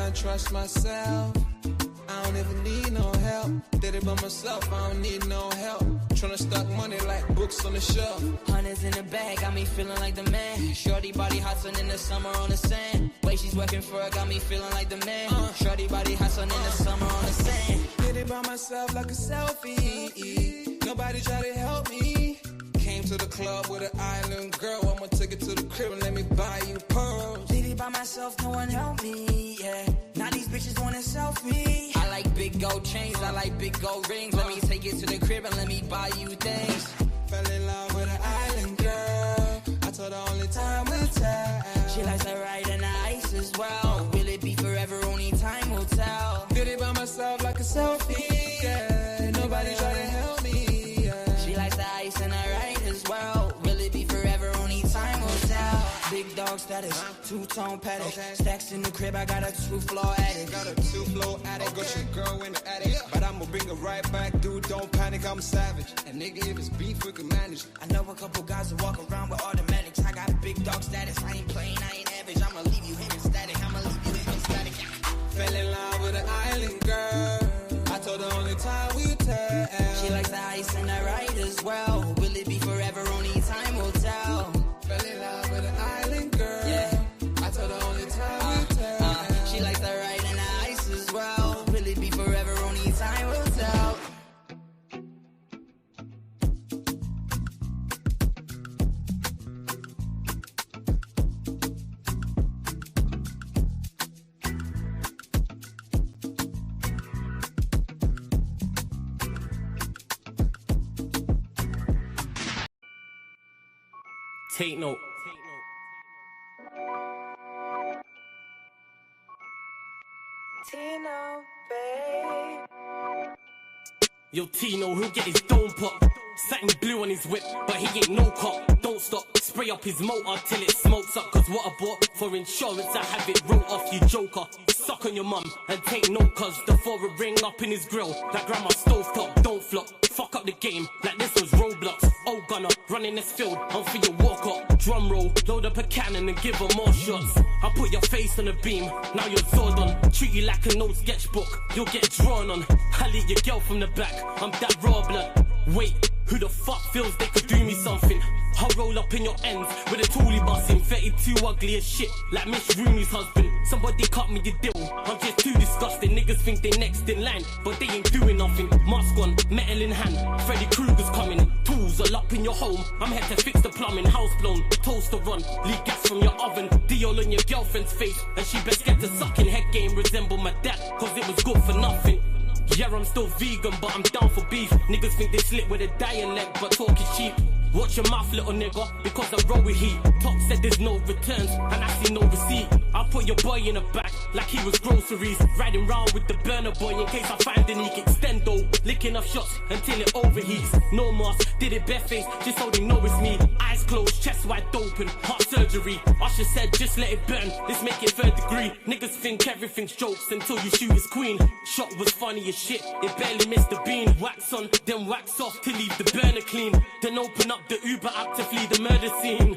I trust myself. I don't ever need no help. Did it by myself, I don't need no help. Tryna stack money like books on the shelf. Hundreds in the bag, got me feeling like the man. Shorty body hustling in the summer on the sand. Way she's working for it, got me feeling like the man. Shorty body hustling in the summer on the sand. Did it by myself like a selfie. Nobody try to help me. Came to the club with an island girl. I'ma take it to the crib and let me buy you pearls. Did it by myself, no one helped me, yeah. Now these bitches wanna selfie. I like big gold chains, I like big gold rings. Let me take it to the crib and let me buy you things. Fell in love with an island girl. I told her only time will tell. She likes to ride in the ice as well. Will it be forever? Only time will tell. Did it by myself like a selfie, yeah. Nobody try to help me, yeah. She likes the ice and I ride as well. Will it be forever? Only time will tell. Big dog status, two-tone paddock. Stacks in the crib, I got a two-floor attic. Got a two-floor attic, got your girl in the attic. But I'ma bring her right back, dude, don't panic, I'm savage. And nigga, if it's beef, we can manage. I know a couple guys who walk around with automatics. I got big dog status, I ain't playing, I ain't average. I'ma leave you here in static, I'ma leave you here in static. Fell in love with an island girl. I told her only time will tell. She likes the ice and I ride as well. Will it be forever? Only time will tell. Fell in love with an island girl. Yeah. I told her only time will tell. She likes the ride and the ice as well. Will it be forever? Only time will tell. Take note. Tino, babe. Yo, Tino, he'll get his dome pop. Satin blue on his whip, but he ain't no cop. Don't stop, spray up his motor till it smokes up. Cause what I bought for insurance, I have it wrote off, you joker. Suck on your mum and take note, cause the foreign ring up in his grill. Like grandma stovetop, don't flop. Fuck up the game, like this was Roblox. Oh gunner, running this field, I'm for your walk up. Drum roll, load up a cannon and give her more shots. I put your face on the beam, now you're Zordon. Treat you like an old sketchbook, you'll get drawn on. I lead your girl from the back, I'm that raw blood. Wait, who the fuck feels they could do me something? I'll roll up in your ends with a toolie busting. 32 ugly as shit, like Miss Rooney's husband. Somebody cut me the deal, I'm just too disgusting. Niggas think they next in line, but they ain't doing nothing. Mask on, metal in hand, Freddy Krueger's coming. Tools all up in your home, I'm here to fix the plumbing. House blown, toaster run, leak gas from your oven. Deal on your girlfriend's face, and she best get the sucking. Head game resemble my dad, cause it was good for nothing. Yeah, I'm still vegan, but I'm down for beef. Niggas think they slip with a dialect, but talk is cheap. Watch your mouth, little nigga, because I roll with heat. Top said there's no returns, and I see no receipt. I put your boy in the back, like he was groceries. Riding round with the burner boy in case I find any extendo. Licking up shots until it overheats. No mask, did it barefaced, just so they know it's me. Eyes closed, chest wide open, heart surgery. Usher said just let it burn, let's make it third degree. Niggas think everything's jokes until you shoot his queen. Shot was funny as shit, it barely missed the beam. Wax on, then wax off to leave the burner clean. Then open up the Uber app to flee the murder scene.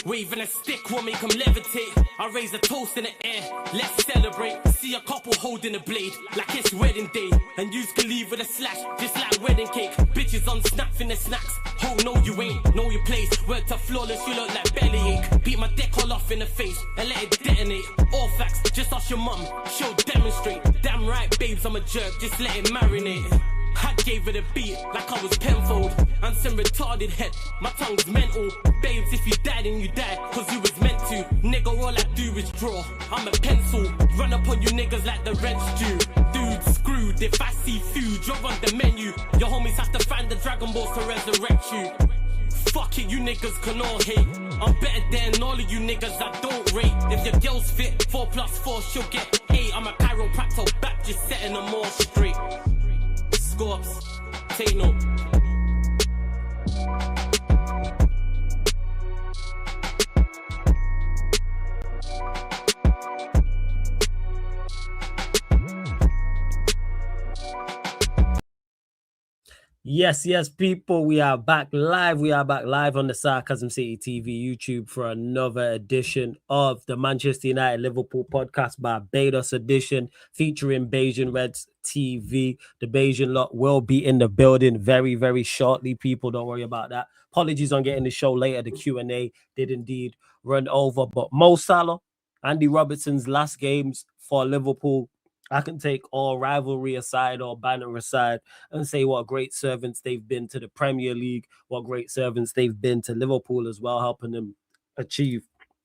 Waving a stick will make them levitate. I raise a toast in the air, let's celebrate. See a couple holding a blade, like it's wedding day. And yous can leave with a slash, just like wedding cake. Bitches on snap in the snacks. Oh no you ain't, know your place. Worked up flawless, you look like bellyache. Beat my dick all off in the face, and let it detonate. All facts, just ask your mum, she'll demonstrate. Damn right babes, I'm a jerk, just let it marinate. I gave it a beat like I was Penfold. And some retarded head, my tongue's mental. Babes, if you died and you died, cause you was meant to. Nigga, all I do is draw, I'm a pencil. Run up on you niggas like the rent's due. Dude, screwed, if I see food, you're on the menu. Your homies have to find the Dragon Balls to resurrect you. Fuck it, you niggas can all hate. I'm better than all of you niggas I don't rate. If your girl's fit, 4+4, she'll get 8. I'm a chiropractor back, just setting them all straight. Scorps, take note. Yes, people, we are back live. We are back live on the Sarcasm City TV YouTube for another edition of the Manchester United Liverpool podcast, Barbados edition, featuring Bayesian Reds TV. The Bayesian lot will be in the building very, very shortly. People, don't worry about that. Apologies on getting the show later. The Q&A did indeed run over. But Mo Salah, Andy Robertson's last games for Liverpool, I can take all rivalry aside or banner aside and say what great servants they've been to the Premier League, what great servants they've been to Liverpool as well, helping them achieve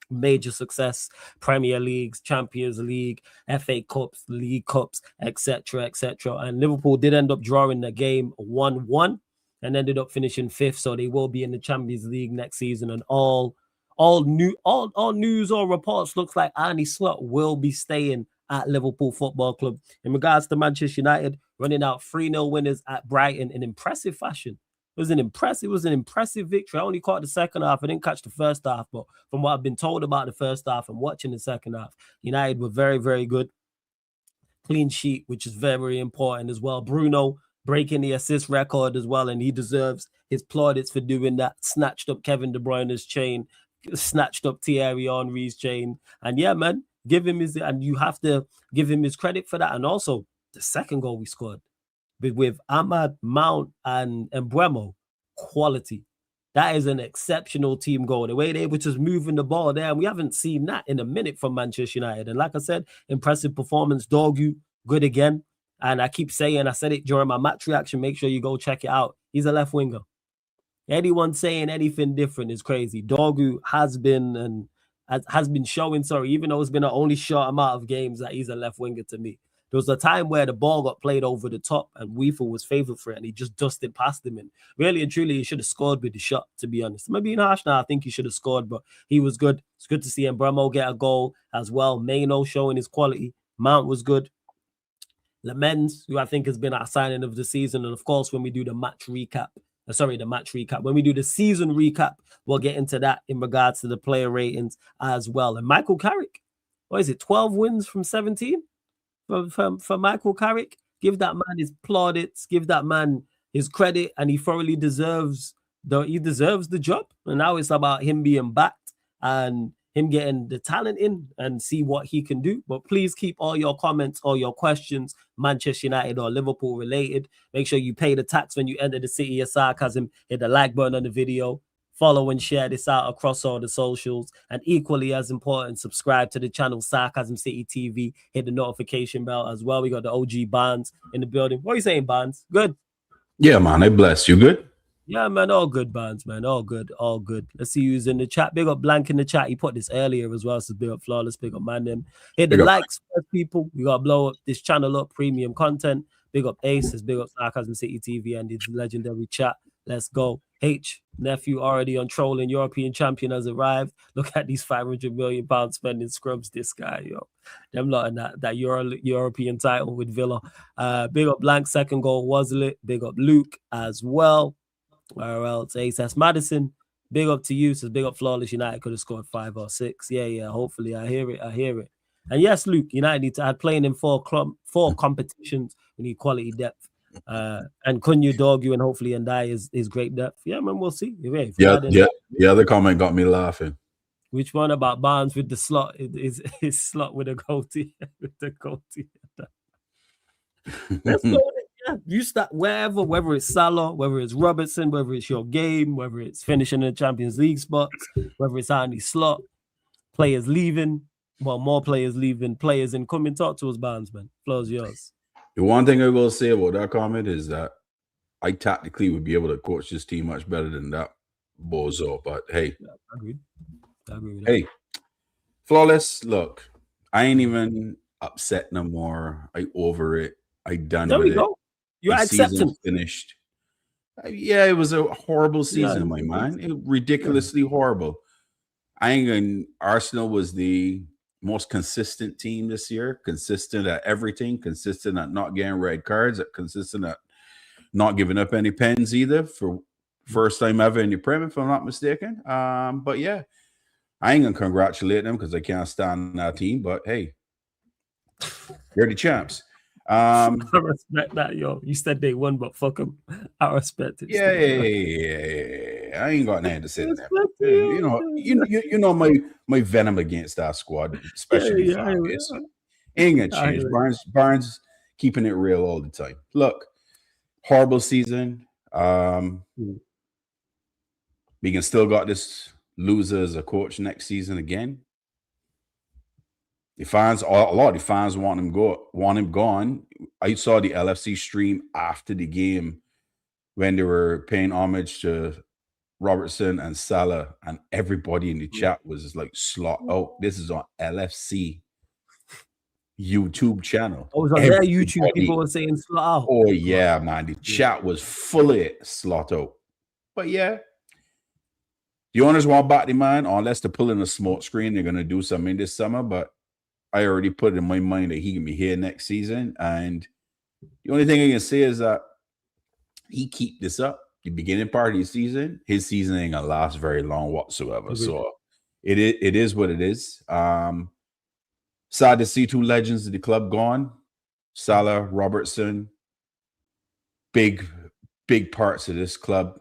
major success, Premier Leagues, Champions League, FA Cups, League Cups, etc., etc. And Liverpool did end up drawing the game 1-1 and ended up finishing 5th, so they will be in the Champions League next season. And all news or reports looks like Arne Slot will be staying at Liverpool Football Club. In regards to Manchester United, running out 3-0 winners at Brighton in impressive fashion. It was an impressive victory. I only caught the second half. I didn't catch the first half, but from what I've been told about the first half and watching the second half, United were very, very good. Clean sheet, which is very, very important as well. Bruno breaking the assist record as well, and he deserves his plaudits for doing that. Snatched up Kevin De Bruyne's chain, snatched up Thierry Henry's chain, and yeah, man, you have to give him his credit for that. And also the second goal we scored with Ahmad, Mount, and Mbeumo, quality. That is an exceptional team goal. The way they were just moving the ball there, and we haven't seen that in a minute from Manchester United. And like I said, impressive performance. Dorgu, good again. And I keep saying, I said it during my match reaction, make sure you go check it out. He's a left winger. Anyone saying anything different is crazy. Dorgu has been showing, even though it's been an only short amount of games, that he's a left winger to me. There was a time where the ball got played over the top and Weefel was favored for it and he just dusted past him. And really and truly, he should have scored with the shot, to be honest. Maybe in harsh now, I think he should have scored, but he was good. It's good to see Mbeumo get a goal as well. Maino showing his quality. Mount was good. Lamens, who I think has been our signing of the season. And of course, when we do the match recap, when we do the season recap, we'll get into that in regards to the player ratings as well. And Michael Carrick, 12 wins from 17? For Michael Carrick, give that man his plaudits, give that man his credit, and he thoroughly deserves the job. And now it's about him being backed and him getting the talent in and see what he can do. But please keep all your comments or your questions Manchester United or Liverpool related. Make sure you pay the tax when you enter the city of sarcasm. Hit the like button on the video. Follow and share this out across all the socials. And equally as important, subscribe to the channel Sarcasm City TV. Hit the notification bell as well. We got the OG Barnes in the building. What are you saying, Barnes? Good? Yeah, man. I bless you. Good? Yeah, man. All good, Barnes, man. All good. Let's see who's in the chat. Big up Blank in the chat. He put this earlier as well. So big up Flawless. Big up Man. Hit the likes first, people. We got to blow up this channel up. Premium content. Big up Aces. Big up Sarcasm City TV and its legendary chat. Let's go. H, nephew already on trolling. European champion has arrived. Look at these £500 million spending scrubs. This guy, yo. Them lot in that European title with Villa. Big up Blank, second goal was lit. Big up Luke as well. Where else? Ace Madison. Big up to you. Says big up Flawless. United could have scored 5 or 6. Yeah. Hopefully, I hear it. And yes, Luke, United need to add playing in 4 competitions. We need quality depth. And Cunha, Dorgu, and hopefully Ndai is great depth. Yeah, man, we'll see. The other comment got me laughing. Which one about Barnes with the slot? His slot with a goatee. Let's go. Yeah, you start wherever, whether it's Salah, whether it's Robertson, whether it's your game, whether it's finishing in the Champions League spots, whether it's Arne Slot, players leaving, more players leaving, players in. Come and talk to us, Barnes, man. Floor's yours. The one thing I will say about that comment is that I tactically would be able to coach this team much better than that bozo. But hey, yeah, I agree with that. Hey, Flawless, look, I ain't even upset no more. I over it. I done there with we go. it. You're accepting. Finished. Yeah, it was a horrible season, my man. Ridiculously horrible. Arsenal was the most consistent team this year, consistent at everything, consistent at not getting red cards, consistent at not giving up any pens either for first time ever in the Premier, if I'm not mistaken. But yeah, I ain't gonna congratulate them because I can't stand that team. But hey, they're the champs. I respect that, yo. You said they won, but fuck them. I respect it. Yeah. I ain't got nothing to say to them. Respect You know my venom against that squad, especially fan base. Ain't gonna change. Barnes keeping it real all the time. Look, horrible season. We can still got this loser as a coach next season again. The fans, a lot of the fans want him gone. I saw the LFC stream after the game when they were paying homage to Robertson and Salah, and everybody in the chat was like, "Slot out." This is on LFC YouTube channel. Oh, it was on their YouTube. People were saying slot out. Oh yeah, man. The chat was full of it, slot out. But yeah, the owners want back the man, unless they're pulling a smoke screen. They're gonna do something this summer, but I already put it in my mind that he can be here next season. And the only thing I can say is that he keep this up. The beginning part of the season, his season ain't gonna last very long whatsoever. So it is what it is. Sad to see two legends of the club gone. Salah, Robertson, big parts of this club.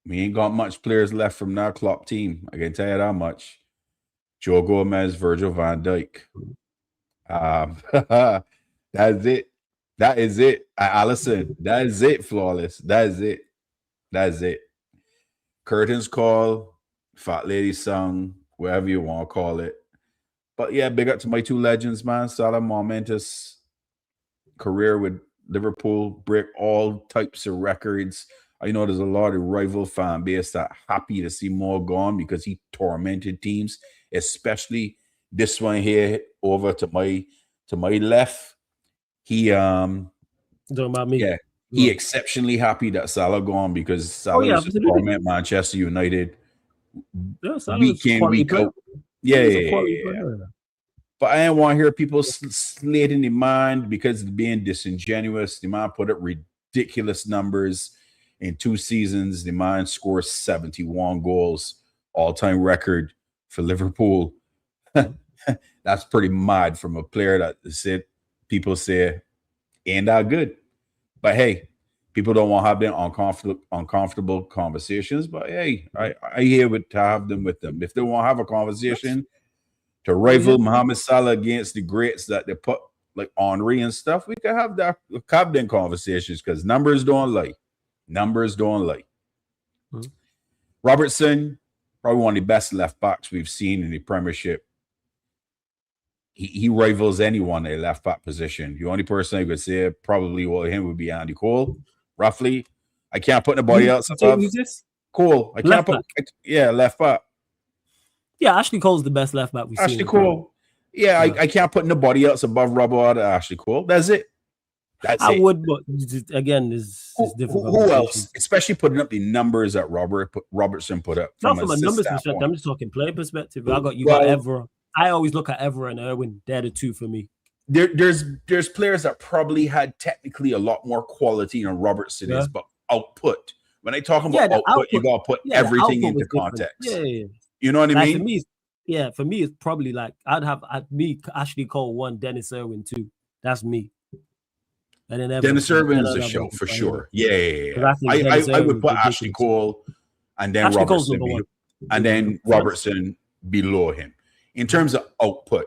We ain't got much players left from that club team. I can tell you that much. Joe Gomez, Virgil van Dijk. That's it. That is it. Allison, that is it, Flawless. That is it. Curtains call, Fat Lady song, whatever you want to call it. But yeah, big up to my two legends, man. Salah, momentous career with Liverpool, break all types of records. I know there's a lot of rival fan base that happy to see more gone because he tormented teams, especially this one here over to my left. He talking about me. Yeah, he exceptionally happy that Salah gone because Salah used to torment Manchester United week in, week out. Yeah. But I didn't want to hear people slating the man because of being disingenuous. The man put up ridiculous numbers in 2 seasons. The man scores 71 goals, all-time record for Liverpool. That's pretty mad from a player that people say ain't that good. But hey, people don't want to have them uncomfortable conversations. But hey, I hear to have them with them. If they want to have a conversation to rival Mohamed Salah against the greats that they put like Henry and stuff, we can have them conversations because numbers don't lie. Robertson, probably one of the best left backs we've seen in the Premiership. He rivals anyone at left back position. The only person I could say probably him would be Andy Cole, roughly. I can't put nobody else above Cole. I can't put left back. Yeah, Ashley Cole's the best left back we've seen. Ashley Cole. Yeah, I can't put nobody else above Robert or Ashley Cole. That's it. I would, but again, it's difficult. Who else? Especially putting up the numbers that Robertson put up. Not from a numbers perspective. I'm just talking play perspective. got Evra. I always look at Evra and Irwin. They're the two for me. There's players that probably had technically a lot more quality than Robertson is, but output. When I talk about output, you gotta put everything into context. Yeah. You know what I mean? For me, it's probably like I'd have Ashley Cole 1, Dennis Irwin 2. That's me. And then Dennis Irwin is a show for sure. Yeah. I would put Ashley Cole and then Robertson below him. In terms of output,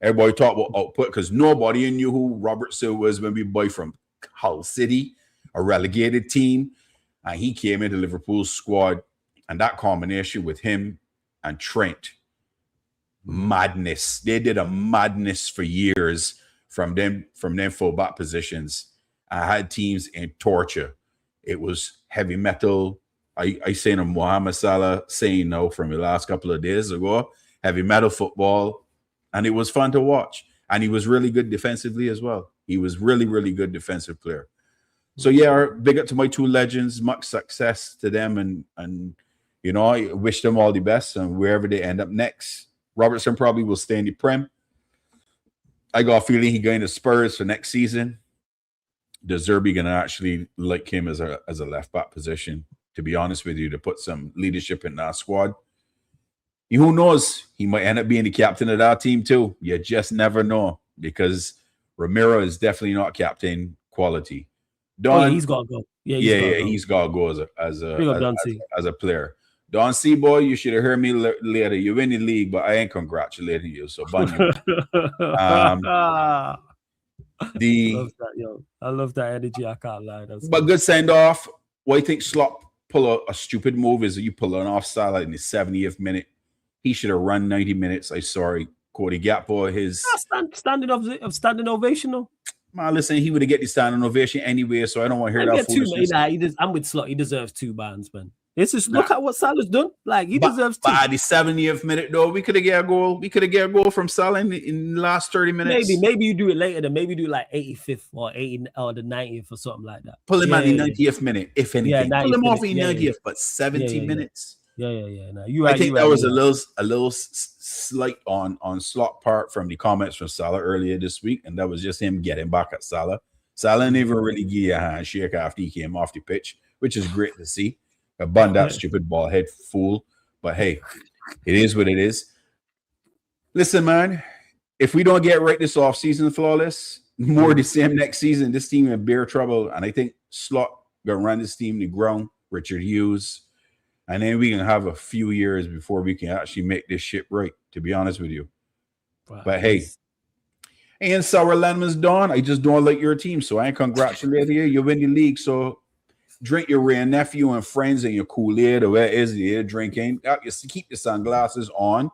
everybody talk about output because nobody knew who Robertson was when we buy from Hull City, a relegated team, and he came into Liverpool's squad, and that combination with him and Trent, madness. They did a madness for years from them fullback positions. I had teams in torture. It was heavy metal. I seen a Mohamed Salah saying no from the last couple of days ago. Heavy metal football, and it was fun to watch. And he was really good defensively as well. He was really, really good defensive player. So yeah, big up to my two legends. Much success to them, and you know, I wish them all the best. And wherever they end up next, Robertson probably will stay in the Prem. I got a feeling he going to Spurs for next season. De Zerbi gonna actually like him as a left back position. To be honest with you, to put some leadership in that squad. Who knows? He might end up being the captain of that team too. You just never know because Ramiro is definitely not captain quality. Oh, yeah, he's got to go. Yeah, he's got to go as a player. Don C, boy, you should have heard me later. You win the league, but I ain't congratulating you. So, Bunyan. I love that energy. I can't lie. But good send off. What do you think Slot pull a stupid move is you pull an off Salah in the 70th minute. He should have run 90 minutes. I'm sorry. Cody Gakpo, his standing ovation. No? Man, listen, he would have get the standing ovation anyway, so I don't want to hear that foolishness. I'm with Slot. He deserves 2 bands, man. It's just look at what Salah's done. Like he deserves 2. But at the 70th minute, though, we could have get a goal. We could have get a goal from Salah in the last 30 minutes. Maybe you do it later. Then maybe do like 85th or 80 or the 90th or something like that. Pull him at the 90th minute, if anything. Pull him off in 90th, but 70 minutes. No, I think that was a little slight on Slot part from the comments from Salah earlier this week, and that was just him getting back at Salah. Salah never really gave you a handshake after he came off the pitch, which is great to see. Bun that stupid ball head fool. But hey, it is what it is. Listen, man, if we don't get right this offseason flawless, more the same next season, this team in bare trouble. And I think Slot gonna run this team to ground, Richard Hughes. And then we can have a few years before we can actually make this shit right, to be honest with you. Wow. But hey, and Sour Landman's done. I just don't like your team, so I ain't congratulating you. You win the league, so drink your Ray nephew and friends and your Kool-Aid or where it is you're drinking. Keep the sunglasses on.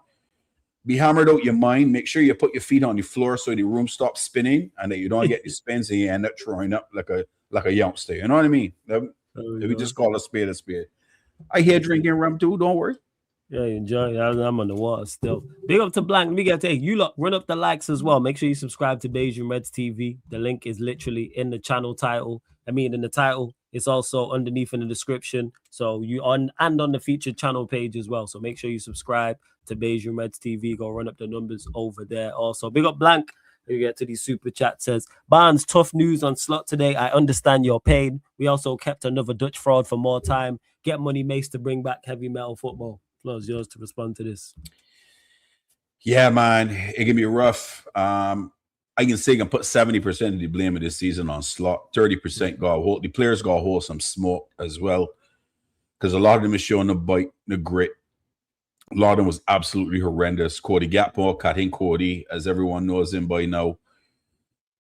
Be hammered out your mind. Make sure you put your feet on the floor so the room stops spinning and that you don't get the spins and you end up throwing up like a youngster. You know what I mean? We just call a spade a spade. I hear drinking rum too. Don't worry. Yeah, enjoy. I'm on the water still. Big up to Blank. Let me get to you lot. Run up the likes as well. Make sure you subscribe to Beijing Reds TV. The link is literally in the channel title. In the title. It's also underneath in the description. So you on the featured channel page as well. So make sure you subscribe to Beijing Reds TV. Go run up the numbers over there. Also, big up Blank. You get to the super chat says, Barnes, tough news on Slot today. I understand your pain. We also kept another Dutch fraud for more time. Get money Mace to bring back heavy metal football. Floor is yours to respond to this. Yeah, man, it can be rough. I can say I can put 70% of the blame of this season on Slot. 30% the players got hold some smoke as well. Because a lot of them is showing the bite, the grit. A lot of them was absolutely horrendous. Cody Gakpo, cutting Cody, as everyone knows him by now.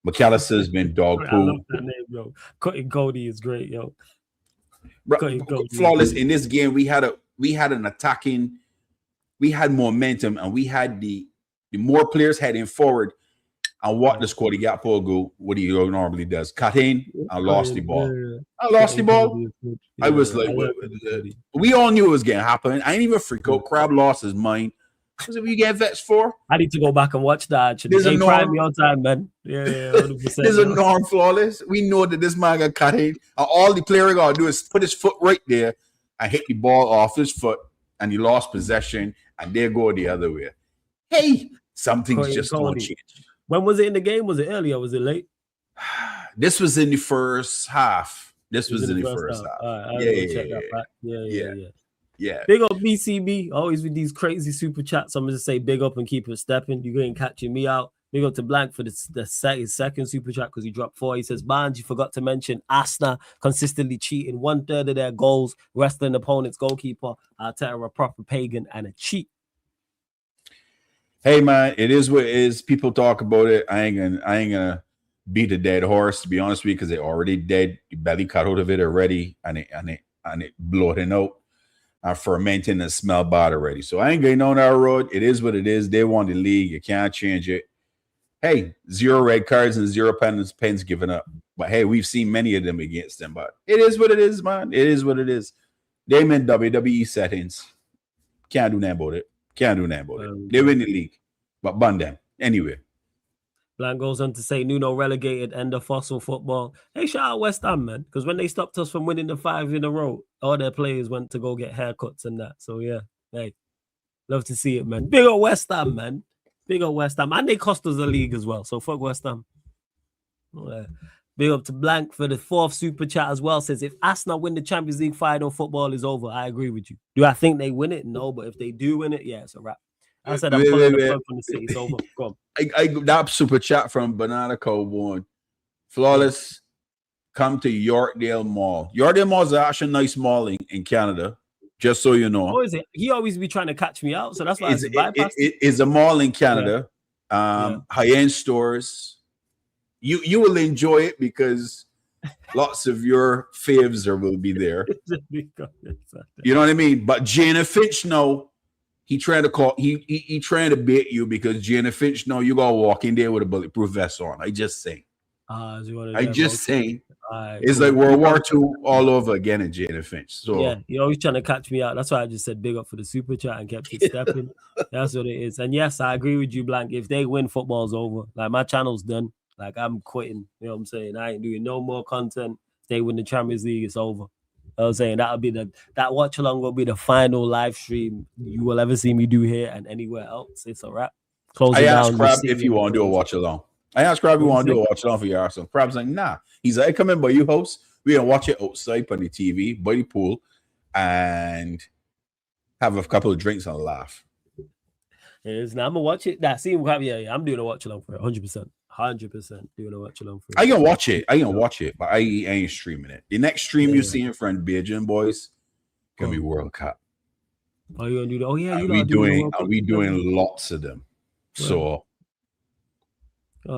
McAllister's been dog poo. I love that name, bro. Cutting Cody is great, yo. Flawless in this game. We had an attacking, we had momentum, and we had the more players heading forward. And what does Cody Gakpo go? What he normally does? Cut in and lost the ball. I lost the ball. I was like, we all knew it was going to happen. I ain't even freak out. Crab lost his mind. Because if you get vexed for, I need to go back and watch that. Actually, they prime me on time, man. Yeah, 100%. There's a norm, Flawless. We know that this man got cut in. And all the player got to do is put his foot right there and hit the ball off his foot, and he lost possession, and they go the other way. Hey, something's just going to change. When was it in the game? Was it early or was it late? This was in the first half. This was in the first half. Right, yeah. Big up BCB. Always with these crazy super chats. I'm going to say big up and keep it stepping. You ain't catching me out. Big up to Blank for the second super chat because he dropped 4. He says, Barnes, you forgot to mention Arsenal consistently cheating 1/3 of their goals, wrestling opponent's goalkeeper. Arteta a proper pagan and a cheat. Hey man, it is what it is. People talk about it. I ain't gonna beat a dead horse, to be honest with you, because they already dead. You belly cut out of it already, and it bloating out and fermenting and smell bad already. So I ain't going on that road. It is what it is. They won the league. You can't change it. Hey, 0 red cards and 0 pens given up. But hey, we've seen many of them against them. But it is what it is, man. It is what it is. They're in WWE settings. Can't do nothing about it. They win the league, but bun them. Anyway. Blank goes on to say Nuno relegated, end of fossil football. Hey, shout out West Ham, man, because when they stopped us from winning the 5 in a row, all their players went to go get haircuts and that. So, yeah, hey, love to see it, man. Big up West Ham, man. Big up West Ham. And they cost us the league as well, so fuck West Ham. Oh, yeah. Big up to Blank for the 4th super chat as well. Says, if Arsenal win the Champions League final, football is over. I agree with you. Do I think they win it? No, but if they do win it, yeah, it's a wrap. I said I'm pulling the plug from the city. It's over. Go on. I that super chat from Banana Cowboy. Flawless. Come to Yorkdale Mall. Yorkdale Mall is actually a nice mall in Canada. Just so you know. Oh, is it? He always be trying to catch me out, so that's why it is a mall in Canada. High-end stores. You will enjoy it because lots of your faves will be there. You know what I mean? But Jana Finch, no, he trying to bait you because Jana Finch, no, you gotta walk in there with a bulletproof vest on. I just say. It's like World War II all over again in Jana Finch. So yeah, you're always trying to catch me out. That's why I just said big up for the super chat and kept it stepping. That's what it is. And yes, I agree with you, Blank. If they win, football's over. Like my channel's done. Like I'm quitting. You know what I'm saying? I ain't doing no more content. If they win the Champions League, it's over. I was saying that'll be that watch along will be the final live stream you will ever see me do here and anywhere else. It's a wrap. I asked Crab if you want to do a watch along. I asked Crab if you want to do a watch along for your Arsenal. Crab's like, nah. He's like, come in by you host. We're gonna watch it outside on the TV, by the pool, and have a couple of drinks and laugh. Now I'm gonna watch it. I'm doing a watch along for it. 100%. 100% doing a watch along for it. I can watch it, but I ain't streaming it. The next stream you see in front of Beijing boys gonna be World Cup. Oh, you gonna do that? Oh yeah, we doing lots of them. Right. So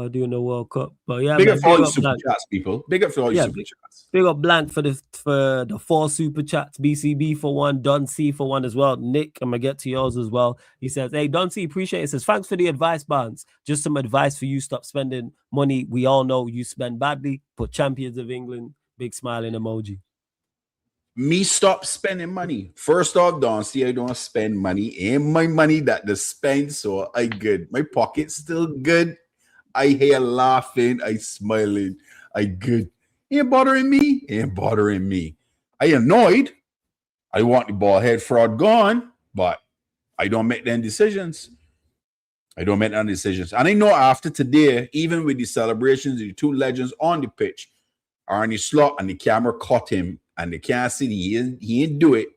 doing the World Cup. But yeah, big up for all the super chats, people. Big up for all your super chats. Big up Blank for the 4 super chats. BCB for 1, Don C for 1 as well. Nick, I'm gonna get to yours as well. He says, hey, Don C, appreciate it. He says, thanks for the advice, Barnes. Just some advice for you. Stop spending money. We all know you spend badly. Put champions of England. Big smiling emoji. Me stop spending money. First off, Don C, I don't spend money. Ain't my money that to spend, so I good. My pocket's still good. I hear laughing, I smiling, I good. Ain't bothering me. I annoyed. I want the ball head fraud gone, but I don't make them decisions. And I know after today, even with the celebrations, the 2 legends on the pitch are on the slot and the camera caught him and they can't see he didn't do it.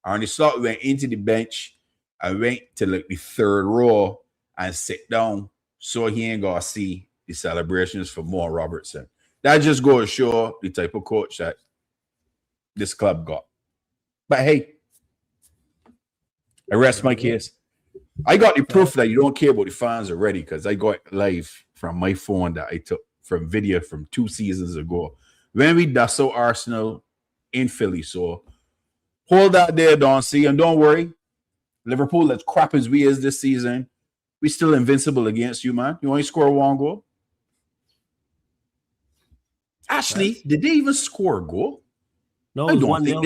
Arnie Slot went into the bench. I went to like the 3rd row and sit down. So he ain't gonna see the celebrations for Mo Robertson. That just goes to show the type of coach that this club got. But hey, I rest my case. I got the proof that you don't care about the fans already because I got live from my phone that I took from video from 2 seasons ago when we dust out Arsenal in Philly. So hold that there, Don C, and don't worry. Liverpool, as crap as we is this season, we still invincible against you, man. You only score 1 goal. Actually, did they even score a goal? No, it was 1-0.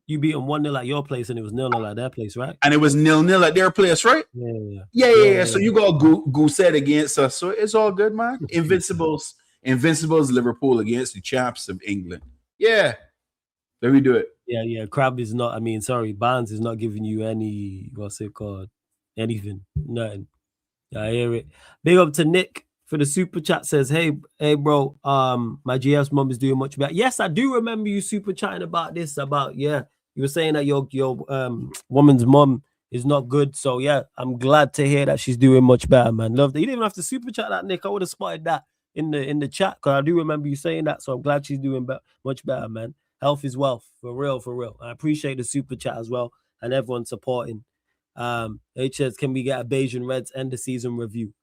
You beat them 1-0 at your place, and it was 0-0 at their place, right? And it was 0-0 at their place, right? Yeah. So you got goose head against us. So it's all good, man. Invincibles, Liverpool against the champs of England. Yeah. There we do it. Yeah. Crab is not, Barnes is not giving you any, what's it called? Anything. Nothing. I hear it. Big up to Nick for the super chat. Says, hey bro, my GF's mom is doing much better. Yes, I do remember you super chatting about this. You were saying that your woman's mom is not good. So yeah, I'm glad to hear that she's doing much better, man. Love that. You didn't even have to super chat that, Nick. I would have spotted that in the chat because I do remember you saying that. So I'm glad she's doing much better, man. Health is wealth, for real. I appreciate the super chat as well and everyone supporting. H says, can we get a Bayesian Reds end of season review?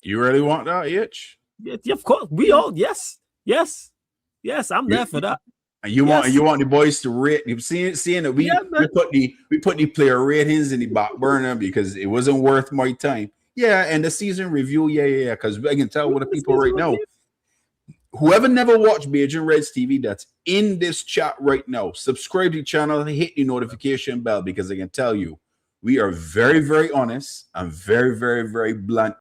You really want that, H? Yeah, of course. We all, yes. I'm there for that. And you want the boys to rate. You've seeing that we put the player ratings in the back burner because it wasn't worth my time. Yeah, and the season review, yeah. Because I can tell what the people right now. Whoever never watched Bayesian Reds TV that's in this chat right now, subscribe to the channel and hit the notification bell because I can tell you, we are very, very honest and very, very, very blunt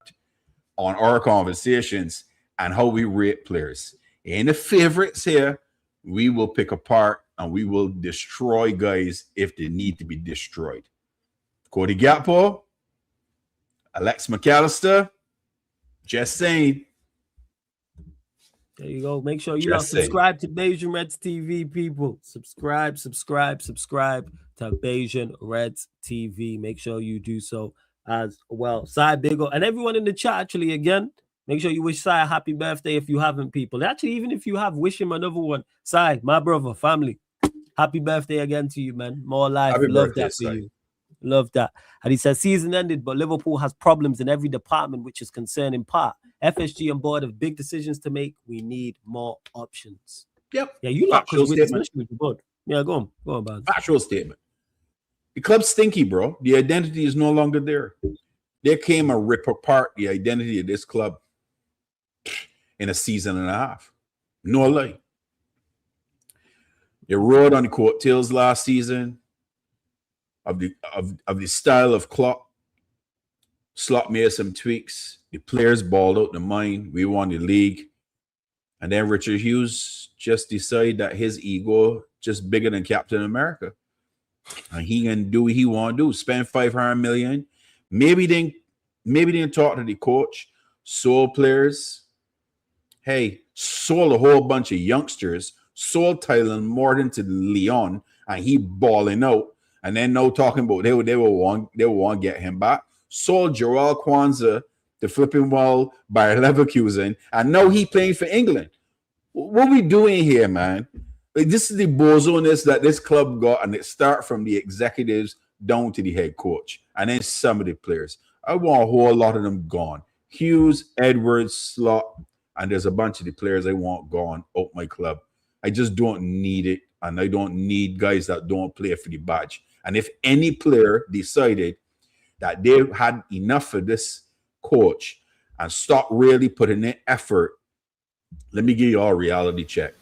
on our conversations and how we rate players. And the favorites here, we will pick apart and we will destroy guys if they need to be destroyed. Cody Gakpo, Alex McAllister, just saying. There you go. Make sure you subscribe to Bayesian Reds TV, people. Subscribe to Bayesian Reds TV. Make sure you do so as well. Sai, big up. And everyone in the chat, actually, again, make sure you wish Sai a happy birthday if you haven't, people. Actually, even if you have, wish him another one. Sai, my brother, family, happy birthday again to you, man. More life. Happy Love birthday, that for Sai. you. Love that. And he says, season ended, but Liverpool has problems in every department, which is concerning part. FSG on board of big decisions to make. We need more options. Yep. Yeah, you lot, Factual because statement. with the board. Yeah, go on, Baz. Factual statement. The club's stinky, bro. The identity is no longer there. There came a rip apart the identity of this club in a season and a half. No lie. They rode on the coattails last season of the style of Klopp. Slot made some tweaks. The players balled out the mind. We won the league. And then Richard Hughes just decided that his ego just bigger than Captain America. And he can do what he want to do. Spend $500 million. Maybe then talk to the coach. Sold players. Hey, sold a whole bunch of youngsters. Sold Tylen Morton to Lyon. And he balling out. And then no talking about they will want to get him back. Sold Joel Kwanzaa to flipping well by Leverkusen. And now he playing for England. What we doing here, man? Like, this is the bozo-ness that this club got, and it start from the executives down to the head coach. And then some of the players. I want a whole lot of them gone. Hughes, Edwards, Slot, and there's a bunch of the players I want gone out my club. I just don't need it, and I don't need guys that don't play for the badge. And if any player decided that they had enough of this coach and stop really putting in effort, let me give you all a reality check.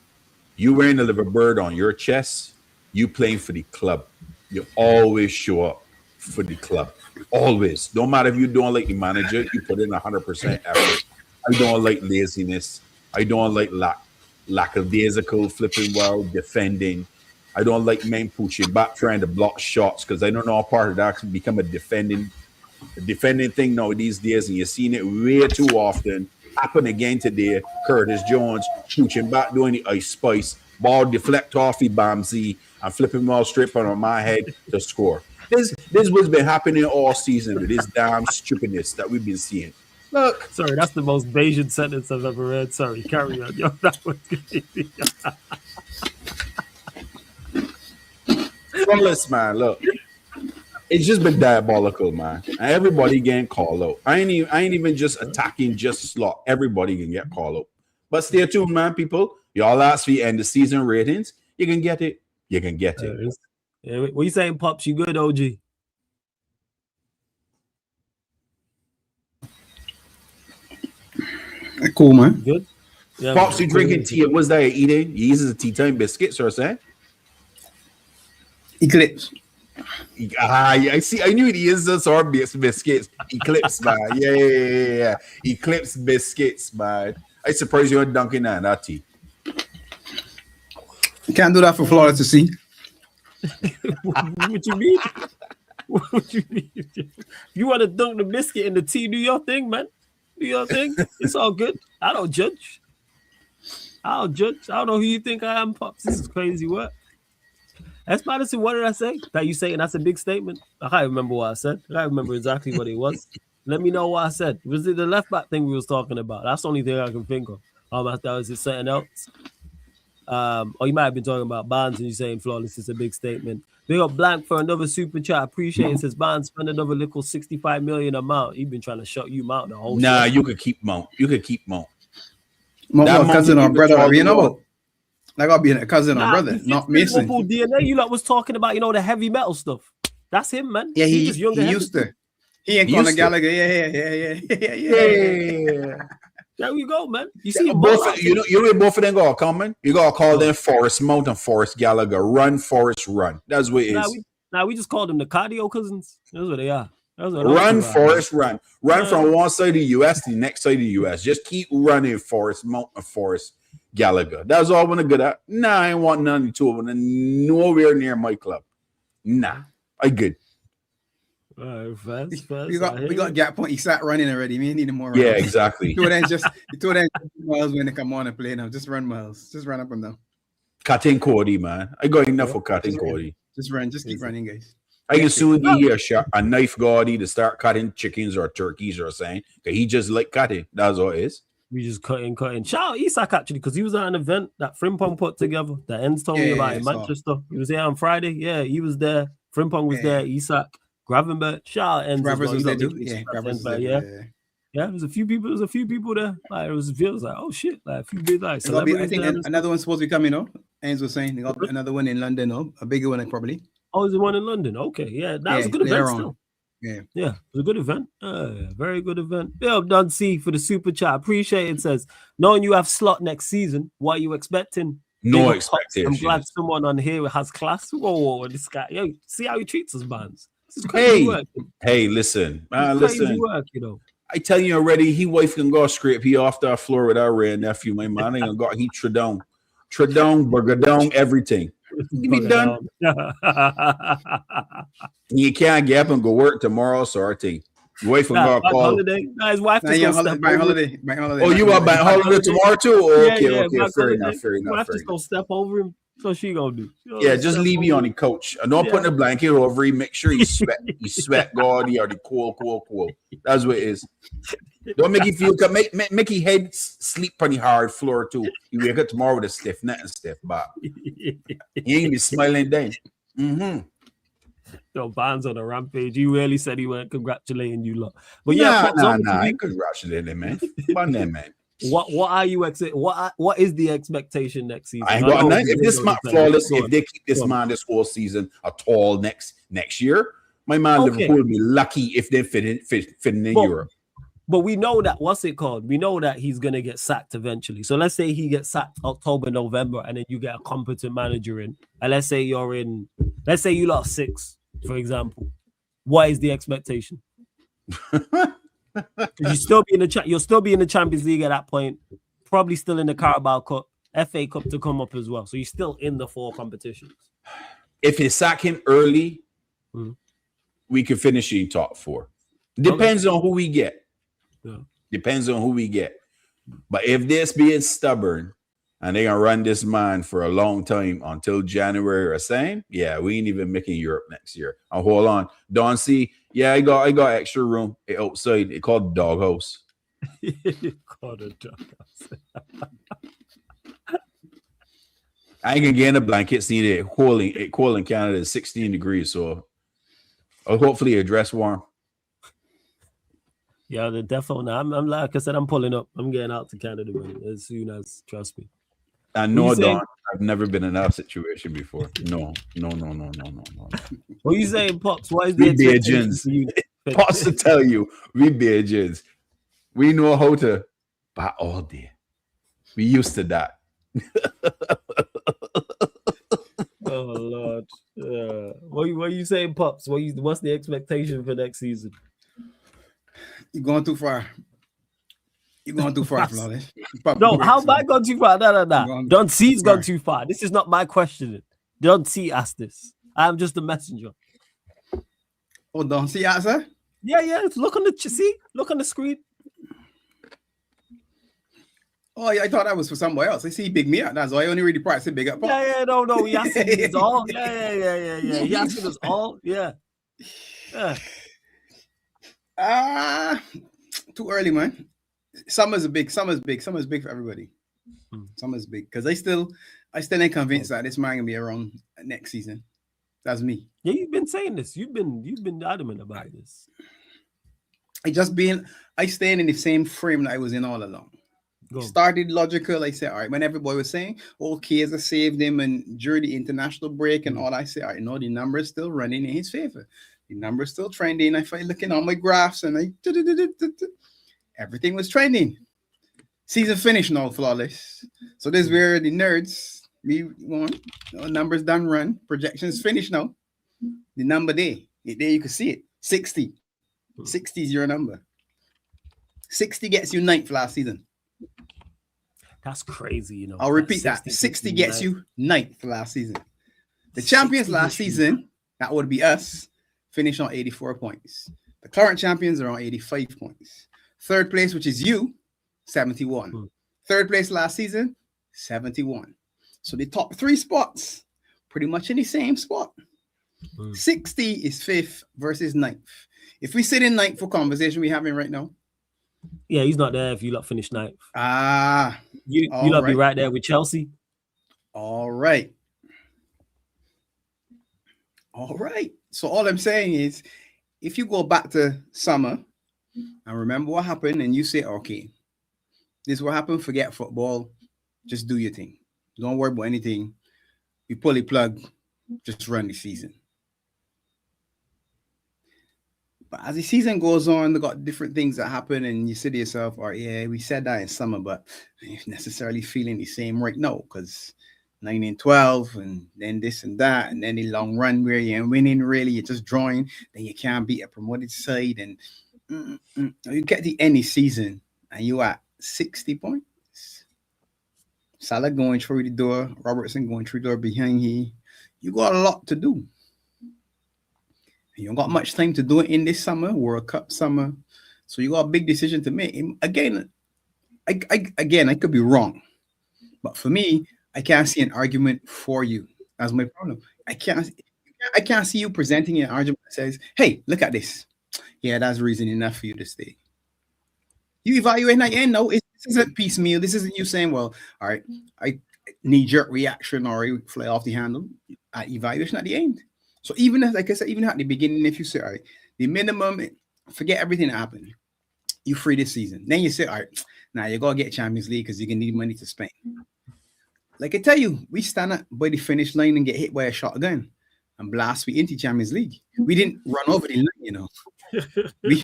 You wearing the liver bird on your chest, you playing for the club. You always show up for the club. Always. No matter if you don't like the manager, you put in 100% effort. I don't like laziness. I don't like lackadaisical flipping well, defending. I don't like men pushing back, trying to block shots, because I don't know how part of that can become a defending thing now these days, and you're seeing it way too often. Happen again today. Curtis Jones pushing back, doing the ice spice, ball deflect off the Bamsey and flipping ball straight on my head to score. This what's been happening all season with this damn stupidness that we've been seeing. Look. Sorry, that's the most Bayesian sentence I've ever read. Sorry, carry on. Yo, that was good. Flawless, man. Look, it's just been diabolical, man. And everybody getting called out. I ain't even just attacking just Slot. Everybody can get called out. But stay tuned, man, people. Y'all ask for the end of season ratings. You can get it. You can get it. Yeah, what you saying, Pops? You good, OG? Cool, man. Good. Yeah, Pops, you drinking tea? What's that you're eating? You using tea time biscuits or something? Eclipse. I see. I knew it is those are biscuits. Eclipse, man. Yeah. Eclipse biscuits, man. I surprised you were dunking that tea. You can't do that for Florida to see. What you mean? What you mean? You want to dunk the biscuit in the tea? Do your thing, man. Do your thing. It's all good. I don't judge. I don't know who you think I am, Pops. This is crazy work. That's Madison. What did I say? That you saying that's a big statement? I can't remember what I said. I can't remember exactly what it was. Let me know what I said. Was it the left back thing we was talking about? That's the only thing I can think of. That was it something else. Or you might have been talking about Barnes and you saying Flawless is a big statement. Big up Blank for another super chat. Appreciate it. Says Barnes spend another little 65 million amount. He's been trying to shut you out the whole Nah, show. you could keep Mount. My cousin or brother, you know what? That gotta be a cousin or brother, not Mason. Liverpool DNA, you lot was talking about, the heavy metal stuff. That's him, man. Yeah, he just younger. He used to. He ain't Conor Gallagher. Yeah. There we go, man. You see both. You know both of them got common. You gotta call them Forest Mount and Forest Gallagher. Run, Forest, run. That's what it is. We just called them the cardio cousins. That's what they are. Run, Forest, run. Run from one side of the US to the next side of the US. Just keep running, Forest Mount and Forest Gallagher. That's all I want to get at. Nah, I ain't want none of the two of them nowhere near my club. Nah, I good. All right, fast. We got gap point. He sat running already. We need him more. Yeah, exactly. You told them miles when they come on and play now. Just run miles. Just run up and down. Cutting Cody, man. I got enough for cutting Cody. Just run. Just keep running, guys. I can soon get a knife gaudy to start cutting chickens or turkeys or something. He just like cutting. That's all it is. We just cutting. Shout out Isak actually, because he was at an event that Frimpong put together that Ends told me about in Manchester. He was there on Friday. Yeah, he was there. Frimpong was there. Isak, Gravenberg. Shout out Ends. Gravenberg was there too. Yeah, yeah. There's a few people. There's a few people there. Like it feels like, oh shit, like a few big like. I think another one's supposed to be coming. Ends was saying they got another one in London. A bigger one probably. Oh, is the one in London? Okay, yeah, that was a good event still. Yeah, it was a good event. Very good event. Bill Don C for the super chat. Appreciate it. Says, knowing you have slot next season, what are you expecting? No expectation. I'm glad someone on here has class. Whoa, this guy. Yo, see how he treats us, bands. This is crazy work. Hey, listen. Crazy work, you know. I tell you already, he wife can go scrape. He off the floor with our red nephew, my man. I ain't gonna go. He Tradon, Burgadon, everything. He be done. You can't get up and go work tomorrow, so our thing. Your wife will go call. Holiday. No, his wife just bank holiday. Oh, you got bank holiday tomorrow too? Oh, okay, fair enough. Wife just gonna step over him. So she gonna do. Just leave you on the couch. And don't put a blanket over him. Make sure you sweat. You sweat, God. You are the cool. That's what it is. Don't make you feel. Make your head sleep on the hard floor too. You wake up tomorrow with a stiff, nothing stiff, but you ain't be smiling then. Yo, Barnes on a rampage. He really said he weren't congratulating you lot. But I congratulate him, man. Come on, man. What are you what is the expectation next season? If this man flawless, if they keep this man this whole season at all next year, my man Liverpool will be lucky if they fit in Europe. But we know that we know that he's gonna get sacked eventually. So let's say he gets sacked October, November, and then you get a competent manager in, and let's say you lost 6, for example. What is the expectation? You'll still be in the Champions League at that point, probably still in the Carabao Cup, FA Cup to come up as well. So you're still in the 4 competitions. If you sack him early, we could finish in top 4. Depends on who we get. Yeah. Depends on who we get. But if this being stubborn and they're gonna run this man for a long time until January or same, we ain't even making Europe next year. And hold on, Don C. Yeah, I got extra room outside. It called doghouse. Called a doghouse. I ain't gonna get in a blanket. See it cold in Canada is 16 degrees, so hopefully a dress warm. Yeah, the definitely. I'm like I said, I'm pulling up. I'm getting out to Canada, man, as soon as, trust me. I know, Don. I've never been in that situation before. No. What are you saying, Pops? What is the expectation? Pops to tell you, we Bajans. We know how to buy all day. We used to that. Oh Lord. What are you saying, Pops? What's the expectation for next season? You're going too far. Flawless. No, how am I gone too far? No. Don C's gone too far. This is not my question. Don C asked this. I'm just a messenger. Oh, Don C asked her? Yeah. Look on the screen. Oh, yeah, I thought that was for somewhere else. I see big me up. That's why I only read the part. Say big up. No. He asked us all. Yeah. He asked us all. Yeah. Too early, man. Summer's big for everybody. Summer's big because I still ain't convinced that this man gonna be around next season. That's me. Yeah, you've been saying this. You've been adamant about this. I staying in the same frame that I was in all along. Started logical. I said, all right, when everybody was saying, okay, I saved him and during the international break and all, I said, all right, no, the numbers still running in his favor. The numbers still trending. I started looking on my graphs and everything was trending. Season finished now, flawless. So this is where the nerds, numbers done run. Projections finished now. The number there you can see it. 60. 60 is your number. 60 gets you 9th last season. That's crazy, you know. I'll repeat that. 60 gets you 9th last season. The champions last season, that would be us, finished on 84 points. The current champions are on 85 points. Third place, which is you, 71. Third place last season, 71. So the top 3 spots, pretty much in the same spot. 60 is 5th versus 9th. If we sit in 9th for conversation we're having right now. Yeah, he's not there if you lot finish 9th. You lot be right there with Chelsea. All right. So all I'm saying is, if you go back to summer and remember what happened, and you say, okay, this is what happened, forget football, just do your thing. Don't worry about anything. You pull the plug, just run the season. But as the season goes on, they got different things that happen, and you say to yourself, "Oh yeah, we said that in summer, but I'm necessarily feeling the same right now because 9 and 12, and then this and that, and then the long run where you're winning, really, you're just drawing, then you can't beat a promoted side, and you get the end of the season, and you at 60 points. Salah going through the door, Robertson going through the door behind you. You got a lot to do. You don't got much time to do it in this summer, World Cup summer. So you got a big decision to make. Again, I could be wrong. But for me, I can't see an argument for you. That's my problem. I can't see you presenting an argument that says, hey, look at this. Yeah, that's reason enough for you to stay. You evaluate at the end. No, this isn't piecemeal. This isn't you saying, well, all right, I knee-jerk reaction or you fly off the handle. At evaluation at the end. So even as, like I said, even at the beginning, if you say, all right, the minimum, forget everything that happened. You free this season. Then you say, all right, now you got to get Champions League because you're going to need money to spend. Like I tell you, we stand up by the finish line and get hit by a shotgun and blast we into Champions League. We didn't run over the line, you know. we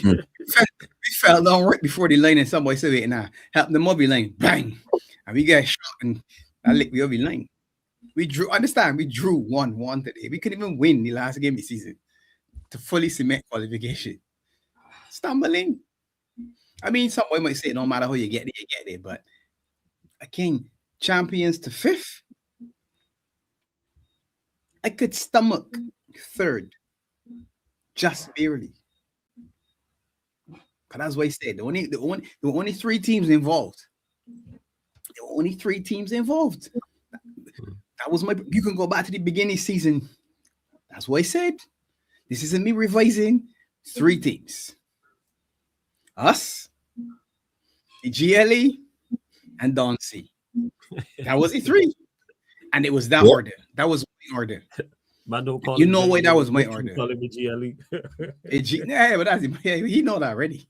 fell down right before the line and somebody said, wait, nah, help them over the line. Bang. And we got shot and that licked me over the line. We drew 1-1 today. We couldn't even win the last game of the season to fully cement qualification. Stumbling. I mean, somebody might say no matter how you get there, you get there. But again, champions to 5th. I could stomach 3rd. Just barely. But that's what I said. The only 3 teams involved. There were only 3 teams involved. That was you can go back to the beginning season. That's what I said. This isn't me revising. 3 teams. Us, the GLE, and Don C. That was the 3. And it was that order. That was my order. You know why that was my order. Calling me GLE. Yeah, but that's he know that already.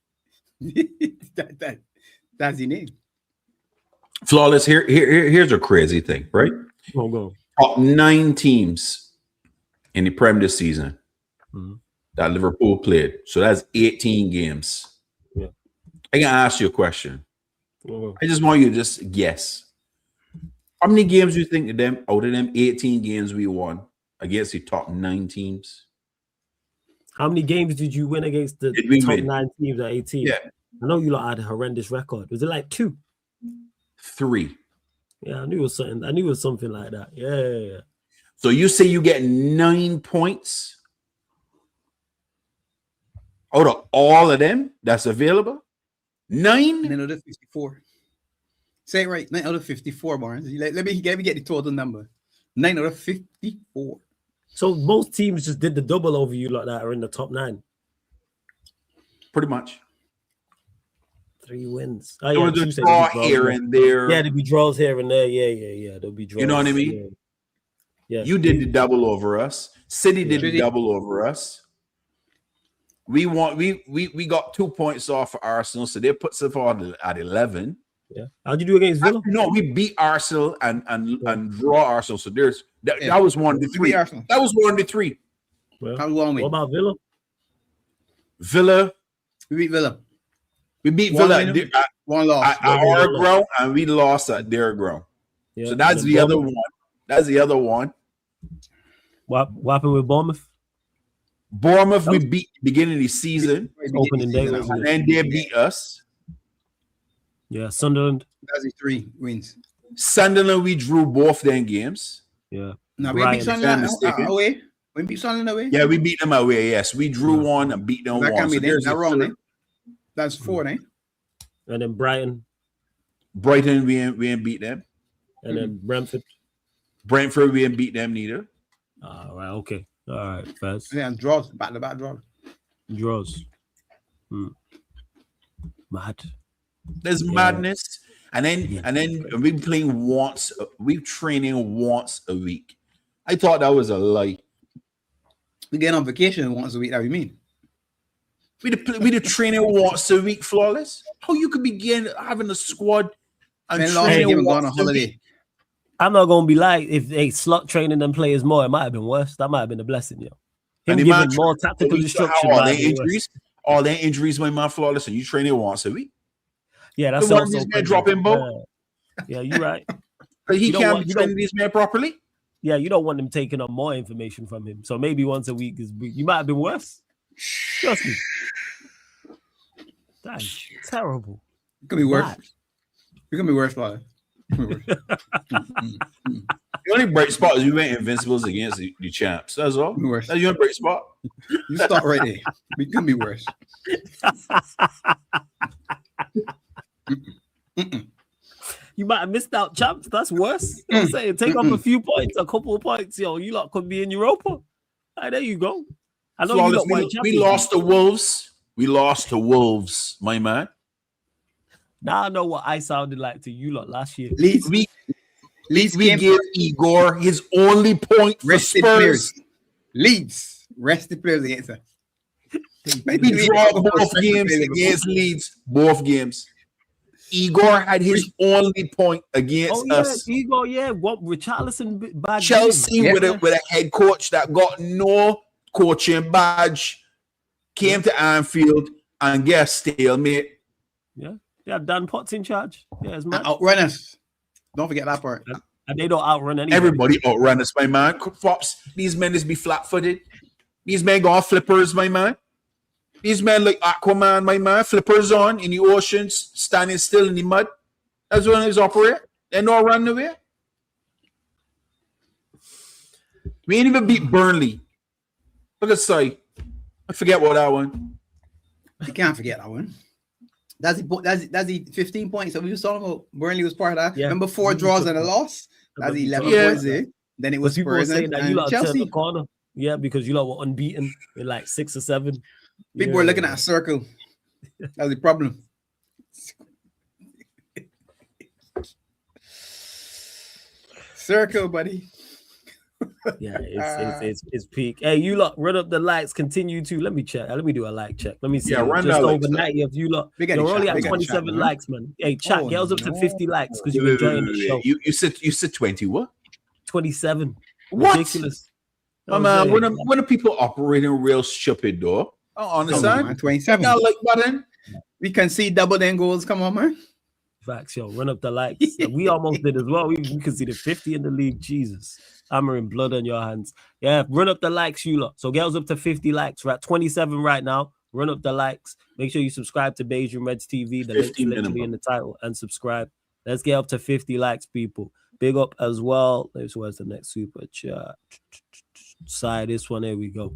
That's the name. Flawless. Here's a crazy thing, right? Go. Top 9 teams in the Prem this season that Liverpool played. So that's 18 games. Yeah. I can ask you a question. I just want you to just guess. How many games do you think out of them 18 games we won against the top 9 teams? How many games did you win against the top 9 teams at 18? Yeah. I know you lot had a horrendous record. Was it like 2? 3. Yeah, I knew it was something. I knew it was something like that. Yeah. So you say you get 9 points out of all of them that's available? 9? 9 out of 54. Say it right. 9 out of 54, Barnes. Let me get the total number. 9 out of 54. So most teams just did the double over you like that are in the top 9. Pretty much. 3 wins. There was a draw here and there. Yeah, there'll be draws here and there. Yeah. There'll be draws. You know what I mean? Yeah. You did the double over us. City did the double over us. We got 2 points off for Arsenal, so they put us at 11. Yeah. How'd you do against Villa? No, we beat Arsenal and draw Arsenal. So that was 1 to 3. That was 1 to 3. Well, what about Villa? We beat Villa. We beat Villa at 1 loss at our ground, and we lost at their ground. Yeah. So that's the other one. That's the other one. What happened with Bournemouth? Bournemouth, we beat beginning of the season. Opening day. And then they beat us. Yeah, Sunderland. That's the 3 wins. Sunderland, we drew both them games. Yeah. Now we beat Sunderland away. We beat Sunderland away. Yeah, we beat them away. Yes, we drew 1 and beat them 1. Can't be that wrong, eh? That's 4, eh? And then Brighton, we ain't beat them. And then Brentford, we ain't beat them neither. Right, okay. All right, first. Yeah, draws, back-to-back draws. Draws. Mad. There's madness. And then we playing we training once a week. I thought that was a lie. We get on vacation once a week. That we mean? We the training once a week, flawless. How you could begin having a squad and training on a holiday? I'm not gonna be like if they slot training them players more, it might have been worse. That might have been a blessing, yo. Him giving more tactical instruction. All their injuries, my man, flawless, and you training once a week. Yeah, that's also these men dropping both. Yeah, you're right. He can't be training these men properly. Yeah, you don't want them taking on more information from him. So maybe once a week you might have been worse. Trust me. That's terrible. It could be worse. It could be worse, father. The only bright spot is we went invincibles against the champs. That's all. Worse. That's your bright spot. You start right there. It could be worse. You might have missed out, champs. That's worse. I'm saying take off a few points, a couple of points. Yo, you lot could be in Europa. Right, there you go. I know you we lost to Wolves. We lost to Wolves, my man. Now I know what I sounded like to you lot last year. We gave Igor his only point for Spurs. Leeds rested players against us. We draw both games against Leeds. Both games. Igor had his only point against us. Igor, what Richarlison badge? Chelsea with a head coach that got no coaching badge came to Anfield and guess stalemate. Yeah, they have Dan Potts in charge. Yeah, it's mad. Outrun us. Don't forget that part. And they don't outrun anybody. Everybody outrun us, my man. Fops, these men just be flat-footed. These men go on flippers, my man. These men like Aquaman, my man. Flippers on in the oceans, standing still in the mud. That's when they operate. They're not running away. We ain't even beat Burnley. Look at Sai. I forget what that one. You can't forget that one. That's the 15 points that we was talking about. Burnley was part of that. Yeah. Remember 4 draws and a loss? That's 11 points there. Then it was Spurs saying that you lot turned the corner. Yeah, because you lot were unbeaten in like 6 or 7. People were looking at a circle. That's the problem. Circle, buddy. Yeah, it's peak. Hey, you lot, run up the likes. Continue to let me check. Let me do a like check. Let me see. Yeah, run just over 90 of you lot. You're only at 27 likes, man. Hey, chat, get us up to 50 likes because you're enjoying the show. You said 20 what? 27. What? Ridiculous. Man, when are people operating real stupid though? I understand. Man, 27. Now, like button. We can see double then goals. Come on, man. Facts, yo. Run up the likes. We almost did as well. We can see the 50 in the league. Jesus. Hammering blood on your hands. Yeah, run up the likes, you lot. So girls up to 50 likes. We're at 27 right now. Run up the likes. Make sure you subscribe to Beige and Reds TV. The link's literally in the title. And subscribe. Let's get up to 50 likes, people. Big up as well. Where's the next super chat? Side this one. There we go.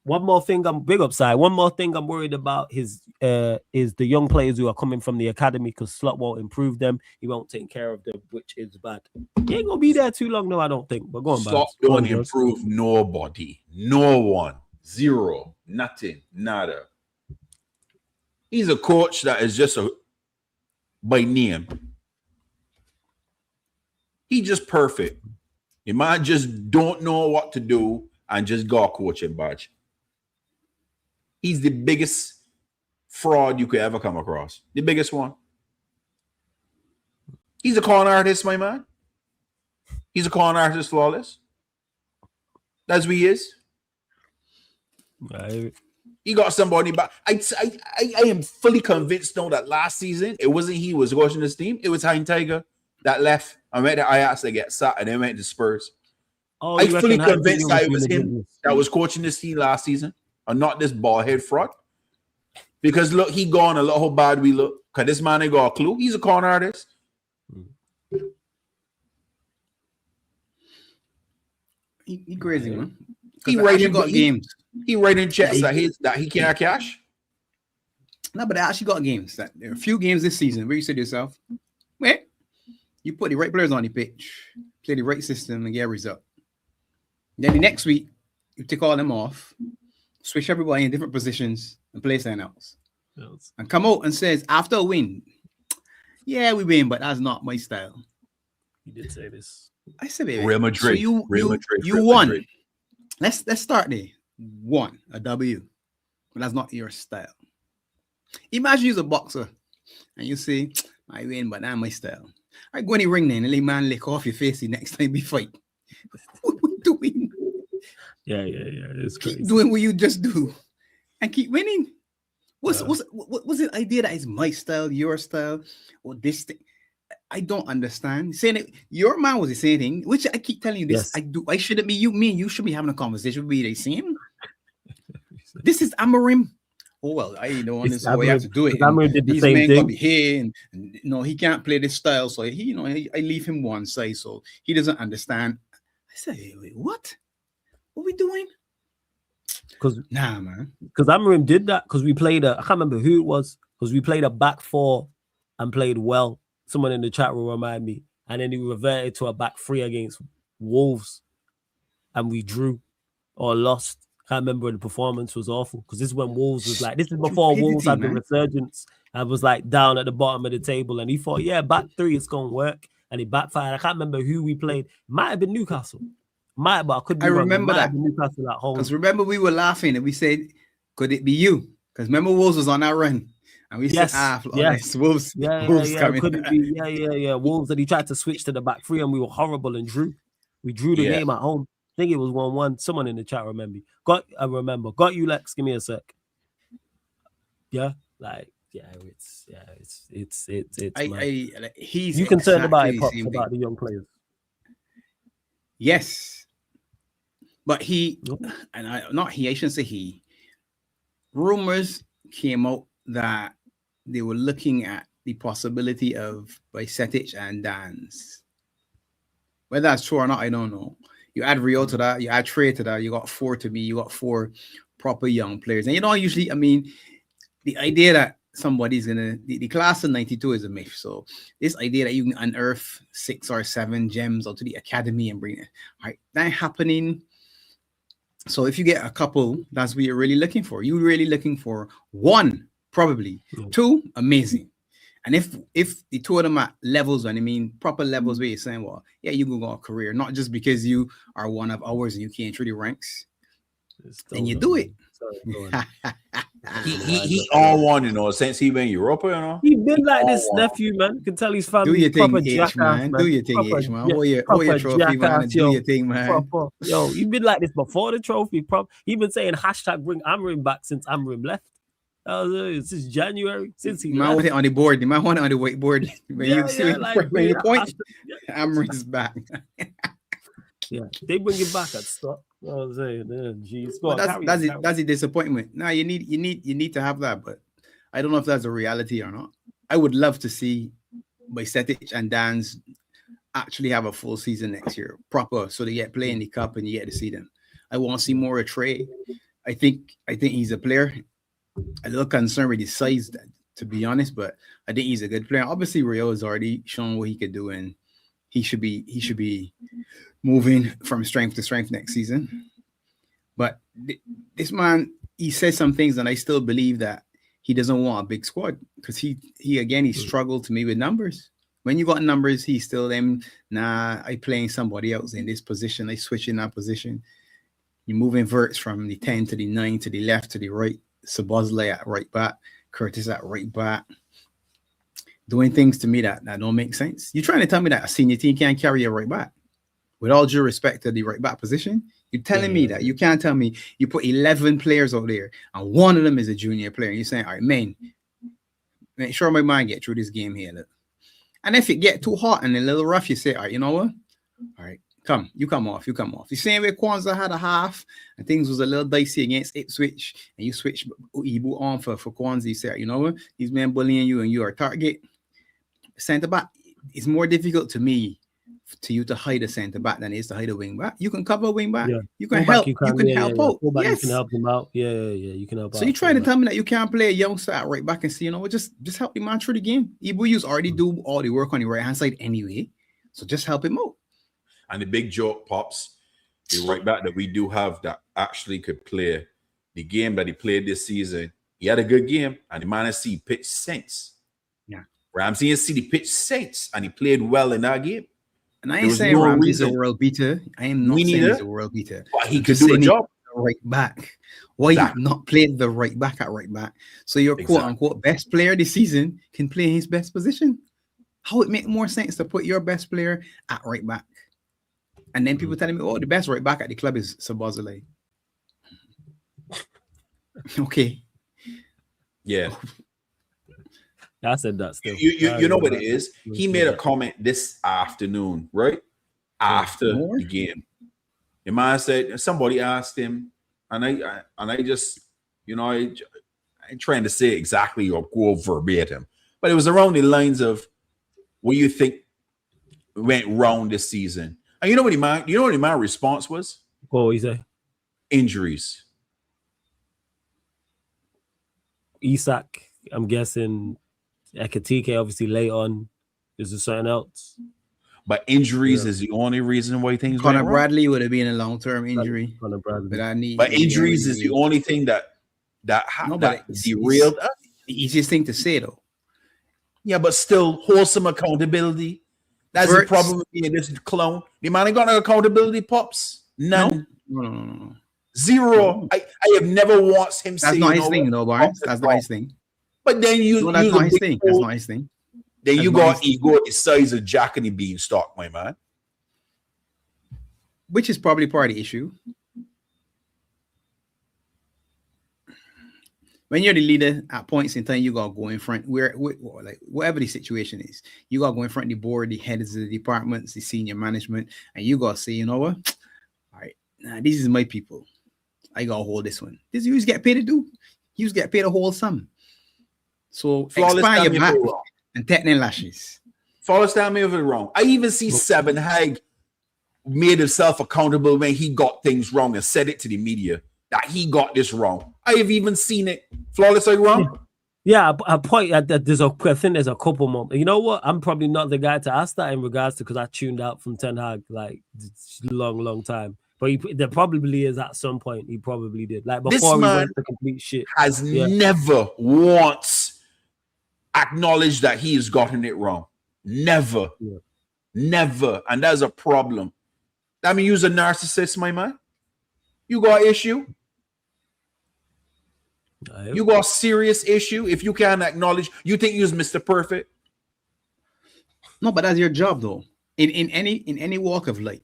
One more thing I'm worried about is the young players who are coming from the academy because Slot won't improve them. He won't take care of them, which is bad. He ain't gonna be there too long, no, I don't think. But go on, Slot don't improve nobody, no one, zero, nothing, nada. He's a coach that is just by name. He just perfect. You might just don't know what to do and just go coaching badge. He's the biggest fraud you could ever come across. The biggest one. He's a con artist, my man. He's a con artist, flawless. That's what he is. Right. He got somebody back. I am fully convinced now that last season it wasn't he who was coaching this team. It was Hein Tiger that left. I went to Ajax to get sat and then went to Spurs. Oh, I'm fully convinced that it was him that was coaching this team last season and not this bald head fraud. Because look, he gone a lot how bad we look. Because this man ain't got a clue. He's a con artist. He crazy, man. He writing games. He writing checks that he can't cash. No, but I actually got games. There are a few games this season where you said to yourself, wait. You put the right players on the pitch, play the right system, and get a result. Then the next week, you take all them off, switch everybody in different positions, and play something else. Yes. And come out and says after a win, yeah, we win, but that's not my style. You did say this. I said, baby, Real Madrid. so you Real won. Madrid. Let's start there. Won a W, but that's not your style. Imagine you're a boxer and you say, I win, but that's my style. I go in the ring then and let man lick off your face the next time we fight. What we doing? Yeah. It's crazy. Keep doing what you just do and keep winning. What's the idea that is my style, your style, or this thing? I don't understand. Saying it, your man was the same thing, which I keep telling you this. Yes. I shouldn't be you. Me and you should be having a conversation. Be the same. This is Amarim. Oh well, I don't want this way I have to do it. Amarim did the These same men thing. gotta be here, and you know he can't play this style, so he, I leave him one side, so he doesn't understand. I say, wait, what? What we doing? Because Nah, man. Amarim did that because we played I can't remember who it was, because we played a back four and played well. Someone in the chat will remind me. And then he reverted to a back three against Wolves. And we drew or lost. Can't remember, the performance was awful. Because this is when Wolves was like, this is before Wolves had the resurgence. And was like down at the bottom of the table. And he thought, yeah, back three, it's going to work. And he backfired. I can't remember who we played. Might have been Newcastle. But I could be wrong. Remember that. Newcastle at home. Because remember we were laughing and we said, could it be you? Because remember Wolves was on that run. And we said, Wolves. Wolves coming. Could it be? Yeah. Wolves, that he tried to switch to the back three and we were horrible and drew. We drew the game at home. I think it was 1-1. Someone in the chat remember. I remember. Got you, Lex. Give me a sec. Yeah, it's he's you concerned exactly about it, Pops, about the young players. Yes. But I shouldn't say he. Rumors came out that they were looking at the possibility of Bajcetic and Dans. Whether that's true or not, I don't know. You add Rio to that, you add Trey to that, you got four to me, you got four proper young players. And usually, I mean, the idea that somebody's the class of 92 is a myth. So this idea that you can unearth 6 or 7 gems out to the academy and bring it, all right, that ain't happening. So if you get a couple, that's what you're really looking for. You're really looking for 1, probably 2, amazing. And if the two of them at levels, and I mean proper levels, where you're saying, well, yeah, you can go a career, not just because you are one of ours and you came through the ranks, then you do it. He all one, since he been in Europa, He been like this, nephew, man. You can tell his family. Do your thing, proper H, jackass, man. Do your thing, H, man. Hold your trophy, man. Do your thing, man. Proper. Yo, he been like this before the trophy. He been saying hashtag bring Amarim back since Amarim left. Since January, since he left. Want it on the board. You might want it on the whiteboard. When you point, Amarim's back. Yeah, they bring it back at stop. You know what I'm saying? Geez, that's the disappointment. Now you need to have that, but I don't know if that's a reality or not. I would love to see Bajcetic and Dan's actually have a full season next year, proper, so they get play in the cup and you get to see them. I want to see more of Trey. I think he's a player. A little concerned with his size, to be honest, but I think he's a good player. Obviously, Rio has already shown what he could do, and he should be moving from strength to strength next season. But this man, he says some things, and I still believe that he doesn't want a big squad because he struggled to me with numbers. When you got numbers, he's still them. Nah, I playing somebody else in this position. I switch in that position. You move inverts from the 10 to the 9 to the left to the right. Sabozlai at right back, Curtis at right back, doing things to me that don't make sense. You're trying to tell me that a senior team can't carry a right back? With all due respect to the right back position, you're telling me that. You can't tell me you put 11 players out there and one of them is a junior player. You're saying, all right, man, make sure my mind get through this game here. Look. And if it get too hot and a little rough, you say, all right, you know what? All right, you come off. The same way Kwanzaa had a half and things was a little dicey against Ipswich and you switch Ibu on for Kwanzaa. You say, you know what? These men bullying you and you are target. Centre back, it's more difficult to me to you to hide a centre back than it is to hide a wing back. You can cover a wing back. Yeah. You can help. You can help out. Yes. You can help him out. Yeah. You can help out. So you're trying to tell me that you can't play a youngster at right back and see, you know what? Just help the man through the game. Ibu's already do all the work on the right hand side anyway. So just help him out. And the big joke, Pops, the right back that we do have that actually could play the game that he played this season, he had a good game, and the man see pitch sense. Yeah. Ramsey see the pitch sense, and he played well in that game. And I ain't saying Ramsey's a world beater. I am not saying he's a world beater. But he could do a job. Right back. Why you not playing the right back at right back? So your quote unquote best player this season can play his best position. How it make more sense to put your best player at right back? And then people telling me, oh, the best right back at the club is Sabazale. Okay. Yeah. I said that still. You know what it is? He made a comment this afternoon, right? After the game. The man said, somebody asked him, and I just, you know, I ain't trying to say exactly or go verbatim, but it was around the lines of what you think went wrong this season. And you know what the man response was? What he say? Injuries. Isak, I'm guessing. Ekatike, obviously late on. Is there something else? But injuries is the only reason why things Connor went wrong. Bradley would have been a long-term injury. Connor Bradley. But injuries is the only thing that derailed us. The easiest thing to say, though. Yeah, but still wholesome accountability. That's the problem with being this clone. The man ain't got no accountability, pops. None. No. Zero. I have never once him say. That's not his thing, though, Barnes. That's not his thing. But then that's not his thing. That's not his thing. Then you got ego the size of Jack and the Beanstalk, my man. Which is probably part of the issue. When you're the leader at points in time, you gotta go in front. Like whatever the situation is, you gotta go in front of the board, the heads of the departments, the senior management, and you gotta say, you know what? All right, these is my people. I gotta hold this one. This you get paid to do. You get paid a whole sum. So expand your back and technical lashes. Flawless down me over the wrong. I even see Seven Hag made himself accountable when he got things wrong and said it to the media that he got this wrong. I have even seen it. Flawless, are you wrong? Yeah, I point at that. I think there's a couple moments. You know what? I'm probably not the guy to ask that in regards to, because I tuned out from Ten Hag like long time. But there probably is at some point. He probably did. Like before we went to complete shit. Has never once acknowledged that he has gotten it wrong. Never. Yeah. Never. And that's a problem. That means you're a narcissist, my man. You got an issue. You got a serious issue if you can't acknowledge. You think you're Mr. Perfect? No, but that's your job, though. In any walk of life,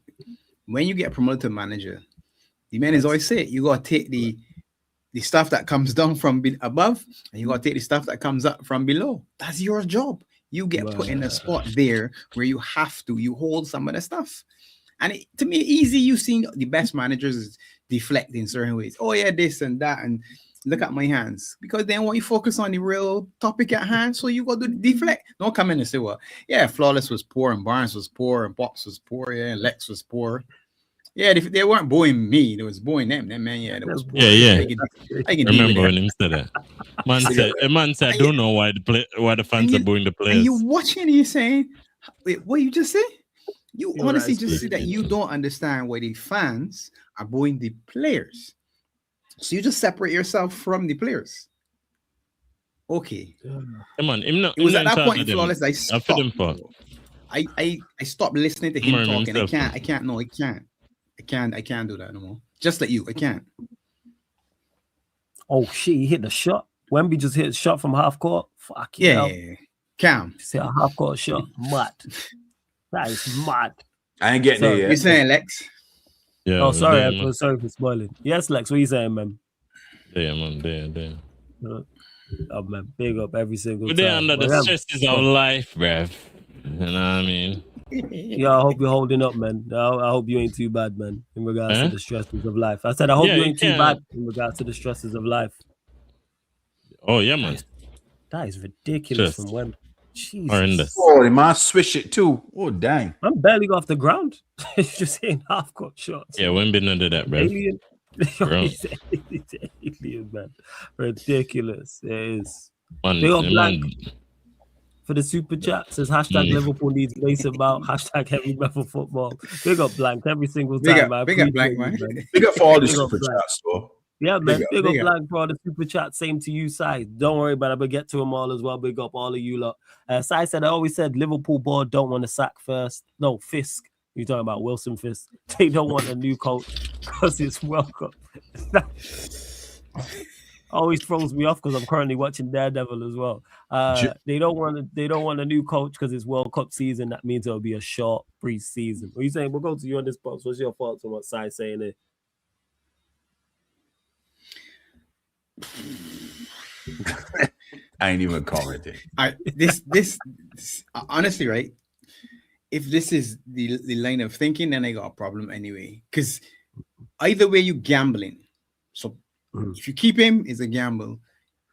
when you get promoted to manager, the man is always say you got to take the stuff that comes down from above, and you got to take the stuff that comes up from below. That's your job. You get put in a spot there where you have to. You hold some of the stuff. And to me, easy. You've seen the best managers deflect in certain ways. Oh, yeah, this and that. And look at my hands. Because then when you focus on the real topic at hand, so you got to deflect. Don't come in and say, well, yeah, Flawless was poor and Barnes was poor and Box was poor. Yeah, and Lex was poor. Yeah, they weren't booing me. They was booing them. That man, yeah, that was poor. Yeah. I can remember when him said that. Man said, I don't know why the fans are booing the players. And you watching and you're saying, wait, what you just say? You honestly just see that you don't understand why the fans are booing the players. So you just separate yourself from the players. Okay. Come on, it was at that point in Flawless I stopped. I stopped listening to him talking. I can't do that no more. Just like you, I can't. Oh shit, he hit the shot. Wemby just hit a shot from half court. Fuck yeah. Calm. See a half court shot. Mad. That is mad. I ain't getting it yet. You saying, Lex? Yeah. Oh, sorry. Sorry for spoiling. Yes, Lex. What are you saying, man? Yeah, man. Damn. Oh man, big up every single time. We're there under the stresses of life, bruv. You know what I mean? Yeah, I hope you're holding up, man. I hope you ain't too bad, man, in regards to the stresses of life. I said, I hope you ain't too bad in regards to the stresses of life. Oh, yeah, man. That is ridiculous from when. Horrendous. Oh, the man swish it too. Oh, dang. I'm barely off the ground. It's just hitting half-court shots. Yeah, when been under that, bro. Alien. It's alien, man. Ridiculous. It is. Man, for the super chat. Says hashtag Liverpool needs Mason Mount. Hashtag heavy metal football. Big up Blank every single time, man. Big up Blank, man. Big up for all the Big up super Blank. chats, though. Yeah, man. Big up big up. Blank for all the super chat. Same to you, Sai. Don't worry about it. But get to them all as well. Big up all of you lot. Sai said, I always said Liverpool board don't want to sack first. No, Fisk. You're talking about Wilson Fisk. They don't want a new coach because it's World Cup. Always throws me off because I'm currently watching Daredevil as well. They don't want a new coach because it's World Cup season. That means it'll be a short pre-season. What are you saying? We'll go to you on this box. What's your thoughts on what Sai's saying here? I ain't even commenting. This honestly, right? If this is the line of thinking, then I got a problem anyway. Because either way, you gambling. So if you keep him, it's a gamble.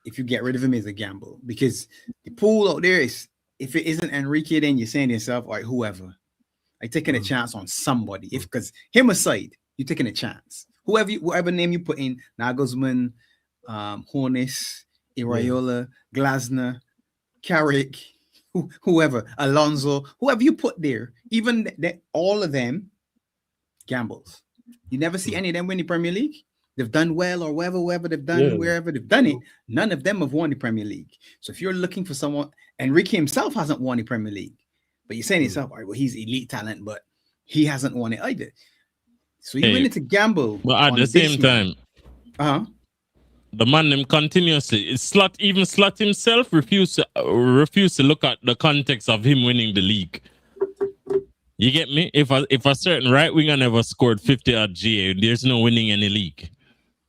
If you get rid of him, it's a gamble. Because the pool out there is, if it isn't Enrique, then you're saying to yourself, all right, whoever. I'm taking a chance on somebody. Because him aside, you're taking a chance. Whoever name you put in, Nagelsmann, Hornis, Iraola, Glasner, Carrick, whoever, Alonso, whoever you put there, even all of them gambles. You never see any of them win the Premier League. They've done well, or wherever they've done, wherever they've done it, none of them have won the Premier League. So if you're looking for someone, Enrique himself hasn't won the Premier League, but you're saying to yourself, all right, well, he's elite talent, but he hasn't won it either. So you're willing to gamble. But at the same time, the man them continuously Slot himself refuse to look at the context of him winning the league. You get me? If a certain right winger never scored 50 at GA, there's no winning any league.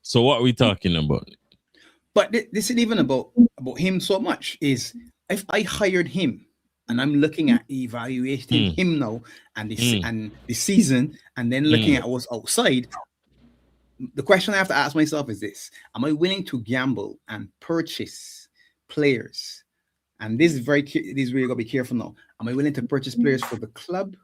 So what are we talking about? But this isn't even about him so much. Is if I hired him and I'm looking at evaluating him now and the season, and then looking at what's outside. The question I have to ask myself is this: am I willing to gamble and purchase players? And this is where you gotta be careful now. Am I willing to purchase players for the club?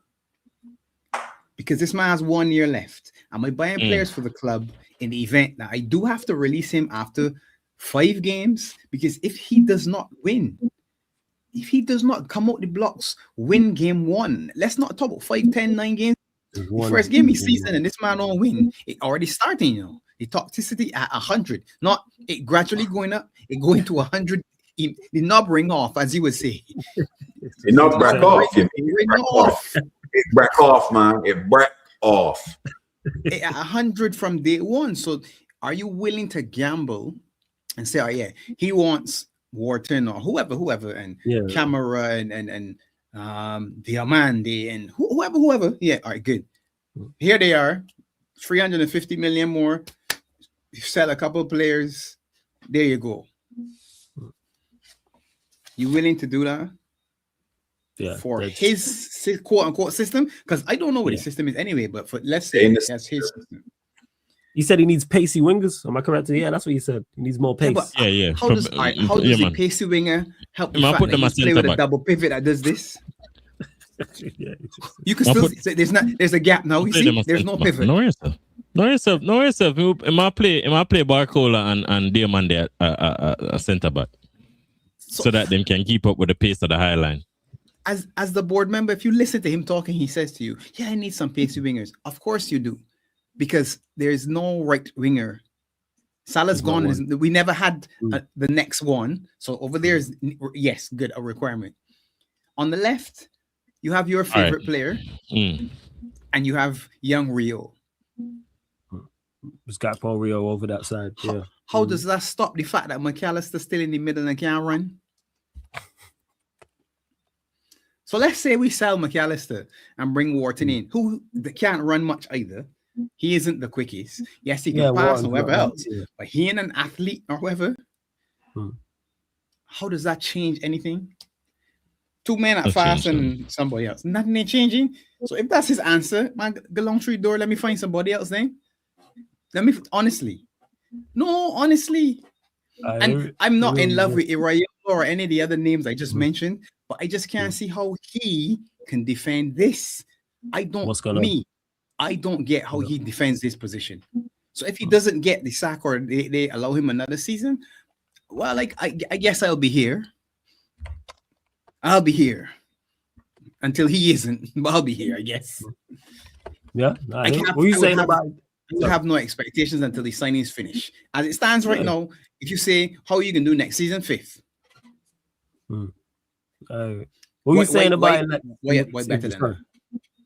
Because this man has 1 year left. Am I buying players for the club in the event that I do have to release him after 5 games? Because if he does not win, if he does not come out the blocks, win game 1, let's not talk about 5, 10, 9 games. The first game of the season and this man don't win, it already starting, the toxicity at 100, not it gradually going up, it going to 100, the knob ring off, as you would say. It knocked back off. It back off, man. It back off. At 100 from day one. So are you willing to gamble and say, oh yeah, he wants Wharton or whoever, and Camera and Diamande and whoever. Yeah, all right, good. Here they are, 350 million more. You sell a couple of players. There you go. You willing to do that? Yeah, for his quote unquote system? Because I don't know what his system is anyway, but let's say that's his system. He said he needs pacey wingers. Am I correct? Yeah, that's what he said. He needs more pace. Yeah. How does a pacey winger help the fact that he's play with a double pivot that does this? You can still there's a gap now. You see, there's no pivot. Know yourself. Am I play Barcola and Diamande a centre back so that they can keep up with the pace of the high line. As the board member, if you listen to him talking, he says to you, "Yeah, I need some pacey wingers." Of course you do, because there is no right winger. Salah's gone. We never had the next one, so over there is good a requirement. On the left, you have your favorite player, and you have young Rio. It's got Paul Rio over that side. How does that stop the fact that McAllister's still in the middle and can't run? So let's say we sell McAllister and bring Wharton in, who can't run much either. He isn't the quickest. Yes, he can pass or whatever else, but he ain't an athlete or whatever. How does that change anything? 2 men at fast and somebody else. Nothing ain't changing. So if that's his answer, man, go long through the door. Let me find somebody else then. Honestly. And I'm not in love with Iraola or any of the other names I just mentioned, but I just can't see how he can defend this. I don't get how he defends this position. So if he doesn't get the sack or they allow him another season, well, I guess I'll be here. I'll be here until he isn't. But I'll be here, I guess. Yeah. I can't. What are you I saying about? will have no expectations until the signing is finished. As it stands right now, if you say how you can do next season, 5th. What are you saying about why better than that?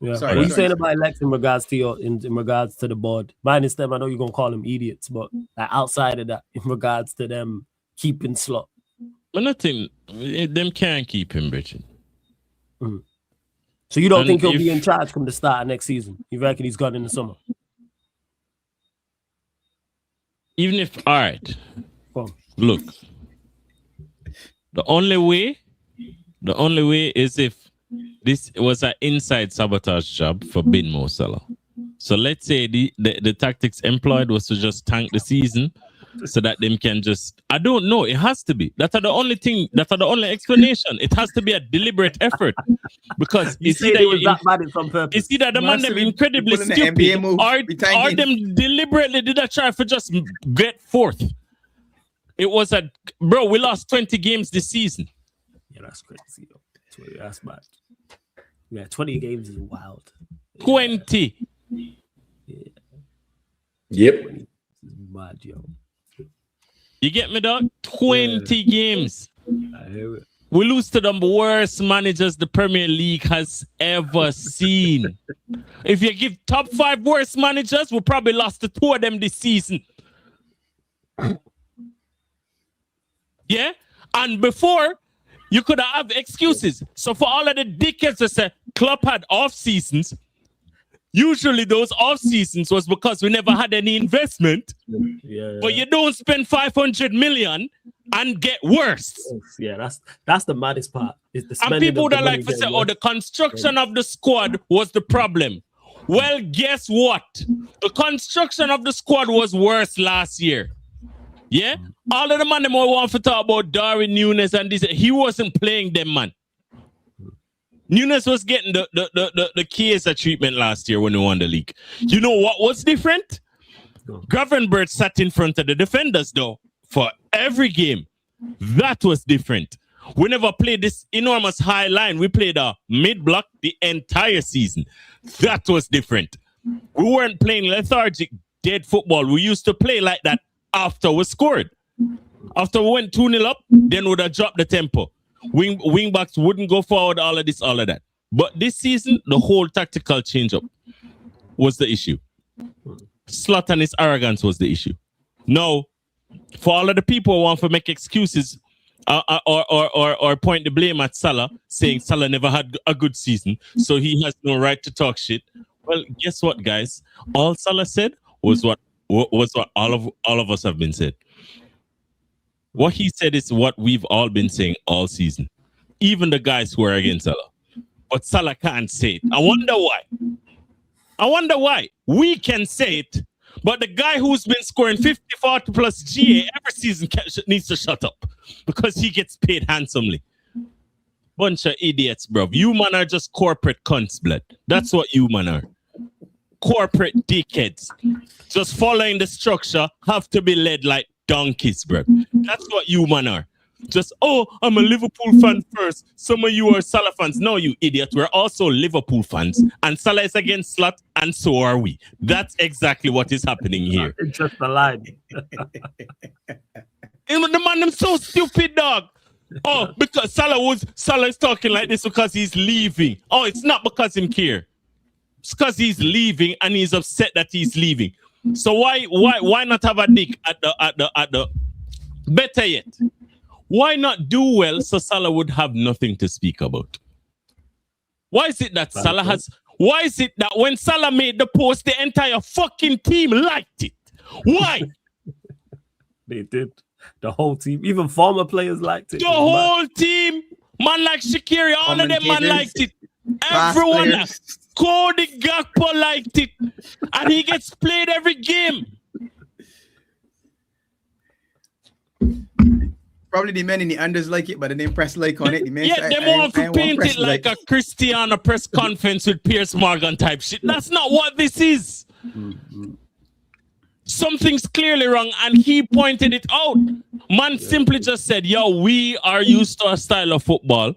Yeah. Sorry, what are you saying sorry. about Lex in regards to in regards to the board? Minus them, I know you're gonna call them idiots, but like, outside of that, in regards to them keeping Slot. But nothing, them can't keep him, Richard. So you don't think he'll be in charge from the start of next season? You reckon he's gone in the summer? Even if, all right, look, the only way is if this was an inside sabotage job for Bin Mo Salah. So let's say the tactics employed was to just tank the season so that them can just, I don't know, it has to be. That's the only thing, that's the only explanation. It has to be a deliberate effort because it's either the man them incredibly stupid or them deliberately did a try for just get fourth. It was bro, we lost 20 games this season. Yeah, that's crazy. That's bad. Yeah, 20 games is wild. 20. Yeah. Yep. Mad, yo. You get me, dog? 20 games. I hear it. We lose to the worst managers the Premier League has ever seen. If you give top 5 worst managers, we probably lost to 2 of them this season. Yeah? And before, you could have excuses. So for all of the dickheads that say Klopp had off seasons, usually those off seasons was because we never had any investment. Yeah. But you don't spend 500 million and get worse. Yeah, that's the maddest part. Is the and people that like to say, oh, the construction of the squad was the problem. Well, guess what? The construction of the squad was worse last year. Yeah? All of the man them want to talk about Darwin Nunes and this. He wasn't playing them, man. Nunes was getting the Chiesa treatment last year when we won the league. You know what was different? Gravenberch sat in front of the defenders, though, for every game. That was different. We never played this enormous high line. We played a mid-block the entire season. That was different. We weren't playing lethargic, dead football. We used to play like that after we scored. After we went 2-0 up, then we'd have dropped the tempo. Wing backs wouldn't go forward, all of this, all of that. But this season, the whole tactical change-up was the issue. Slot and his arrogance was the issue. No, for all of the people who want to make excuses or point the blame at Salah, saying Salah never had a good season, so he has no right to talk shit. Well, guess what, guys? All Salah said was what all of us have been said. What he said is what we've all been saying all season. Even the guys who are against Salah. But Salah can't say it. I wonder why. We can say it, but the guy who's been scoring 50, 40 plus GA every season needs to shut up because he gets paid handsomely. Bunch of idiots, bro. You man are just corporate cunts, blood. That's what you man are. Corporate dickheads. Just following the structure, have to be led like donkeys, bro. That's what you man are. Just, oh, I'm a Liverpool fan first. Some of you are Salah fans. No, you idiot. We're also Liverpool fans. And Salah is against Slot, and so are we. That's exactly what is happening here. It's just a line. The man, them so stupid, dog. Oh, because Salah is talking like this because he's leaving. Oh, it's not because him care. It's because he's leaving and he's upset that he's leaving. So why not have a dick at the better yet? Why not do well so Salah would have nothing to speak about? Why is it that why is it that when Salah made the post, the entire fucking team liked it? Why? They did. The whole team, even former players liked it. The whole team, man like Shaqiri, all of them man liked it. Everyone, Cody Gakpo liked it, and he gets played every game. Probably the men in the unders like it, but they didn't press like on it. They want to paint it like a Cristiano press conference with Piers Morgan type shit. That's not what this is. Something's clearly wrong, and he pointed it out. Man simply just said, yo, we are used to a style of football,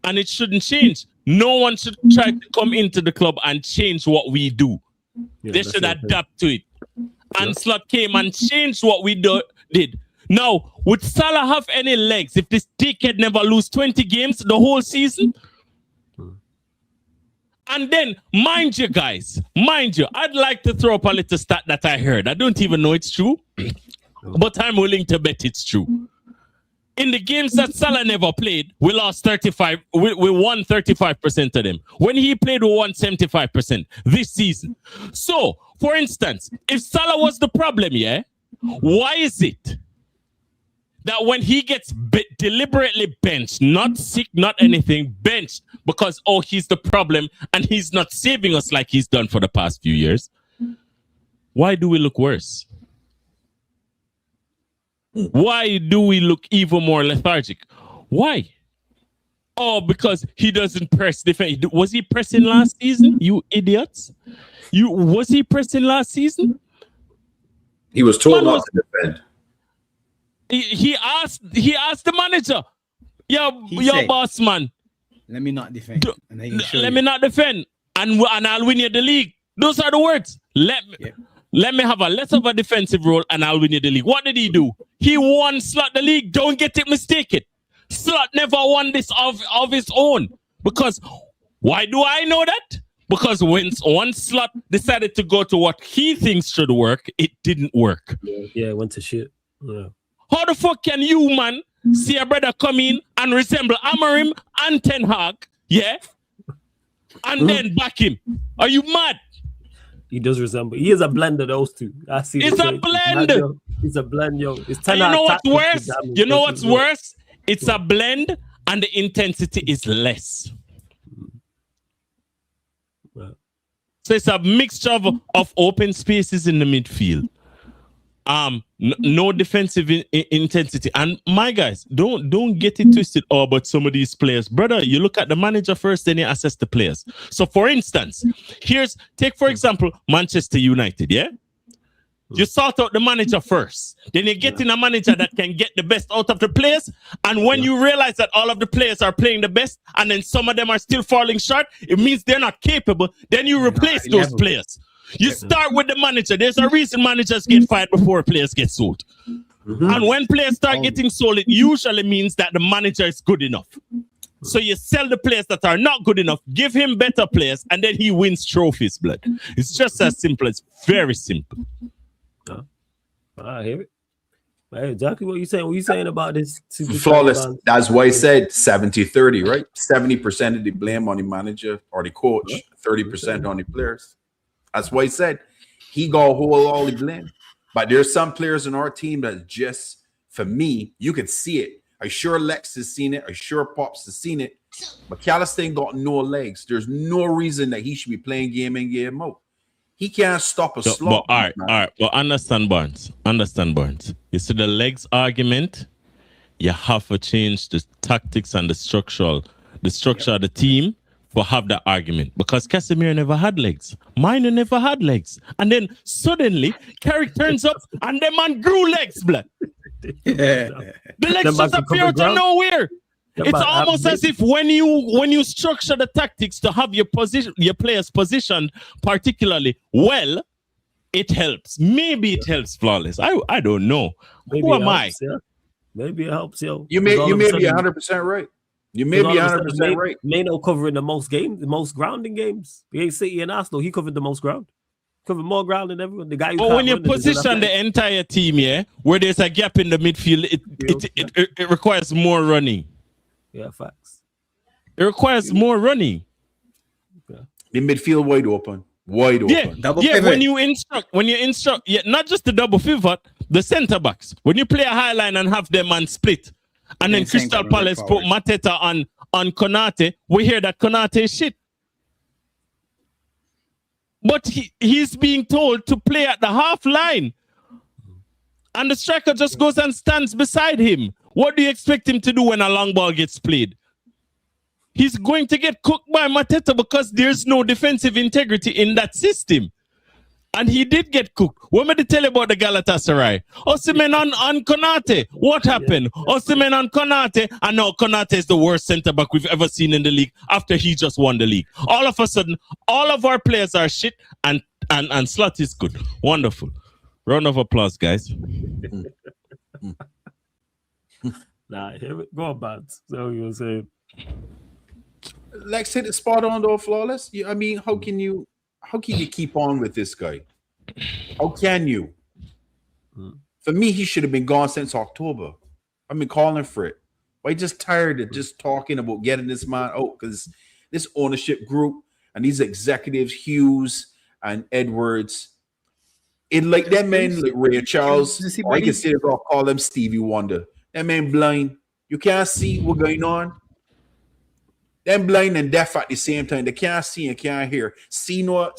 and it shouldn't change. No one should try to come into the club and change what we do. They should adapt to it. And Slot came and changed what we did. Now, would Salah have any legs if this dickhead never lose 20 games the whole season? And then, mind you, I'd like to throw up a little stat that I heard. I don't even know it's true, but I'm willing to bet it's true. In the games that Salah never played, we lost 35. We won 35% of them. When he played, we won 75% this season. So, for instance, if Salah was the problem, why is it that when he gets deliberately benched, not sick, not anything, benched because, he's the problem and he's not saving us like he's done for the past few years, why do we look worse? Why do we look even more lethargic? Why? Oh, because he doesn't press defense. Was he pressing last season? You idiots. Was he pressing last season? He was told not to defend. He asked the manager, your boss man. Let me not defend. Let me not defend. And I'll win you the league. Those are the words. Let me have a less of a defensive role and I'll win you the league. What did he do? He won Slot the league. Don't get it mistaken. Slot never won this of his own. Because why do I know that? Because once Slot decided to go to what he thinks should work, it didn't work. Yeah, it went to shit. Yeah. How the fuck can you, man, see a brother come in and resemble Amorim and Ten Hag, and then back him? Are you mad? He does resemble. He is a blend of those two. I see. It's a blend. It's a blend, yo. It's and you know what's worse? You know what's worse? It's a blend, and the intensity is less. So it's a mixture of open spaces in the midfield. No defensive intensity. And my guys, don't get it twisted. Oh, but some of these players, brother, you look at the manager first, then you assess the players. So for instance, take for example, Manchester United, You sort out the manager first. Then you get in a manager that can get the best out of the players. And when you realize that all of the players are playing the best and then some of them are still falling short, it means they're not capable. Then you replace those players. You start with the manager. There's a reason managers get fired before players get sold. And when players start getting sold, it usually means that the manager is good enough. So you sell the players that are not good enough, give him better players, and then he wins trophies, blood. It's just as simple. It's very simple. I hear it. Hey, exactly what you saying. What you saying about this? Flawless. That's why I said 70-30, right? 70% of the blame on the manager or the coach, 30% on the players. That's why I said he got all the blame. But there's some players in our team that just, for me, you could see it. I'm sure Lex has seen it. I'm sure Pops has seen it. But McAllister ain't got no legs. There's no reason that he should be playing game in, game out. He can't stop a slot. All right. But understand, Barnes. You see the legs argument? You have to change the tactics and the structure of the team for have that argument. Because Casemiro never had legs. Mine never had legs. And then suddenly, Carrick turns up and the man grew legs, blood. The legs just appear out of nowhere. It's almost as if when you structure the tactics to have your players positioned particularly well, it helps. Maybe it helps, Flawless. I don't know. Who am I? Maybe it helps, yo. You may be 100% right. You may be 100% right. Mano covering the most ground in games. He ain't City and Arsenal. He covered the most ground. Covered more ground than everyone. The guy. But when you position the entire team, where there's a gap in the midfield, it requires more running. Yeah, facts. It requires more running. Yeah. The midfield wide open. Double pivot. When you instruct, not just the double pivot, the centre backs. When you play a high line and have them on split, and then Crystal Palace put Mateta on Konate, we hear that Konate is shit. But he's being told to play at the half line. And the striker just goes and stands beside him. What do you expect him to do when a long ball gets played? He's going to get cooked by Mateta because there's no defensive integrity in that system. And he did get cooked. What did they tell you about the Galatasaray? Osimhen on Konate. What happened? Osimhen on Konate, and now Konate is the worst centre back we've ever seen in the league after he just won the league. All of a sudden, all of our players are shit, and Slot is good. Wonderful. Round of applause, guys. Nah, here we go, Bats. So you were saying. Lex hit it spot on though, flawless. I mean, how can you keep on with this guy? How can you? For me, he should have been gone since October. I've been calling for it. But I'm just tired of just talking about getting this man out because this ownership group and these executives, Hughes and Edwards, it like that man like Ray Charles, or I can say I'll call them Stevie Wonder. That man blind. You can't see what's going on. Them blind and deaf at the same time. They can't see and can't hear. See no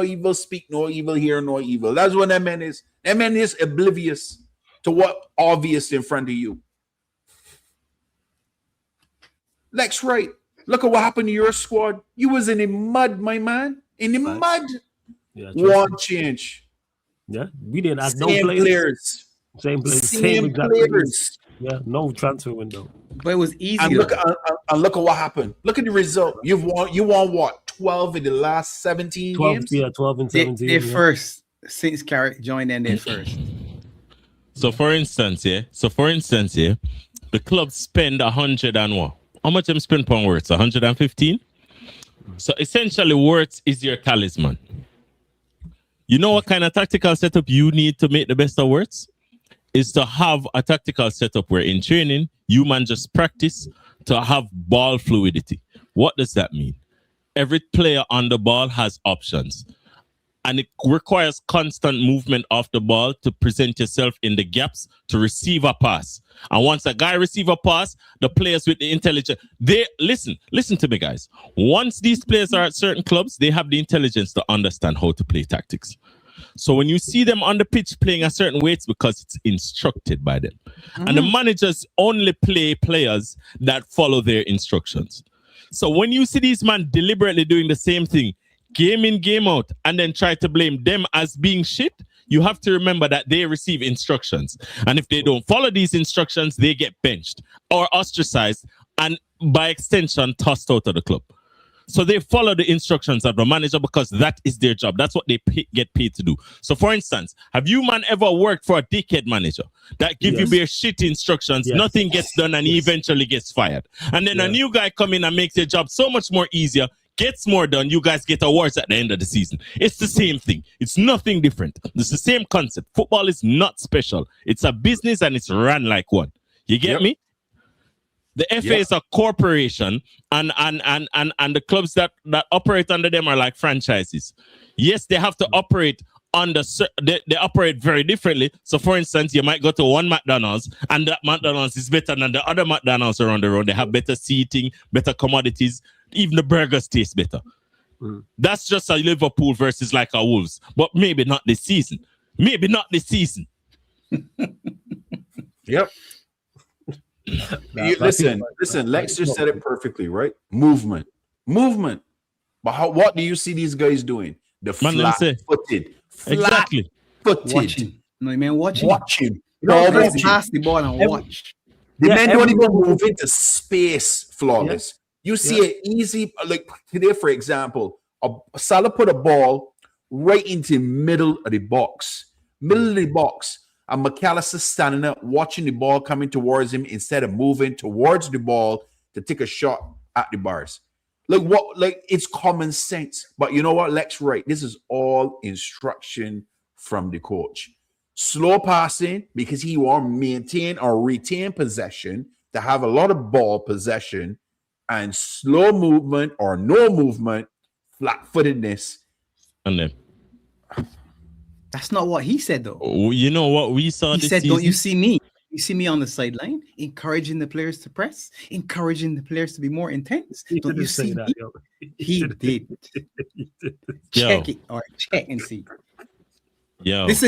evil, speak no evil, hear no evil. That's what that man is. That man is oblivious to what obvious in front of you. Lex right. Look at what happened to your squad. You was in the mud, my man. In the mud. Yeah, one change. Yeah, we didn't have no players. Same players. Same players. Yeah, no transfer window. But it was easy. And look at what happened. Look at the result. You won what? 12 in the last 17 games? Yeah, 12 and 17. They're first since Carrick joined and they're first. So for instance, the club spend 100 and what? How much them spend per Words? 115? So essentially Words is your talisman. You know what kind of tactical setup you need to make the best of Words? Is to have a tactical setup where in training, you man just practice to have ball fluidity. What does that mean? Every player on the ball has options. And it requires constant movement off the ball to present yourself in the gaps to receive a pass. And once a guy receives a pass, the players with the intelligence, they listen to me, guys. Once these players are at certain clubs, they have the intelligence to understand how to play tactics. So when you see them on the pitch playing a certain way, it's because it's instructed by them. Mm-hmm. And the managers only play players that follow their instructions. So when you see these men deliberately doing the same thing, game in, game out, and then try to blame them as being shit, you have to remember that they receive instructions. And if they don't follow these instructions, they get benched or ostracized and by extension tossed out of the club. So they follow the instructions of the manager because that is their job. That's what they get paid to do. So for instance, have you man ever worked for a dickhead manager that give you bare shit instructions, nothing gets done and he eventually gets fired? And then a new guy come in and makes their job so much more easier, gets more done, you guys get awards at the end of the season. It's the same thing. It's nothing different. It's the same concept. Football is not special. It's a business and it's run like one. You get me? The FA is a corporation, and the clubs that operate under them are like franchises. Yes, they have to operate under. They operate very differently. So, for instance, you might go to one McDonald's, and that McDonald's is better than the other McDonald's around the road. They have better seating, better commodities. Even the burgers taste better. That's just a Liverpool versus like a Wolves, but maybe not this season. Maybe not this season. Yep. Listen, Lex just said it perfectly, right? Movement. But what do you see these guys doing? The flat-footed. Exactly. Watching. No, you mean watching. Pass the ball and watch. The men don't even move into space, flawless. You see it easy, like today, for example, Salah put a ball right into the middle of the box. And McAllister standing up, watching the ball coming towards him instead of moving towards the ball to take a shot at the bars. It's common sense. But you know what, Lex, right? This is all instruction from the coach. Slow passing because he wants maintain or retain possession to have a lot of ball possession, and slow movement or no movement, flat-footedness. And then. That's not what he said, though. You know what we saw he this said, season? Don't you see me? You see me on the sideline, encouraging the players to press, encouraging the players to be more intense. Don't you see that? He did. Check it or check and see. Yo. This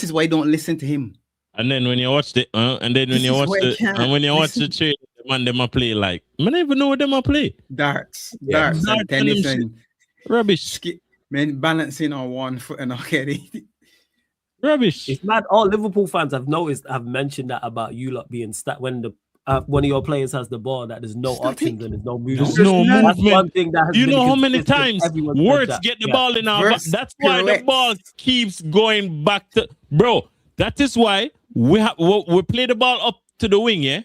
is why I don't listen to him. And then when you watch the the trade, the man them a play like I don't even know what them a play. Darts and tennis and rubbish. Man balancing on one foot and okay. Rubbish. It's mad. All Liverpool fans I've noticed have mentioned that about you lot being when the one of your players has the ball, that there's no options and there's no movement. There's no That's movement. one thing that has You been know how many consistent. times Everyone said Words that. get the ball in our Verse, That's why the correct. ball keeps going back to bro. That is why we play the ball up to the wing, yeah?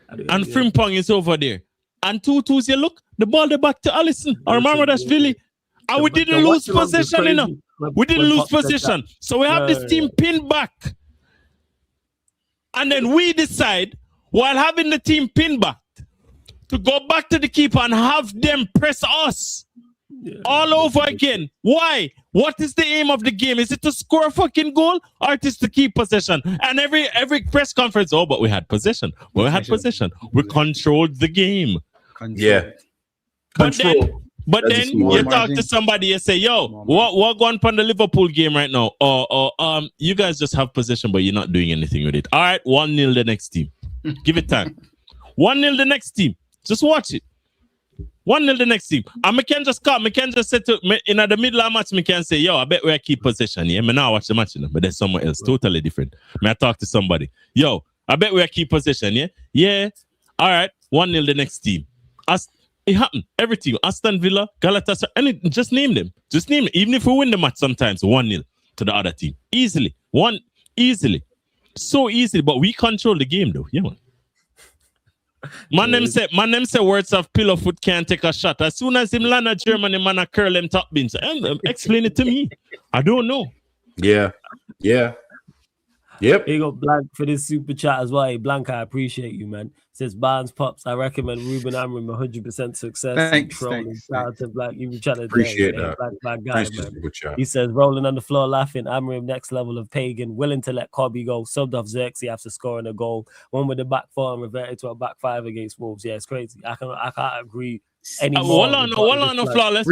And Frimpong is over there. And 2-2s, you look, the ball they back to Allison or Mamadashvili. And we didn't lose possession, you know. We didn't lose possession. So we have this team pinned back. And then we decide, while having the team pinned back, to go back to the keeper and have them press us all over again. Why? What is the aim of the game? Is it to score a fucking goal or it is to keep possession? And every press conference, oh, but we had possession. We had possession. We controlled the game. Yeah. But then you talk to somebody, you say, yo, what going on the Liverpool game right now? You guys just have possession, but you're not doing anything with it. All right, 1-0 the next team. Give it time. 1-0 the next team. Just watch it. 1-0 the next team. And I can just say to me, in the middle of the match, I can say, yo, I bet we keep possession. Yeah, I now watch the match, but there's someone else, totally different. I talk to somebody. Yo, I bet we keep possession. Yeah? Yeah. All right, 1-0 the next team. It happened. Every team. Aston Villa, Galatasaray, and just name them. Just name it. Even if we win the match sometimes, 1-0 to the other team. Easily. Easily. So easily. But we control the game though. Yeah, man. Man them say words of pillow foot can't take a shot. As soon as him land at Germany, man a curl him top bins. Explain it to me. I don't know. Yeah. Yep. Big up Blank for this super chat as well. Hey, Blank, I appreciate you, man. Says Barnes Pops, I recommend Ruben Amorim 100% success. Thanks. Shout out to Blank. You be trying to appreciate that. Black guy, Nice man. He says rolling on the floor laughing. Amorim next level of pagan, willing to let Kobe go. Subbed off Xerxes after scoring a goal. One with the back four and reverted to a back five against Wolves. Yeah, it's crazy. I can't agree anymore. Hold on, no flawless.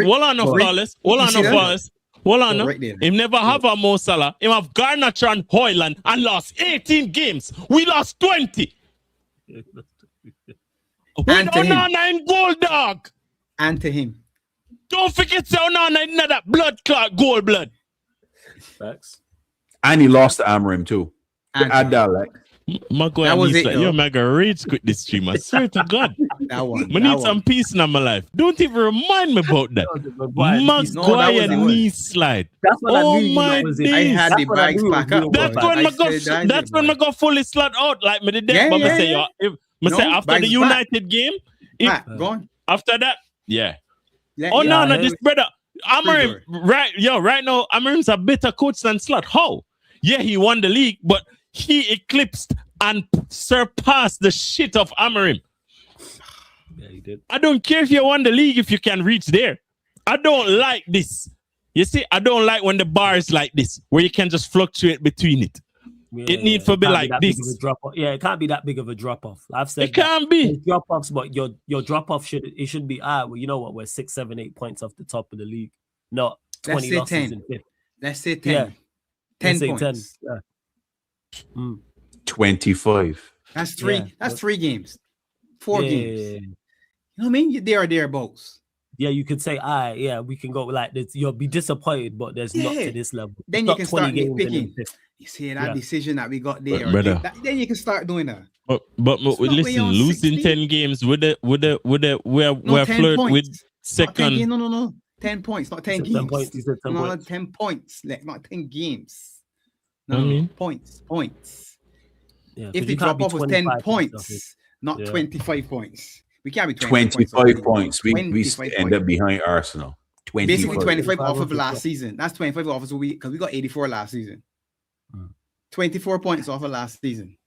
Hold on, no. Him never have a Mo Salah. Him have Garnacher and Hoyland and lost 18 games. We lost 20. We don't know 9 goal, dog. And to him. Don't forget to that blood clot goal blood. Facts. And he lost to Amorim too. Add that, like. That was it. You're mega rage quit this stream. I swear to God. I need some peace in my life. Don't even remind me about that. Maguire knee slide. That's what my days. I had the bags back up. That's when I got fully slot out. Like me the day. But I say after the United game. Go on. After that, this brother. Amorim, right now, Amorim's a better coach than Slot. How? Yeah, he won the league, but he eclipsed and surpassed the shit of Amorim. Yeah, he did. I don't care if you won the league if you can reach there. I don't like this. You see, I don't like when the bar is like this, where you can just fluctuate between it. It needs to be like this. Yeah, it can't be that big of a drop off. I've said it can't be drop offs, but your drop off should be well, you know what? We're 6, 7, 8 points off the top of the league, not 20 losses 10. in fifth. Let's say 10. Yeah. 10 points. 10. Yeah. 25. That's 3. Yeah. That's 3 games. 4 games. You know what I mean? They are thereabouts. Yeah, you could say, we can go like this. You'll be disappointed, but there's not to this level. Then you can start picking. You see that decision that we got there. Then you can start doing that. But listen, losing 10 games we're flirt with second. No. 10 points, not 10 games. 10 points. You said 10 points. 10 points, not 10 games. No, points. Yeah, if the drop off was 10 points, not 25 points. We can't be 25 points. We end up behind Arsenal. Basically 25 off of last season. That's 25 off of because we got 84 last season. 24 points off of last season.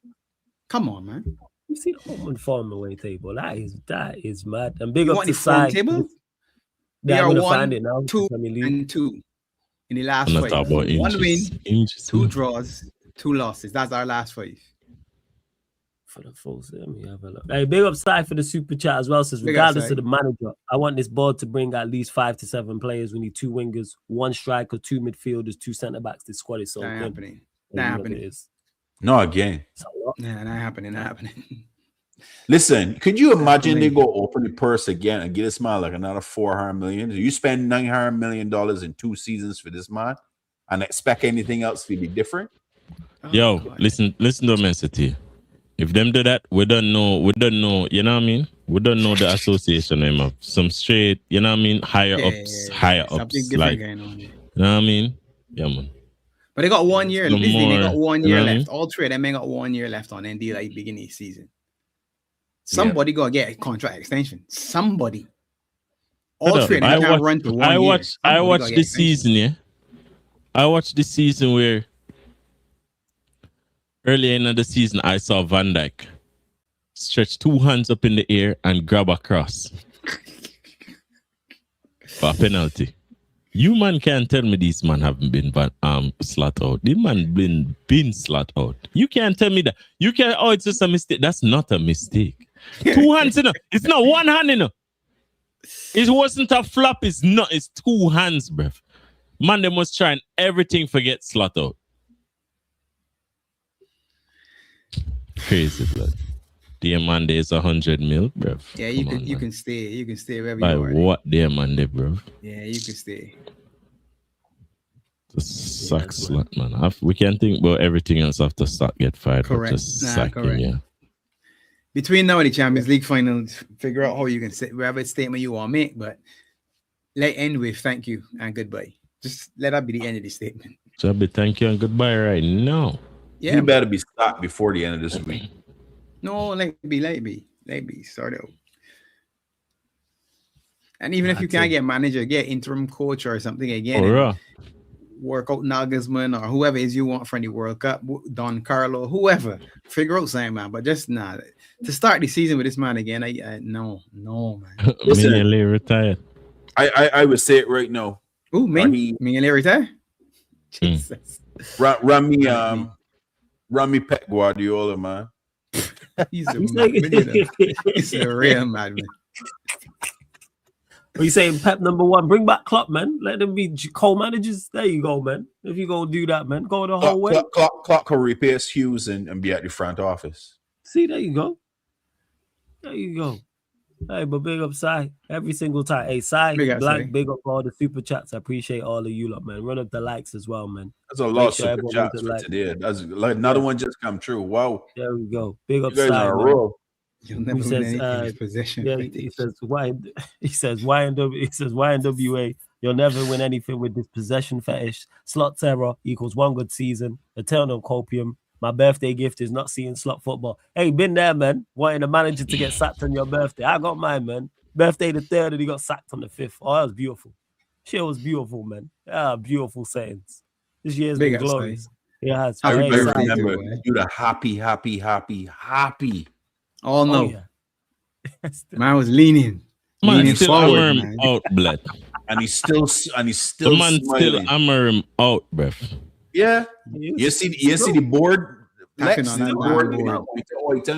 Come on, man. You see home and form away table. That is mad. And big up to side table. They are 1, 2, and 2 in the last 5. 1 win, 2 draws, 2 losses. That's our last 5. For the folks, let me have a look. Hey, big up side for the super chat as well. Says regardless of the manager, I want this board to bring at least 5 to 7 players. We need 2 wingers, 1 striker, 2 midfielders, 2 centre backs. This squad is so good. Happening. No, again. Not happening. Listen, could you imagine they go open the purse again and get this man like another $400 million? You spend $900 million in 2 seasons for this man? and expect anything else to be different. Yo, listen to me, city. If them do that, we don't know, you know what I mean? We don't know the association name of some straight, you know what I mean? Higher ups. Something different Like, going on. you know what I mean? Yeah, man. But they got 1 year. No They got more, 1 you year know what I left. mean? All three of them got 1 year left on ND like beginning of the season. Somebody gotta get a contract extension. Somebody. All three of them can't run to 1 year. I watched this season, yeah. I watched this season where earlier in the season I saw Van Dijk stretch 2 hands up in the air and grab a cross for a penalty. You man can't tell me these man haven't been slot out. This man been slot out. You can't tell me that. You can't. Oh, it's just a mistake. That's not a mistake. 2 hands in. It's not 1 hand in. It wasn't a flop. It's not. It's 2 hands, bruv. Man, they must try and everything forget slot out. Crazy blood. Dear Monday is 100 mil, bruv. Yeah, you can stay. You can stay wherever By you are. what dear Monday, bruv? Yeah, you can stay. The sack slot, man. We can't think about everything else after Stock get fired. Correct. Just sack him, yeah. Between now and the Champions League finals, figure out how you can say whatever statement you want to make, but let end with thank you and goodbye. Just let that be the end of the statement. So be thank you and goodbye right now. Yeah, You better be stopped before the end of this week. No, let be. Start out. And even if you can't get manager, get interim coach or something again. Work out Nagelsmann or whoever it is you want from the World Cup, Don Carlo, whoever. Figure out something, man. But just not to start the season with this man again. No, man. Listen, Mingele retired. I would say it right now. Ooh, Mingele retired? Jesus. Run me Pep Guardiola, man. He's a madman. He's a real madman. Are you saying Pep number 1? Bring back Klopp, man. Let them be co-managers. There you go, man. If you go do that, man, go the whole way. Klopp can replace Hughes and be at the front office. See, there you go. There you go. Hey, but big up, Sai. Every single time. Hey, Sai, big up all the super chats. I appreciate all of you lot, man. Run up the likes as well, man. That's a lot of super chats for today. That's like another one just come true. Wow. There we go. Big up, you guys Sai, are man. raw. You'll never win anything in his possession. Yeah, he says YNWA, you'll never win anything with this possession fetish. Slot terror equals 1 good season. Eternal copium. My birthday gift is not seeing slot football. Hey, been there, man. Wanting a manager to get sacked on your birthday. I got mine, man. Birthday the 3rd and he got sacked on the 5th. Oh, that was beautiful. Shit was beautiful, man. Yeah, beautiful sayings. This year's been glorious. Yeah, I remember you the happy. Oh no, yeah. Man was leaning still forward, man. Out, blood, and he's still the man smiling. still hammer him out, bruv. Yeah, you see the board. Tapping on that board.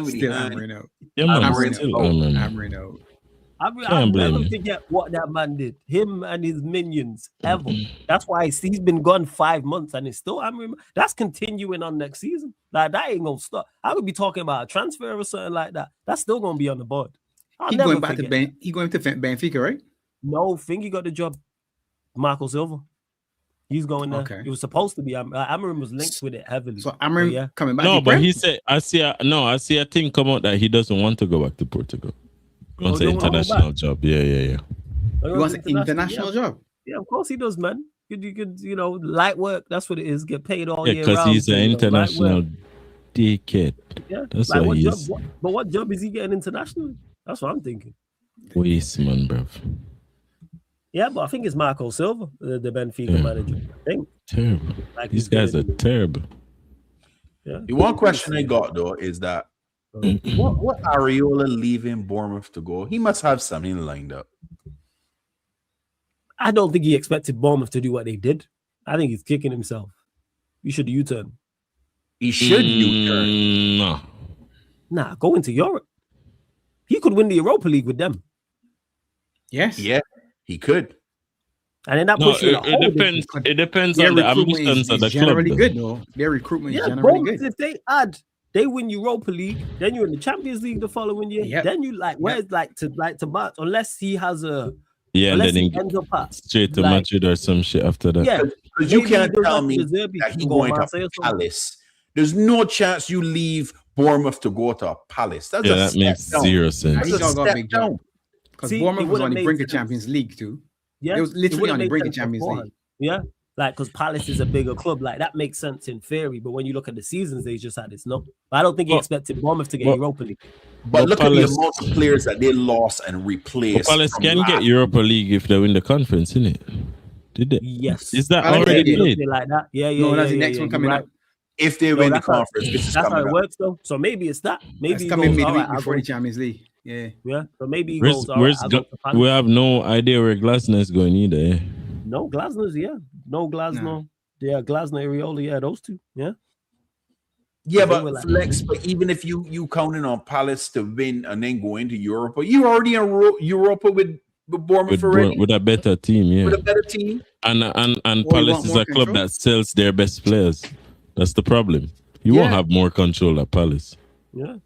Still hammering out. Yeah, man, Hammering out. I'll never forget what that man did. Him and his minions ever. That's why he's been gone 5 months and it's still hammering. That's continuing on next season. Like that ain't gonna stop. I would be talking about a transfer or something like that. That's still gonna be on the board. He going back to Benfica, right? No, I think he got the job. Marco Silva. He's going there. Okay. It was supposed to be. Amarim was linked with it heavily. So Amarim coming back. No, but he said I see a thing come out that he doesn't want to go back to Portugal. He wants an international job. Yeah. He wants an international job. Yeah, of course he does, man. You could, light work. That's what it is. Get paid all year round. Because he's an international dickhead. Yeah, that's what he is. But what job is he getting internationally? That's what I'm thinking. Waste, man, bruv. Yeah, but I think it's Marco Silva, the Benfica manager. I think. Terrible. These guys are terrible. Yeah. The one question I got though is that what Areola leaving Bournemouth to go? He must have something lined up. I don't think he expected Bournemouth to do what they did. I think he's kicking himself. You should U-turn. He should U-turn. No. Nah, go into Europe. He could win the Europa League with them. Yes. Yeah, he could. And then that puts you in a hole. It depends on the ambitions of the generally club. Good though. Their recruitment is generally good. If they win Europa League, then you're in the Champions League the following year. Yep. Then you where's to March, unless he has a Yeah, and Unless then he he ends up at straight to like- Madrid or some shit after that. yeah. Because you Maybe he can't goes tell back me to the Derby, that he he's go going Marseille to or something. Palace. There's no chance you leave Bournemouth to go to a Palace. That's Yeah, a that step makes down. zero And sense. he That's a got a step big down. job. Because See, Bournemouth it was wouldn't on the make brink of sense. Champions League too. Yeah, It was it literally wouldn't on the make brink of sense Champions League. beforehand. Yeah, like because Palace is a bigger club, like that makes sense in theory. But when you look at the seasons they just had, it's not. But I don't think he Well- expected Bournemouth to get well- Europa League. But But look Palace- at the amount of players that they lost and But replaced. Palace from can get last Europa League if they win the conference, innit? Did they? Yes, Is that Palace already did. Look at played? it like that. Yeah, yeah. No, yeah, that's the yeah, next yeah, one you're coming right. up. If they No, win the that's how- conference, this is That's how coming it up. works, though. So maybe it's that. Maybe It's he coming goes, all midweek right, I'll before go. the Champions League. Yeah. Yeah, so maybe he Where's, goes, all right, where's I'll go to Palace. we have no idea where Glasner is going either. Eh? No Glasner's, yeah. No Glasner. No. Yeah, Glasner, Areola, yeah, those two. Yeah. Yeah, They but were like- Flex, but even if you counting on Palace to win and then go into Europa, you already in Europa with Bournemouth already With a better team, yeah. with a better team. And you Palace want is more a club control? that sells their best players. That's the problem. You won't Yeah. have more control at Palace. Yeah.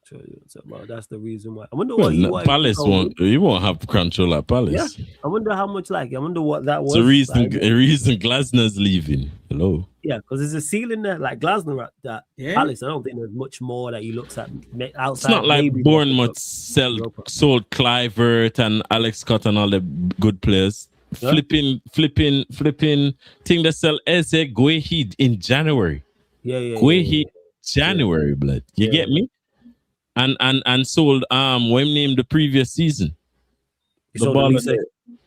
So, well, that's the reason why. I wonder Well, what he no, wanted Palace to go won't. You won't have control at Palace. I wonder how much I wonder what that was. It's like, a reason Glasner's leaving. Hello. yeah, because there's a ceiling there, like Glasner at that Yeah. Palace. I don't think there's much more that he looks at outside. It's not like maybe Bournemouth Europa. sold Clivert and Alex Scott and all the good players. Yeah. Flipping thing that sell Eze Guehi in January. Yeah. Guehi January, blood. You Yeah. get me? And sold when named the previous season. You The saw ball Olise.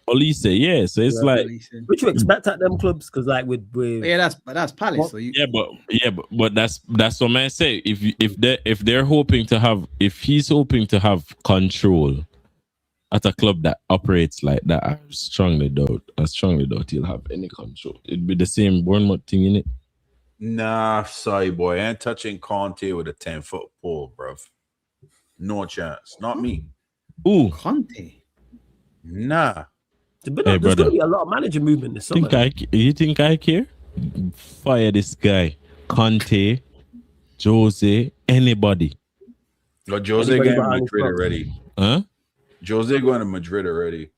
Olise, yeah. So it's like Which you expect at them clubs, because like with Yeah, that's Palace. So you, but that's what I say. If they're hoping to have, if he's hoping to have control at a club that operates like that, I strongly doubt he'll have any control. It'd be the same Bournemouth thing, innit? Nah, sorry, boy. I ain't touching Conte with a 10-foot pole, bruv. No chance. Not me. Ooh, Conte. Nah. there's brother. going to be a lot of manager movement this summer. you think I care? Fire this guy, Conte, Jose, anybody, But Jose Anybody going to behind his Madrid club? already. huh? Jose going to Madrid already.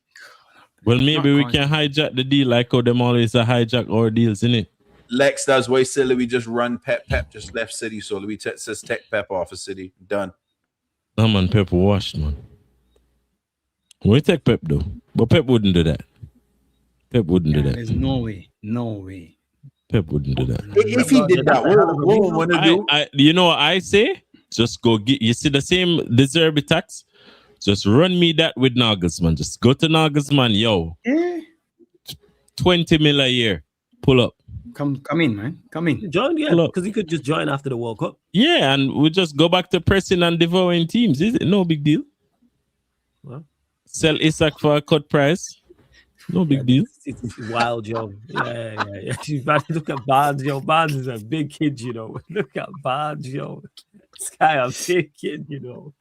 Well, maybe we Conte. can hijack the deal like how them always hijack our deals, innit? Lex, that's why silly. We just run Pep. Pep just left City, so we says take Pep off of City. Done. Oh man, Pep washed, man. We take Pep though, but Pep wouldn't do that. Pep wouldn't do that. There's no way. Pep wouldn't do that. If he did that, what we want to do? You know what I say? Just go get. You see the same Deserby tax? Just run me that with Nagelsmann. Just go to Nagelsmann, yo. Yeah. 20 mil a year. Pull up. Come in, man. Come in. Join, yeah, Look. because he could just join after the World Cup. Yeah, and we just go back to pressing and devouring teams. Is it? No big deal. Well. Sell Isak for a cut price. No big deal. It's wild, Joe. Yeah. She's about to look at Barnes, yo. Barnes is a big kid, you know. Look at Barnes, yo. This guy a big kid, you know.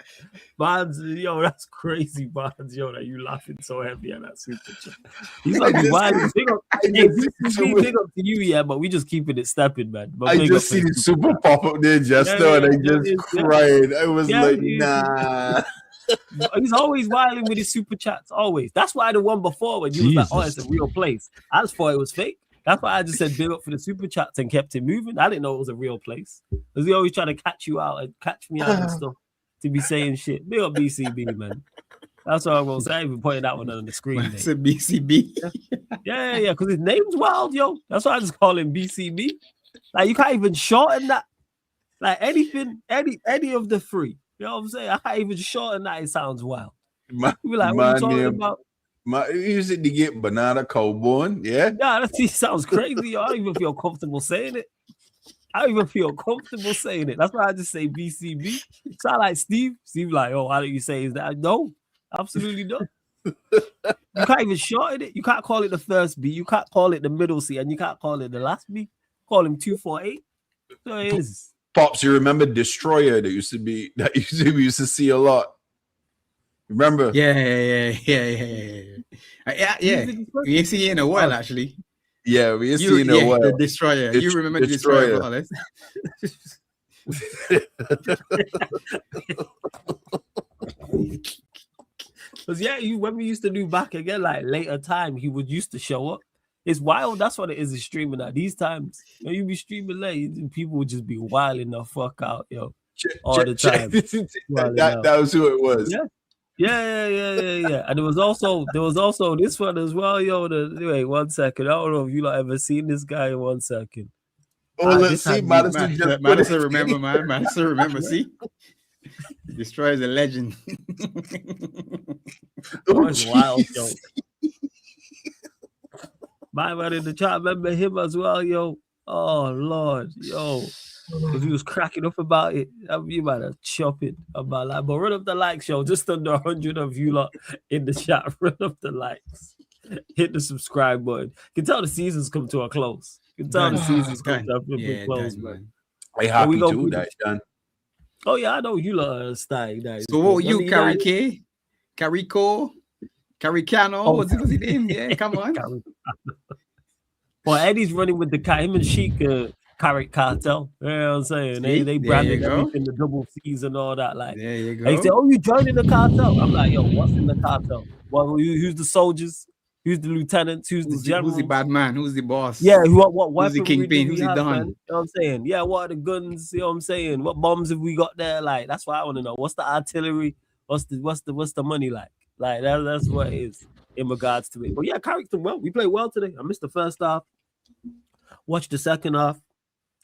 Barnes, yo, that's crazy, Barnes, yo, that you laughing so heavy at that super chat. He's like, wild. Big up, big up to you, yeah, but we just keeping it stepping, man. But I big just up see to the super pop up there just Yeah, now, and I yeah, just yeah. cried. I was Yeah, like, yeah. nah. He's always wilding with his super chats, always. That's why the one before when you was like, oh, it's a real place. I just thought it was fake. That's why I just said big up for the super chats and kept it moving. I didn't know it was a real place. Because he always trying to catch you out and catch me out and stuff to be saying shit. Big up BCB, man. That's what I'm gonna say. I even pointed that one on the screen. It's a BCB. Yeah, because his name's wild, yo. That's why I just call him BCB. Like you can't even shorten that. Like anything, any of the three. You know what I'm saying? I can't even shorten that. It sounds wild. My, You be like, what are you talking about? use it to get banana cowborn, yeah. Yeah, that sounds crazy. Yo. I don't even feel comfortable saying it. I don't even feel comfortable saying it. That's why I just say BCB. Sound like Steve. Steve like, oh, how do you say is that? No, absolutely not. You can't even shorten it. You can't call it the first B. You can't call it the middle C, and you can't call it the last B. Call him 248. So it is. Pops, you remember Destroyer that used to be we used to see a lot. Remember? Yeah. We see it in a while, actually. Yeah, we used to see in a while. The Destroyer. You remember the Destroyer? Because when we used to do back again, like later time, he would used to show up. It's wild. That's what it is streaming at these times. When you be streaming late, people would just be wilding the fuck out, yo, all the time. That was who it was. Yeah. And there was also this one as well, yo. Wait, 1 second. I don't know if you ever seen this guy in 1 second. Oh, let's see. Madison remember, man. Madison remember. See, destroys a legend. That's wild, yo. My man in the chat, remember him as well, yo. Oh Lord, yo. If he was cracking up about it, you might have chop it about that. But run up the likes, yo. Just under 100 of you lot in the chat. Run up the likes. Hit the subscribe button. You can tell the season's come to a close. You can tell the season's come to a close, man. I happy to that, John. Oh yeah, I know you lot are staying there. So what you, Carrico? Carricano? What's his name? Yeah, come on. Well, Eddie's running with the him and Sheik Carrot Cartel. You know what I'm saying? They branded everything, the double C's and all that. Like, there you go. They say, "Oh, you joining the cartel?" I'm like, "Yo, what's in the cartel? Well, who's the soldiers? Who's the lieutenants? Who's the generals? Who's the bad man? Who's the boss? Yeah, what who's the kingpin? Who's the don? You know what I'm saying? Yeah, what are the guns? You know what I'm saying? What bombs have we got there? Like, that's what I want to know. What's the artillery? What's the money like? Like that's what it is in regards to it. But yeah, Carrickton, well, we played well today. I missed the first half, watched the second half,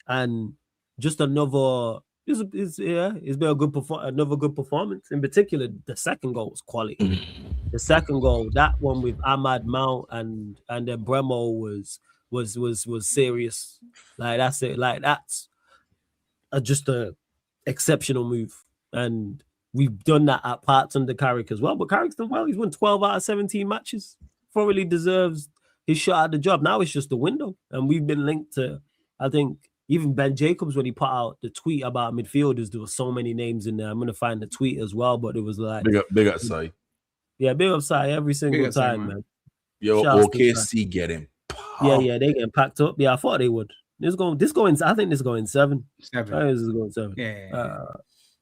and just another. It's been another good performance. In particular, the second goal was quality. The second goal, that one with Ahmad Mount and then Bremo was serious. Like that's it. Like that's just a exceptional move, and we've done that at parts under Carrick as well. But Carrick's done well. He's won 12 out of 17 matches. Thoroughly deserves his shot at the job. Now it's just the window, and we've been linked to. I think. Even Ben Jacobs, when he put out the tweet about midfielders, there were so many names in there. I'm gonna find the tweet as well, but it was like big up Sai. Yeah, big up Sai every single time, man. Yo, OKC get him. Yeah, they getting packed up. Yeah, I thought they would. I think this going 7. I think this is going 7. Yeah.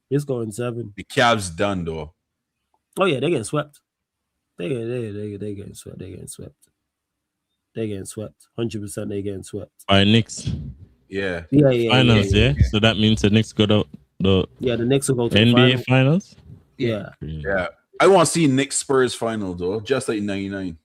It's going 7. The Cavs done though. Oh yeah, they getting swept. They getting swept. They getting swept. 100%. They getting swept. By Knicks. Yeah. Finals, yeah. So that means the Knicks go to the Knicks will go to NBA finals. Yeah. I want to see Knicks Spurs final though, just like 99.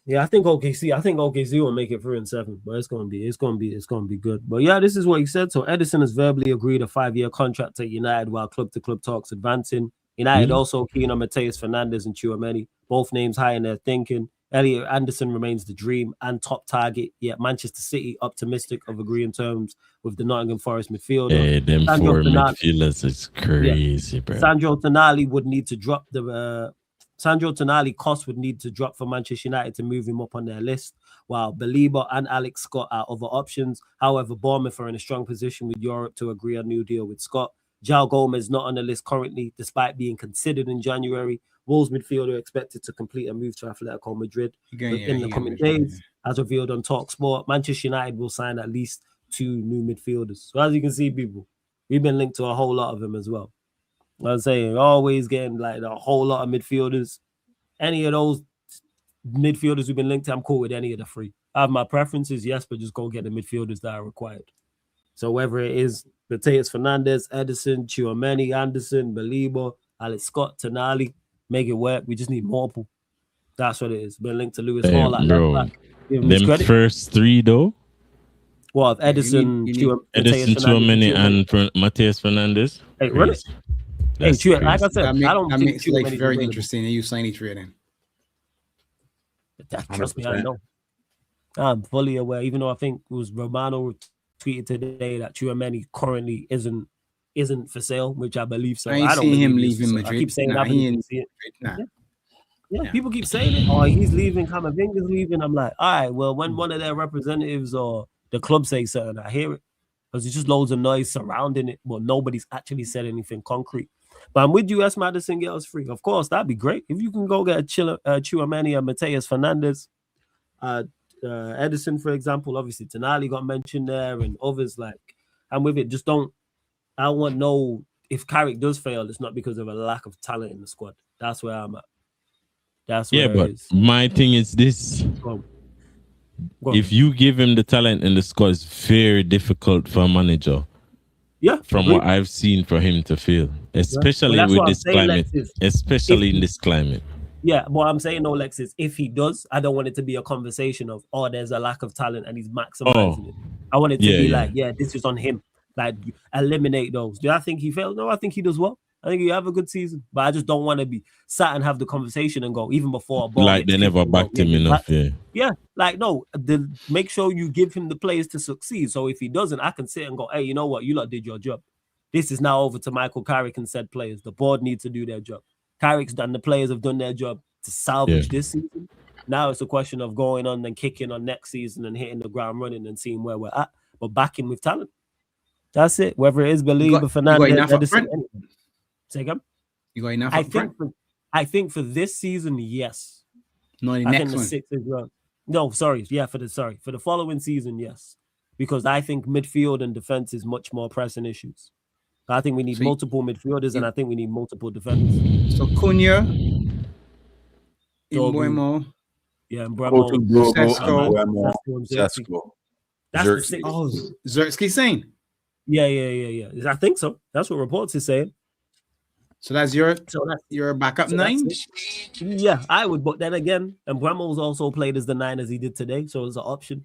Yeah, I think OKC will make it through in 7, but it's gonna be good. But yeah, this is what he said. So Edison has verbally agreed a 5-year contract at United while club-to-club talks advancing. United also keen on Mateus Fernandes and Tchouaméni, both names high in their thinking. Elliot Anderson remains the dream and top target, yet Manchester City optimistic of agreeing terms with the Nottingham Forest midfielder. Hey, them four midfielders is crazy, bro. Sandro Tonali would need to drop Sandro Tonali cost would need to drop for Manchester United to move him up on their list, while Belieber and Alex Scott are other options. However, Bournemouth are in a strong position with Europe to agree a new deal with Scott. João Gomez not on the list currently, despite being considered in January. Wolves midfielder expected to complete a move to Atletico Madrid in the coming days. As revealed on TalkSport, Manchester United will sign at least 2 new midfielders. So as you can see, people, we've been linked to a whole lot of them as well. I'm saying always getting like a whole lot of midfielders. Any of those midfielders we've been linked to, I'm cool with any of the 3. I have my preferences, yes, but just go get the midfielders that are required. So whether it is Mateus Fernandes, Edison, Tchouaméni, Anderson, Belieber, Alex Scott, Tonali, make it work. We just need multiple. That's what it is. Been linked to Lewis Hall. Them first 3 though. Well, Edison, Tchouaméni, and Mateus Fernandes. Hey, run it. Hey, like I said, I don't think it's like very interesting. And you sign each of them. Trust me, I know. I'm fully aware. Even though I think it was Romano tweeted today that Tchouaméni currently isn't for sale, which I believe so. I don't see him leaving Madrid. I keep saying Yeah, people keep saying it. Oh, he's leaving. Camavinga's leaving. I'm like, all right, well, when one of their representatives or the club say something, I hear it. Because there's just loads of noise surrounding it, but nobody's actually said anything concrete. But I'm with you, S. Madison, get us free. Of course, that'd be great. If you can go get a Tchouaméni and Mateus Fernandes, Edison, for example, obviously Tonali got mentioned there and others like, I'm with it. I want to know if Carrick does fail, it's not because of a lack of talent in the squad. That's where I'm at. That's where Yeah, but it is. my thing is this. Go If you give him the talent and the squad, it's very difficult for a manager. Yeah, from agreed. what I've seen for him to feel, especially that's with what I'm this saying, climate, Lex, is especially if- in this climate. Yeah, what I'm saying, no, Lex, is if he does, I don't want it to be a conversation of, oh, there's a lack of talent and he's maximizing it. I want it to be like, yeah, this is on him. Like, eliminate those. Do I think he fails? No, I think he does well. I think he have a good season, but I just don't want to be sat and have the conversation and go, even before a ball. Like they never backed him enough, Yeah, like, no, make sure you give him the players to succeed. So if he doesn't, I can sit and go, hey, you know what? You lot did your job. This is now over to Michael Carrick and said players. The board needs to do their job. Carrick's done, the players have done their job to salvage this season. Now it's a question of going on and kicking on next season and hitting the ground running and seeing where we're at, but backing with talent. That's it. Whether it is Believer, Fernandez, Edison, say again? You got enough up front? I think for this season, yes. No, the I next think the one. sixth is wrong. No, sorry. Yeah, for the following season, yes. Because I think midfield and defense is much more pressing issues. I think we need multiple midfielders, and I think we need multiple defenders. So Cunha, Mbeumo, Mbeumo, Sesko. That's the six. Oh, Zertsky saying? Yeah. I think so. That's what reports is saying. So that's your backup nine? Yeah, I would. But then again, and Mbeumo's also played as the 9 as he did today, so it's an option.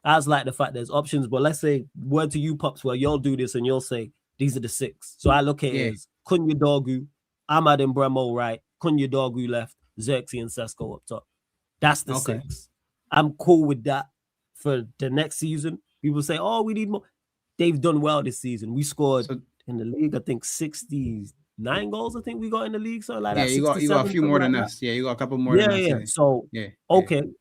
I just like the fact there's options, but let's say, word to you, Pops, where you'll do this and you'll say, these are the 6. So I look at it as Cunha, Dorgu, Ahmad and Mbeumo right, Cunha, Dorgu left, Xerxes and Sesko up top. That's the 6. I'm cool with that for the next season. People say, oh, we need more. They've done well this season. We scored in the league, I think 69 goals, I think we got in the league. So like that. You got a few more than us. Yeah, you got a couple more than us. Yeah. So,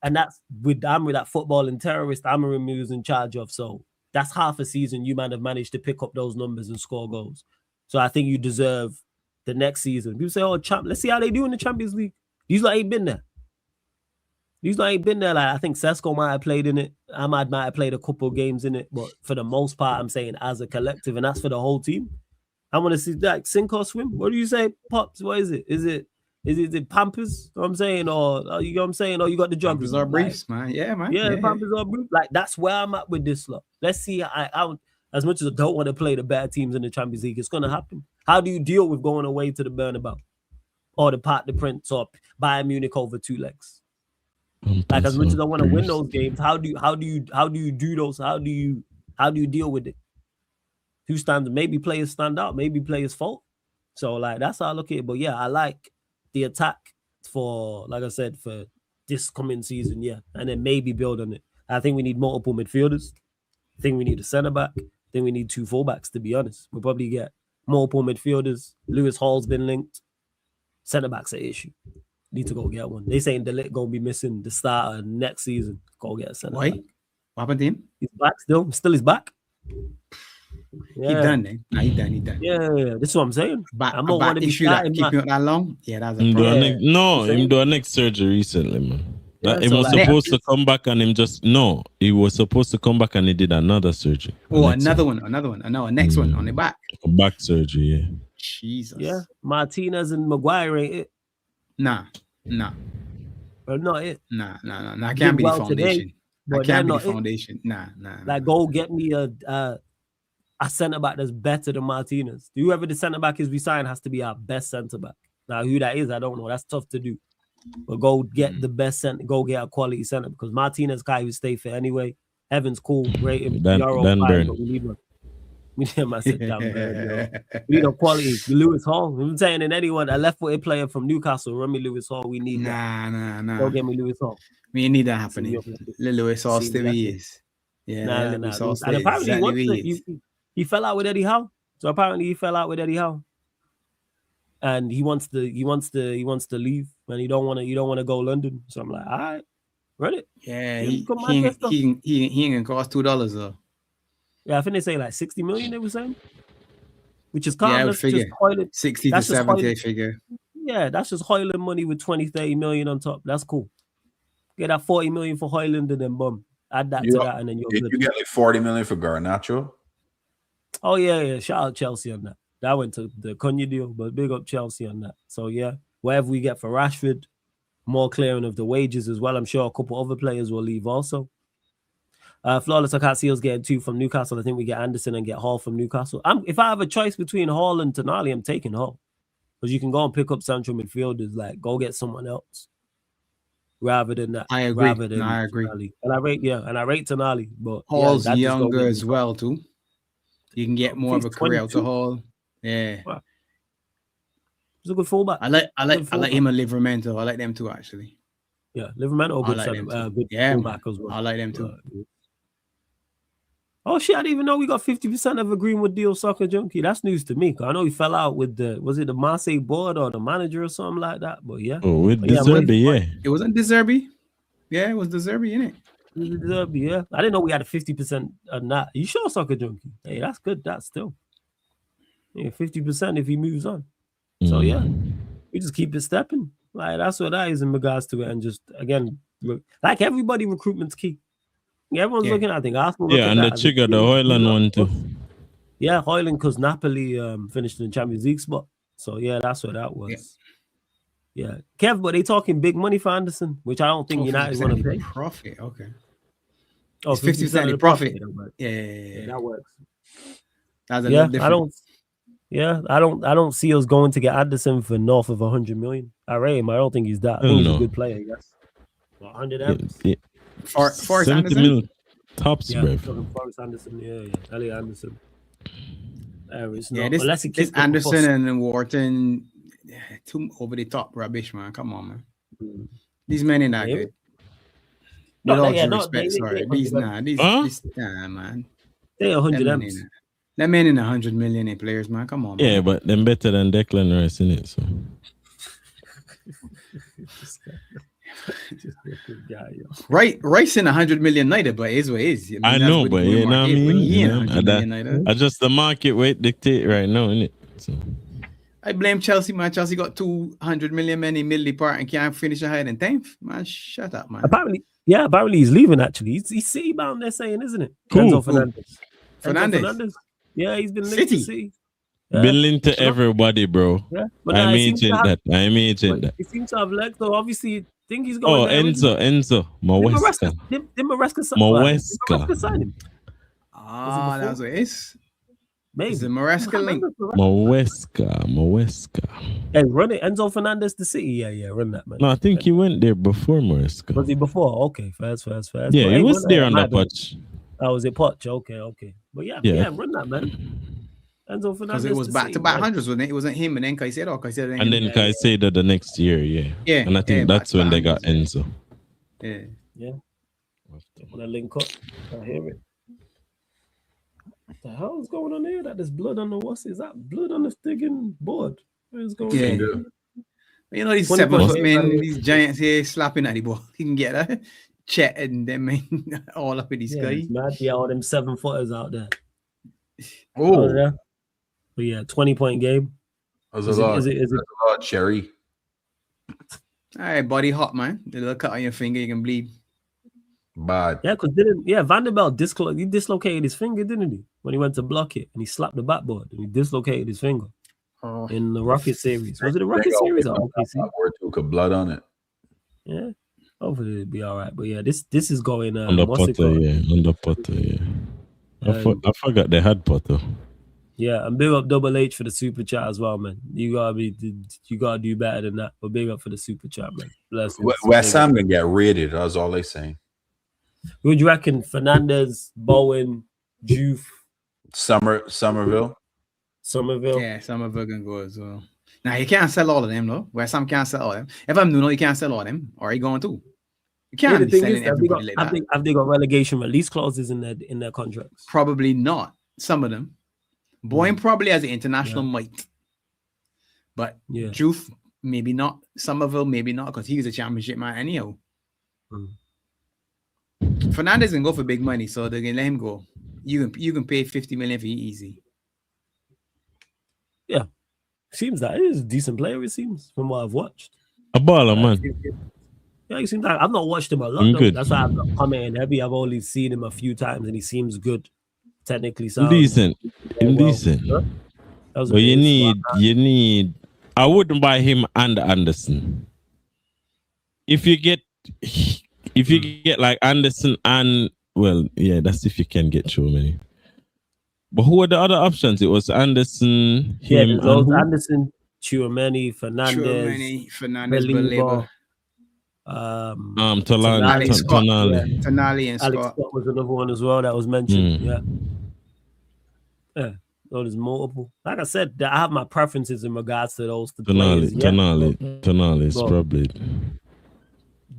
and that's with that footballing terrorist Amarim who's in charge of. So that's half a season you might have managed to pick up those numbers and score goals. So I think you deserve the next season. People say, oh, let's see how they do in the Champions League. These lot ain't been there. Like, I think Sesko might have played in it. Ahmad might have played a couple games in it. But for the most part, I'm saying as a collective, and that's for the whole team. I want to see that sink or swim. What do you say, Pops? What is it? Is it Pampers? You know what I'm saying? Or you know what I'm saying? Or you got the joggers? Pampers or briefs, man. Yeah, man. Yeah, Pampers or briefs. Like, that's where I'm at with this lot. Let's see. I as much as I don't want to play the bad teams in the Champions League, it's going to happen. How do you deal with going away to the Bernabeu or the Parc des Princes or Bayern Munich over 2 legs? Like, as much as I want to win those games, how do you do those? How do you deal with it? Who stands? Maybe players stand out. Maybe players fault. So like that's how I look at it. But yeah, I like the attack for, like I said, for this coming season. Yeah, and then maybe build on it. I think we need multiple midfielders. I think we need a centre back. I think we need 2 fullbacks. To be honest, we'll probably get multiple midfielders. Lewis Hall's been linked. Centre back's an issue. Need to go get one. They saying Delict gonna be missing the start of next season. Go get a centre back. What happened to him? He's back still. Still he's back. Yeah. He done, eh? Nah, he done. Yeah. This is what I'm saying. I'm not want to be starting keep you that long. Yeah, that's a problem. Him do a neck surgery recently, man. He was supposed to come back and he was supposed to come back and he did another surgery. Another one. No, next one on the back. A back surgery, yeah. Jesus. Yeah. Martinez and Maguire ain't it. Nah. But not it. Nah. I can't be the foundation. I can't be the foundation. Nah. Like, go get me a centre back that's better than Martinez. Whoever the centre back is we sign has to be our best centre back. Now, who that is, I don't know. That's tough to do. But go get the best centre. Go get a quality centre because Martinez guy who stay fit anyway. Evans cool, great. Dan Burn. But we need one. We need him. I said Dan Burn. We need a quality. Lewis Hall. I'm saying in anyone, a left-footed player from Newcastle, run me Lewis Hall. We need that. Nah. Go get me Lewis Hall. We need that happening. Lewis Hall still he is. Yeah. Nah. And apparently he fell out with Eddie Howe. So apparently he fell out with Eddie Howe. And he wants to leave, and he don't want to go London. So I'm like, all right, run it. Yeah, he ain't gonna cost $2 though. Yeah, I think they say like 60 million. They were saying, which is calm. Yeah, that's figure just Hoyland. 60 to 70 figure. Yeah, that's just Hoyland money with 20-30 million on top. That's cool. Get that 40 million for Hoyland and then boom, add that to that, and then you're good. You get like 40 million for Garnacho. Oh yeah. Shout out Chelsea on that. That went to the Cunha deal, but big up Chelsea on that. So yeah, whatever we get for Rashford, more clearing of the wages as well. I'm sure a couple other players will leave also. Flawless, I can't see us getting 2 from Newcastle. I think we get Anderson and get Hall from Newcastle. If I have a choice between Hall and Tonali, I'm taking Hall. Because you can go and pick up central midfielders, like go get someone else. Rather than that. I agree. Rather than I agree. Tonali. And I rate Tonali. But Hall's that just younger goes as well, too. You can get more of a career out of Hall. Yeah. Wow. He's a good fullback. I like him and Livramento. I like them too, actually. Yeah, Livramento, good, good fullback as well. I like them too. Oh shit! I didn't even know we got 50% of a Greenwood deal, Soccer Junkie. That's news to me. I know he fell out with was it the Marseille board or the manager or something like that? But yeah. Oh, with De Zerbi, yeah. It wasn't De Zerbi. Yeah, it was De Zerbi, innit? De Zerbi, yeah. I didn't know we had a 50% on that. You sure, Soccer Junkie? Hey, that's good. That's still 50% if he moves on. So yeah, we just keep it stepping. Like that's what that is in regards to it, and just again, like everybody, recruitment's key. Everyone's looking at, I think, Arsenal. Yeah, and the trigger, the Hoyland one too. Yeah, Hoyland, because Napoli finished in the Champions League spot. So yeah, that's what that was. Yeah, Kev, but they talking big money for Anderson, which I don't think United want to pay. Profit, okay. Oh, 50% of the profit. Yeah, that works. That's a little different. I don't see us going to get Anderson for north of 100 million. I rate him. I don't think he's that. I think he's a good player. Yes, 100 M's. Forrest Anderson, tops, bro. Forrest Anderson, Elliot Anderson. This Anderson and Wharton, too over the top rubbish, man. Come on, man. These men ain't that good. With all due respect, sorry. These man. They 100 M's. That man in 100 million players, man. Come on, man. Yeah, but them better than Declan Rice, in it. So. Rice in 100 million neither, but it is what it is. I know, but you know what I mean? I just the market rate dictate right now, innit? So. I blame Chelsea, man. Chelsea got 200 million men in middle part and can't finish higher than 10th. Man, shut up, man. Apparently he's leaving, actually. He's City bound, they're saying, isn't it? Cool. Fernandes. Yeah, he's been linked to City. Yeah. Been linked to everybody, bro. Yeah, I'm agent that. He seems to have legs, though. Obviously, I think he's going. Oh, Enzo. Maresca. Maresca signed him. Ah, that's what it is. Maybe. Is it Maresca link? Maresca. Hey, run it. Enzo Fernandez to City. Yeah, run that, man. No, I think he went there before Maresca. Was he before? Okay, fast. Yeah, he was there on the patch. Oh, was it Poch? Okay. But yeah, run that, man. Enzo Fernandez. Because it was back-to-back hundreds, wasn't it? It wasn't him and then Caicedo. And then Caicedo the next year, yeah. And I think that's when they got Enzo. Yeah. When I link up, I hear it. What the hell is going on here? That there's blood on the is that blood on the friggin' board? What is going on? You know these 7-foot men, these giants here slapping at the ball. You can get that. Chet and them all up in the sky. Yeah, all them 7-footers out there. Oh, yeah. But yeah, 20-point game. Is it a lot, Cherry? All right, body hot, man. The little cut on your finger, you can bleed. Bad. Yeah, because Vanderbilt dislocated his finger, didn't he? When he went to block it and he slapped the backboard and he dislocated his finger in the Rocket series. Was it a Rocket series or OKC? Took blood on it. Yeah. Hopefully it'll be all right. But yeah, this is going on the Potter, yeah. I forgot they had Potter. Yeah, and big up Double H for the super chat as well, man. You gotta do better than that. But big up for the super chat, man. West Ham gonna get raided. That's all they saying. Who do you reckon? Fernandez, Bowen, Juve, Somerville. Yeah, Somerville can go as well. Now you can't sell all of them, though. West Ham can't sell all of them. If I'm Bruno, you can't sell all of them. Or are you going to? You can't be selling everybody like that. Have they got relegation release clauses in their contracts? Probably not. Some of them. Bowen probably has an international might. But Juve, maybe not. Somerville, maybe not, because he's a championship man anyhow. Fernandez can go for big money, so they can let him go. You can pay 50 million for easy. Yeah. Seems that he is a decent player, it seems, from what I've watched. A baller, man. Yeah, he seems like I've not watched him a lot, though. That's why I'm not commenting heavy. I've only seen him a few times and he seems good. Technically sound. Indecent. Huh? But you need I wouldn't buy him and Anderson. If you get like Anderson and that's if you can get Chouameni. But who are the other options? It was Anderson, him, and who? Anderson, Chouameni, Fernandez, Baleba. Tonali, Tonali and Alex Scott. Scott was another one as well that was mentioned. Yeah. So there's multiple. Like I said, I have my preferences in regards to those players. Tonali is probably.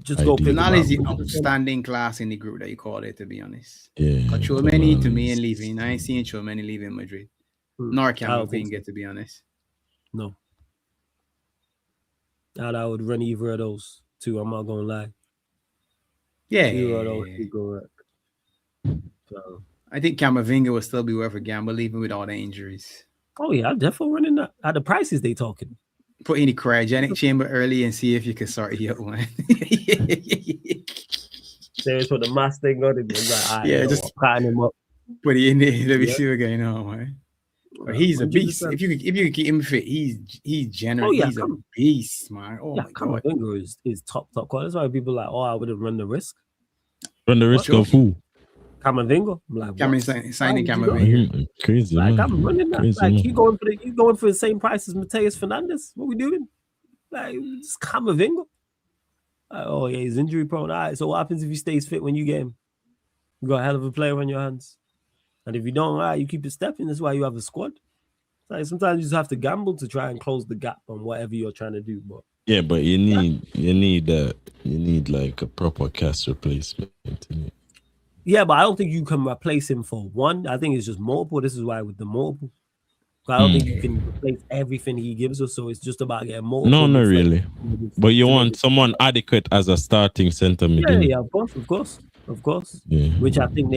Just go. Tonali is the outstanding class in the group that you call it. To be honest, yeah. But Chouameni to me and leaving. I ain't seen Chouameni leaving Madrid. Nor Camavinga, to be honest. No. I would run either of those two. I'm not gonna lie. Yeah. Either of those two go up. So. I think Camavinga will still be worth a gamble, even with all the injuries. Oh yeah, I'm definitely running that. At the prices they talking. Put in the cryogenic chamber early and see if you can sort you out one. There's what the mask thing on it. Like, yeah, just patting him up. Put it in there. Let me see what's going on, man. But he's a beast. If you can keep him fit, he's generous. Oh, yeah, he's a beast, man. Oh my god, Camavinga is top quality. That's why people are like, I wouldn't run the risk. Run the risk of who? Camavinga. I'm like, signing Camavinga. Crazy, like, man. I'm running that. Crazy, like, man. you going for the same price as Mateus Fernandez? What we doing? Like, just Camavinga. Like, oh yeah, he's injury prone. All right. So what happens if he stays fit when you get him? You got a hell of a player on your hands. And if you don't, all right, you keep it stepping. That's why you have a squad. Like sometimes you just have to gamble to try and close the gap on whatever you're trying to do. But yeah, but you need like a proper cast replacement. Yeah, but I don't think you can replace him for one. I think it's just multiple. This is why with the multiple. I don't think you can replace everything he gives us. So it's just about getting multiple. No, not really. But you want someone adequate as a starting center midfielder. Yeah, of course. Yeah. Which I think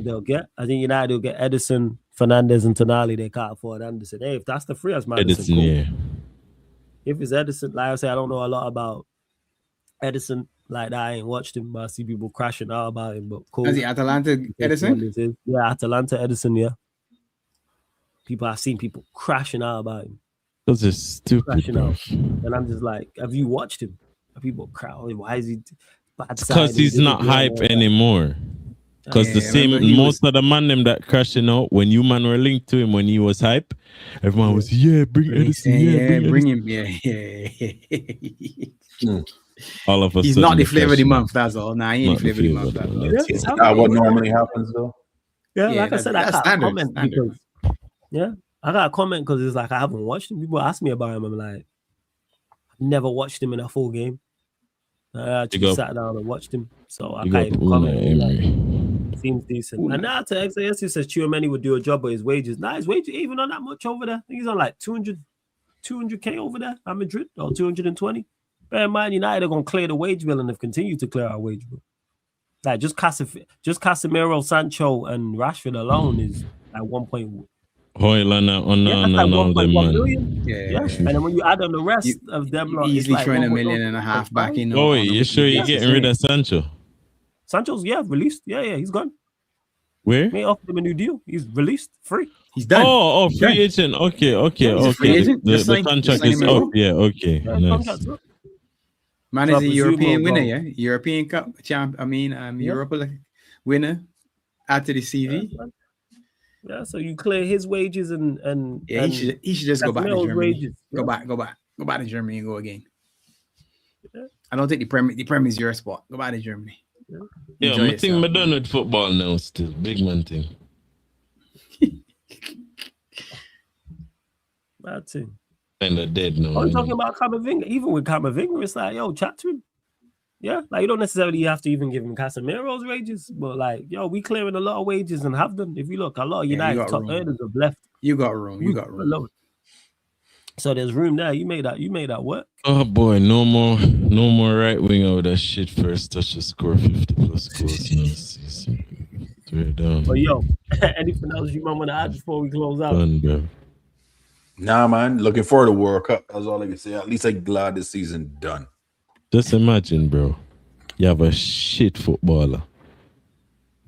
they'll get. I think United will get Edison, Fernandez, and Tonali. They can't afford Anderson. Hey, if that's the free as Madison, cool. Yeah. If it's Edison, like I say, I don't know a lot about Edison. Like that, I ain't watched him, but I see people crashing out about him. But cool. Is he Atalanta Edison? Yeah, Atalanta Edison. Yeah. I've seen people crashing out about him. Those are stupid. And I'm just like, have you watched him? People crowd. Why is he? Because he's not hype anymore. Because most of the man them that crashing out when you man were linked to him when he was hype, everyone was bring Edison, bring him. All of us. He's not the flavor of the month. That's all. Nah, he ain't the flavor of the month. Is that what normally happens though? Yeah, like I said, I can't comment because. Yeah, I got a comment because it's like I haven't watched him. People ask me about him. I'm like, I've never watched him in a full game. I actually sat down and watched him, so I can't even comment. Like, seems decent. And now to XAS, he says Chouameni would do a job, but his wages, his wages even on that much over there. I think he's on like 200K over there at Madrid or 220. Bear in mind, United are gonna clear the wage bill and have continued to clear our wage bill. Like just Casemiro, Sancho, and Rashford alone is like 1.1. Hoyland on them man. Yeah. And then when you add on the rest of them, like, easily like $1.5 million back in. Oh, you sure you're getting rid of Sancho? Sancho's released. Yeah, he's gone. Where? They offered him a new deal. He's released, free. He's done. Oh, free agent. Okay. The contract is up. Yeah, okay. Nice. Man is a European winner, yeah. European Cup champ. Europa winner. Add to the CV. Yeah, so you clear his wages and he should just go back to Germany. Wages. Go back to Germany and go again. Yeah. I don't think the Premier is your spot. Go back to Germany. Yeah, I think I'm done with football now. Still, big man thing. Bad thing. Kind of dead now. I'm talking about Camavinga. Even with Camavinga, it's like, yo, chat to him. Yeah, like you don't necessarily have to even give him Casemiro's wages, but like, yo, we clearing a lot of wages and have them. If you look, a lot of United top earners have left. You got room. So there's room there. You made that work. Oh boy, no more right wing out of that shit. First touch to score 50+ goals. Straight down. But yo, anything else you might want to add before we close out? Done, bro. Nah, man. Looking forward to World Cup. That's all I can say. At least I'm glad this season done. Just imagine, bro. You have a shit footballer.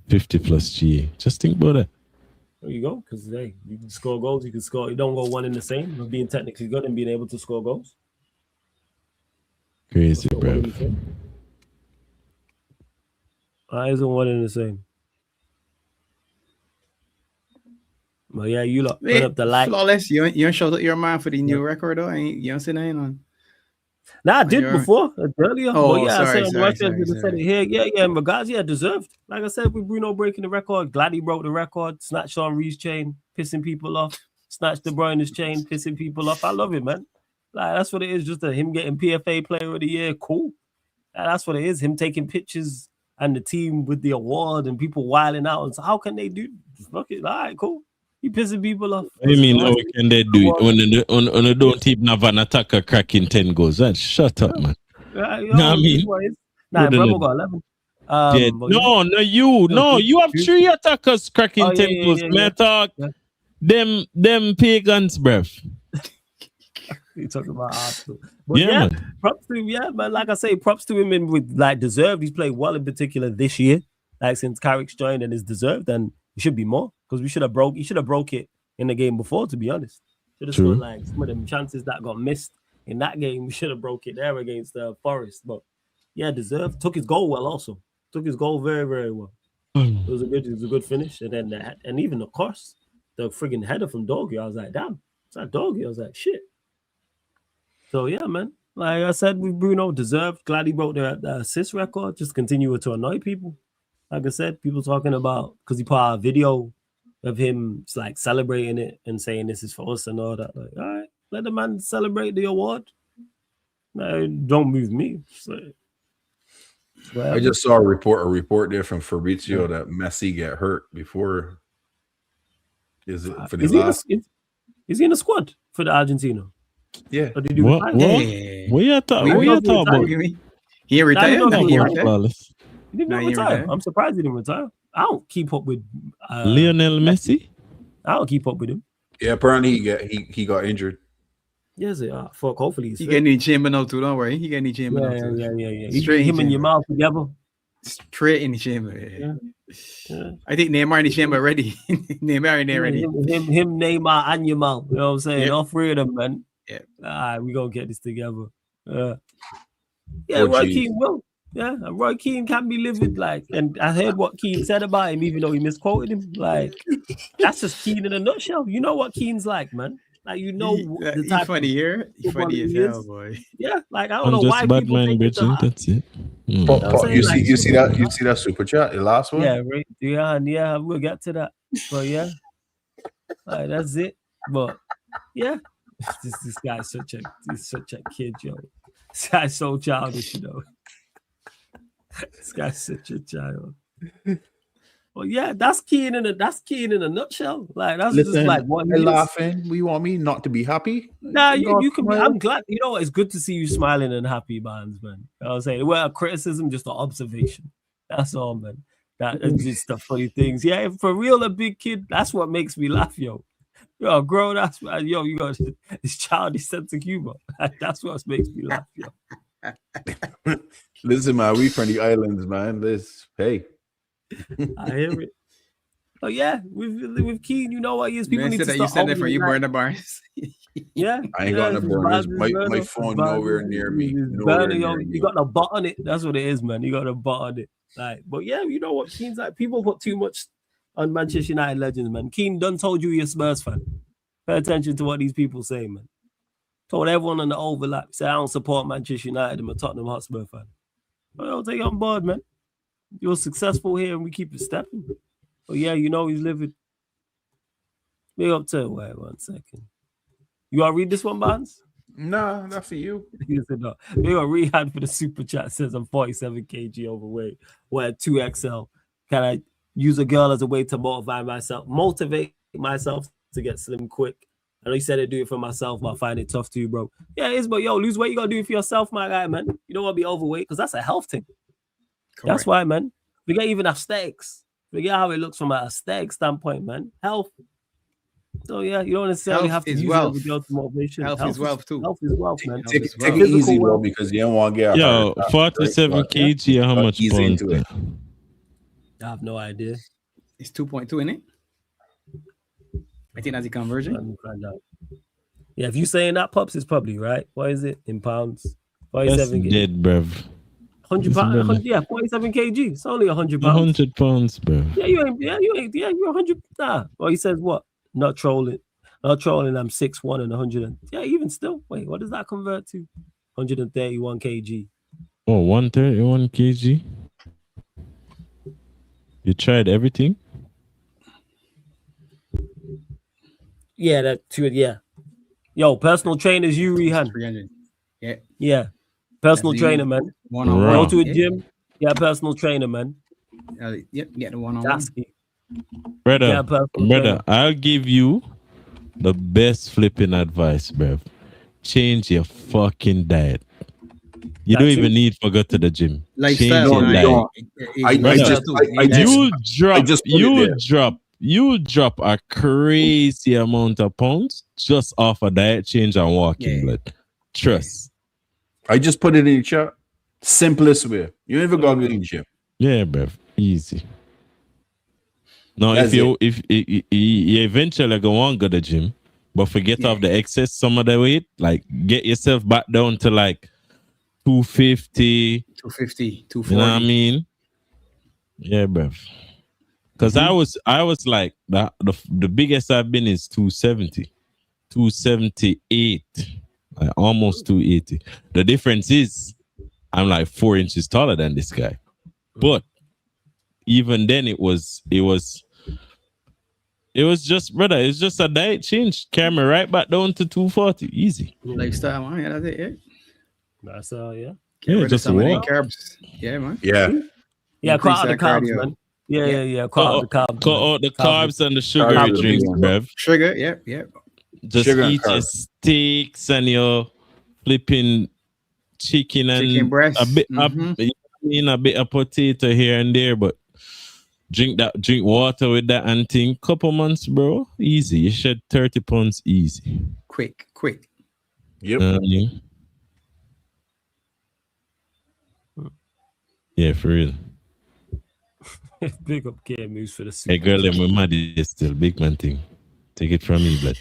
50+ GA. Just think about that. There you go. Because hey, you can score goals. You can score. You don't go one in the same. Of being technically good and being able to score goals. Crazy, bro. Isn't one in the same. Well, yeah, you lot put up the light. Flawless. You don't shout out your man for the new record, though. You don't say nothing on. Nah, I did before earlier. Oh, but yeah, sorry, I said it here. Yeah, in regards, yeah, deserved. Like I said, with Bruno breaking the record, glad he broke the record, snatched Henry's chain, pissing people off, snatched De Bruyne's chain, pissing people off. I love it, man. Like that's what it is. Just him getting PFA Player of the Year, cool. That's what it is. Him taking pictures and the team with the award and people wilding out. And so how can they do? Fuck it. All right, cool. You pissing people off. What do you mean, how can they do it? When they don't even have an attacker cracking 10 goals. That shut up, man. I mean? Bruno got 11. You have 3 attackers cracking 10 goals. Them pagans, bruv. You talking about Arsenal. But man. Props to him, man. Like I say, props to him and with like deserved. He's played well in particular this year. Like since Carrick's joined and is deserved, and it should be more. Because he should have broke it in the game before, to be honest. Should have scored like some of them chances that got missed in that game. We should have broke it there against Forest. But yeah, deserved. Took his goal well also. Took his goal very, very well. It was a good finish. And then and even of course, the friggin' header from Doggy, I was like, damn, it's that Doggy. I was like, shit. So yeah, man. Like I said, with Bruno, deserved. Glad he broke the assist record. Just continue to annoy people. Like I said, people talking about because he put out a video of him like celebrating it and saying this is for us and all that. Like, all right, let the man celebrate the award. No, don't move me. So, I just saw a report there from Fabrizio that Messi get hurt before. Is it for the last? Is he in the squad for the Argentina? Yeah. Or did you what you talking about? He retired. He didn't retire. I'm surprised he didn't retire. I don't keep up with Lionel Messi. I don't keep up with him. Yeah, apparently he got injured. Yes, fuck. Hopefully he get in the chamber now too. Don't worry, he get in the chamber now too. Yeah. Straight him and your mouth together. Straight in the chamber. Yeah. I think Neymar in the chamber already. Neymar in there already. Him, Neymar, and your mouth. You know what I'm saying? Yep. All 3 of them, man. Yeah. All right, we gonna get this together. Roy Keane will. Yeah, and Roy Keane can be livid, like, and I heard what Keane said about him, even though he misquoted him. Like, that's just Keane in a nutshell. You know what Keane's like, man. Like, you know the type. Funny here. He's funny as hell, boy. Yeah, like I don't know why people think it's that's it. You see that super chat, the last one? Yeah, right. Yeah, we'll get to that. But yeah, that's it. But yeah, this guy's such a kid, yo. This guy's so childish, you know. This guy's such a child. Well, yeah, that's Keane in a nutshell. Like that's just like what he's laughing. We want me not to be happy. Nah, you can be. I'm glad. You know what? It's good to see you smiling and happy, man. You know what I'm saying? Well, criticism, just an observation. That's all, man. That's just the funny things. Yeah, for real, a big kid. That's what makes me laugh, yo. Yo, grown ass man. Yo, you got this childish sense of humor. That's what makes me laugh, yo. Listen, man, we from the islands, man. Hey. I hear it. Oh yeah, with Keane, you know what he is. People man need to start. You said that for you, burn the bars. Yeah, I ain't got no burners. My phone nowhere near me. You got a butt on it. That's what it is, man. You got a butt on it. Like, but yeah, you know what Keane's like. People put too much on Manchester United legends, man. Keane done told you you're a Spurs fan. Pay attention to what these people say, man. Told everyone on the overlap. Say I don't support Manchester United. I'm a Tottenham Hotspur fan. But I'll take it on board, man. You're successful here, and we keep it stepping. But yeah, you know he's living. Big up to wait 1 second. You want to read this one, Barnes? Nah, not for you. He said no. Big up Rehad for the super chat. Says I'm 47 kg overweight. Wear 2XL. Can I use a girl as a way to motivate myself to get slim quick? I know you said I do it for myself, but I find it tough too, bro. Yeah, it is, but yo, lose weight, you gotta do it for yourself, my guy, man. You don't want to be overweight because that's a health thing. Correct. That's why, man. Forget even aesthetics. Forget how it looks from an aesthetic standpoint, man. Health. So yeah, you don't necessarily have to use it with your motivation. Health is wealth too. Health is wealth, man. Take it easy, bro, because you don't want to get. Yo, 47 kg. How much pounds? I have no idea. It's 2.2, isn't it? I think that's the conversion. Let me find out. Yeah, if you saying that, Pops, it's probably right. What is it in pounds? That's 47 kg. dead, bruv. 100 pounds. Yeah, 47 kg. It's only 100 pounds. 100 pounds, bro. Yeah, you ain't. Yeah, you're 100. Nah. Well, he says what? Not trolling. I'm 6'1" and 100. Yeah, even still. Wait, what does that convert to? 131 kg. Oh, 131 kg. You tried everything? Yeah, that too. Yeah. Yo, personal trainers, you Rehan. 300. Yeah. Yeah. Personal That's trainer, you. man. One-on-one. Go to a Yeah. gym. Yeah, personal trainer, man. Yep, get the one-on-one. That's key. Brother, Yeah, personal trainer. I'll give you the best flipping advice, bruv. Change your fucking diet. You don't even need to go to the gym. Lifestyle. Change your diet. You'll drop a crazy amount of pounds just off a diet change and walking blood. Trust. I just put it in the chat. Simplest way. You never go to the gym. Yeah, bruv. Easy. No, if you eventually go to the gym, but forget off the excess some of the weight, like get yourself back down to like 250, 240. You know what I mean? Yeah, bruv. Because I was like the biggest I've been is 270, 278, like almost 280. The difference is I'm like 4 inches taller than this guy, but even then it was just, brother, it's just a diet change. Camera right back down to 240, easy. Lifestyle, man. Yeah, that's it. Yeah. That's all. Yeah. Get rid of just some of the walk. carbs. Yeah, man. Yeah. Yeah, Increase cut out the that carbs, cardio. man. Yeah. Cut out the carbs. Cut out the carbs and the sugary Carbs. drinks, bruv. Sugar, yeah. Just Sugar and eat your carbs. steaks and your flipping chicken and breast. a bit of potato here and there, but drink water with that and thing. Couple months, bro. Easy. You shed 30 pounds easy. Quick. Yep. Yeah, for real. Big up K Moose for the super. Hey, girl, I'm mad still. Big man thing. Take it from me, blood.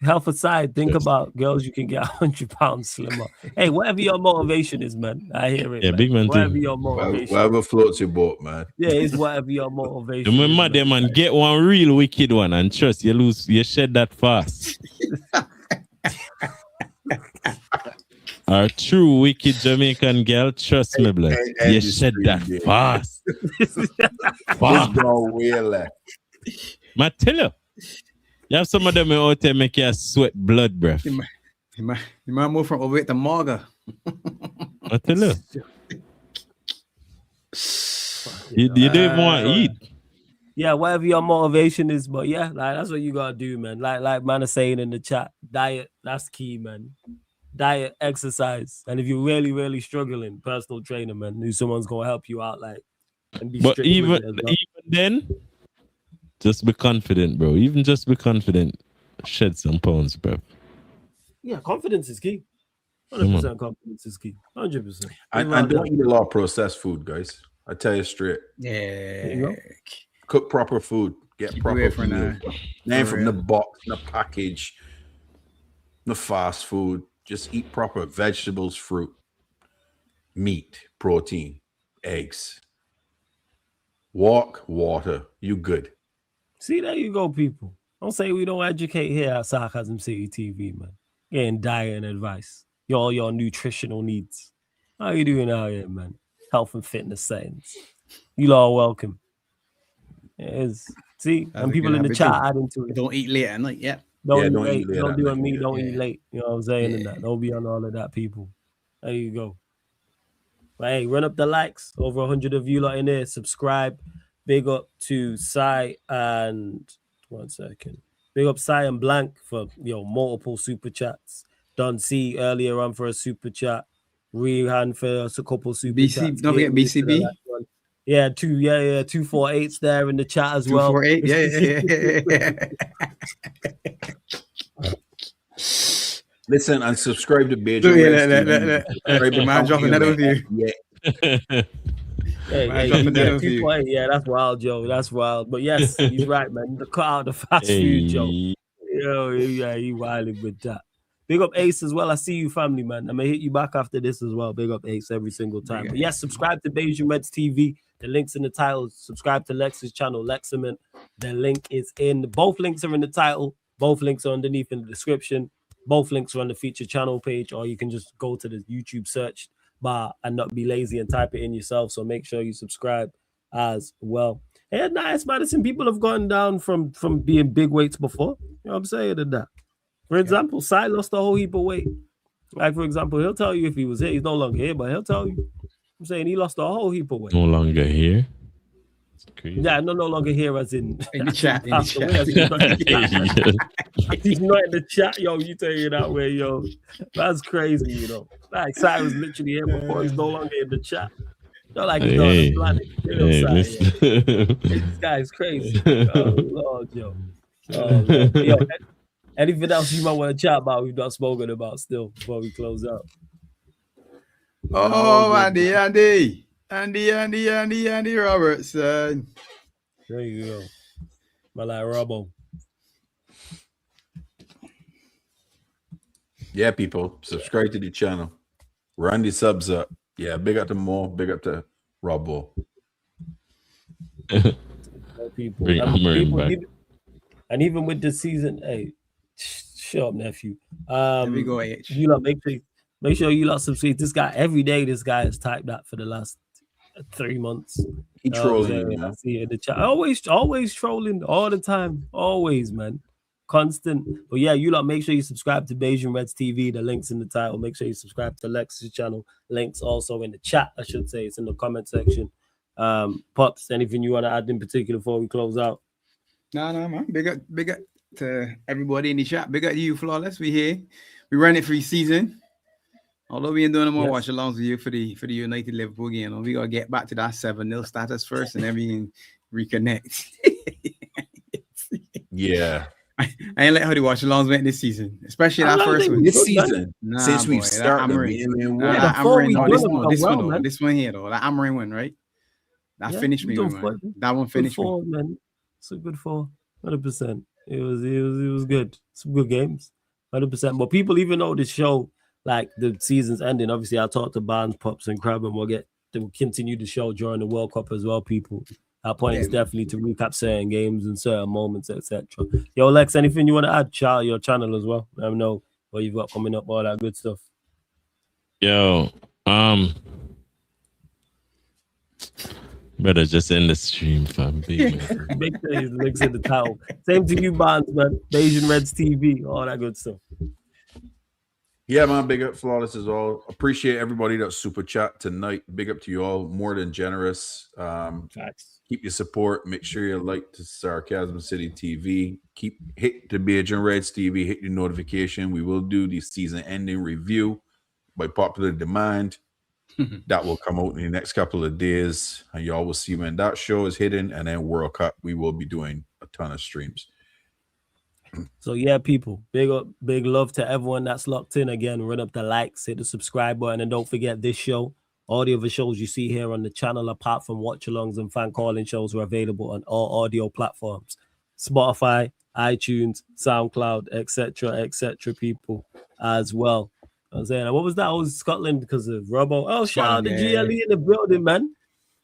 Health aside, think about girls you can get 100 pounds slimmer. Hey, whatever your motivation is, man. I hear it. Yeah, man. big man Whatever thing. your motivation. Whatever floats your boat, man. Yeah, it's whatever your motivation. Remember them, man. Get one real wicked one and trust you shed that fast. Our true wicked Jamaican girl, trust me, blood. You shed that fast. Fast. Gone way left. Man, tell you. You have some of them out there make you sweat blood breath. You might move from overweight to mager. I tell you. You don't even want to eat. Yeah, whatever your motivation is, but yeah, like that's what you gotta do, man. Like man is saying in the chat, diet, that's key, man. Diet, exercise, and if you're really, really struggling, personal trainer, man, who someone's gonna help you out, like. And be But strict with even it as well. then, just be confident, bro. Even just be confident. Shed some pounds, bro. Yeah, confidence is key. 100% confidence is key. 100%. And don't eat a lot of processed food, guys. I tell you straight. Yeah. Cook proper food. Get Keep proper away from food. that. Name For from the real. box, the package, the fast food. Just eat proper vegetables, fruit, meat, protein, eggs. Walk, water. You good. See, there you go, people. Don't say we don't educate here at Sarcasm City TV, man. Getting diet and advice. All your nutritional needs. How you doing out here, man? Health and fitness settings. You lot are welcome. It is. See, That's and a people good in the habit chat too. add into it. Don't eat late at night. Yeah. Don't eat don't late. eat late Don't at do night. it me. Don't Yeah. eat late. You know what I'm saying? Yeah. And that. Don't be on all of that, people. There you go. But hey, run up the likes. Over 100 of you lot in there. Subscribe. Big up to Sai and 1 second. Big up Sai and Blank for multiple super chats. Don C earlier on for a super chat. Rehan for a couple super chats. Don't forget BCB. Yeah, 248's there in the chat as well. 248. Yeah. Listen and subscribe to Beige. Man, dropping that with you. Yeah. Yeah, that's wild, Joe. That's wild. But yes, he's right, man. The cut out the fast food, Joe. Yeah, he wilding with that. Big up Ace as well. I see you, family, man. I'm gonna hit you back after this as well. Big up Ace every single time. But yes, subscribe to Beijing Reds TV. The link's in the title. Subscribe to Lex's channel, Lexament. The link is in. Both links are in the title. Both links are underneath in the description. Both links are on the feature channel page, or you can just go to the YouTube search bar and not be lazy and type it in yourself. So make sure you subscribe as well. Hey, nice, Madison. People have gone down from being big weights before. You know what I'm saying? That. For example, Sai lost a whole heap of weight. Like, for example, he'll tell you if he was here. He's no longer here, but he'll tell you. I'm saying he lost a whole heap of weight. No longer here? Yeah, no longer here as in the chat. He's not in the chat, yo. You tell you that way, yo. That's crazy, you know. Like Sai was literally here before. He's no longer in the chat. Not like he's not on the planet. This guy's crazy. Oh Lord, yo. Oh, Lord. Yo, anything else you might want to chat about we've not spoken about still before we close out? Oh, Andy Robertson. There you go. My like Robbo. Yeah, people, subscribe to the channel. Run the subs up. Yeah, big up to Mo, big up to Robbo. People. And even with this season, hey, shut up, nephew. There we go, H. You know, make sure you lot subscribe. This guy every day. This guy has typed that for the last 3 months. He trolling. I see in the chat. Always trolling all the time. Always, man. Constant. But yeah, you lot make sure you subscribe to Beijing Reds TV. The link's in the title. Make sure you subscribe to Lex's channel. Links also in the chat. I should say it's in the comment section. Pops, anything you want to add in particular before we close out? No, man. Big up to everybody in the chat. Big up to you, Flawless. We here. We run it for the season. Although we ain't doing no more watch alongs with you for the United Liverpool game. We gotta get back to that 7-0 status first, and then we can reconnect. Yeah. I ain't like how the watch alongs went this season, especially that first one. This season, since we've started, this one here though, that Amarin one, right? That finished me, man. That one finished me, man. It's a good 100%. It was good. Some good games, 100%. But people even know the show, like the season's ending. Obviously, I talked to Barnes, Pops, and Crab, and we'll continue the show during the World Cup as well. People, our point is definitely to recap certain games and certain moments, etc. Yo, Lex, anything you want to add? Shout your channel as well. Let me know what you've got coming up, all that good stuff. Yo, better just end the stream, fam. Make sure his links in the title. Same to you, Barnes, man. Beijing Reds TV, all that good stuff. Yeah, man. Big up Flawless as well. Appreciate everybody that super chat tonight. Big up to you all. More than generous. Facts. Keep your support. Make sure you like the Sarcasm City TV. Hit the Beijing Reds TV. Hit the notification. We will do the season ending review by popular demand. That will come out in the next couple of days, and y'all will see when that show is hidden. And then World Cup, we will be doing a ton of streams. So yeah, people, big love to everyone that's locked in. Again, run up the likes, hit the subscribe button, and don't forget this show. All the other shows you see here on the channel, apart from watch-alongs and fan calling shows, are available on all audio platforms: Spotify, iTunes, SoundCloud, etc. People as well. I was saying, what was that? I was Scotland because of Robbo. Oh, shout out to GLE in the building, man.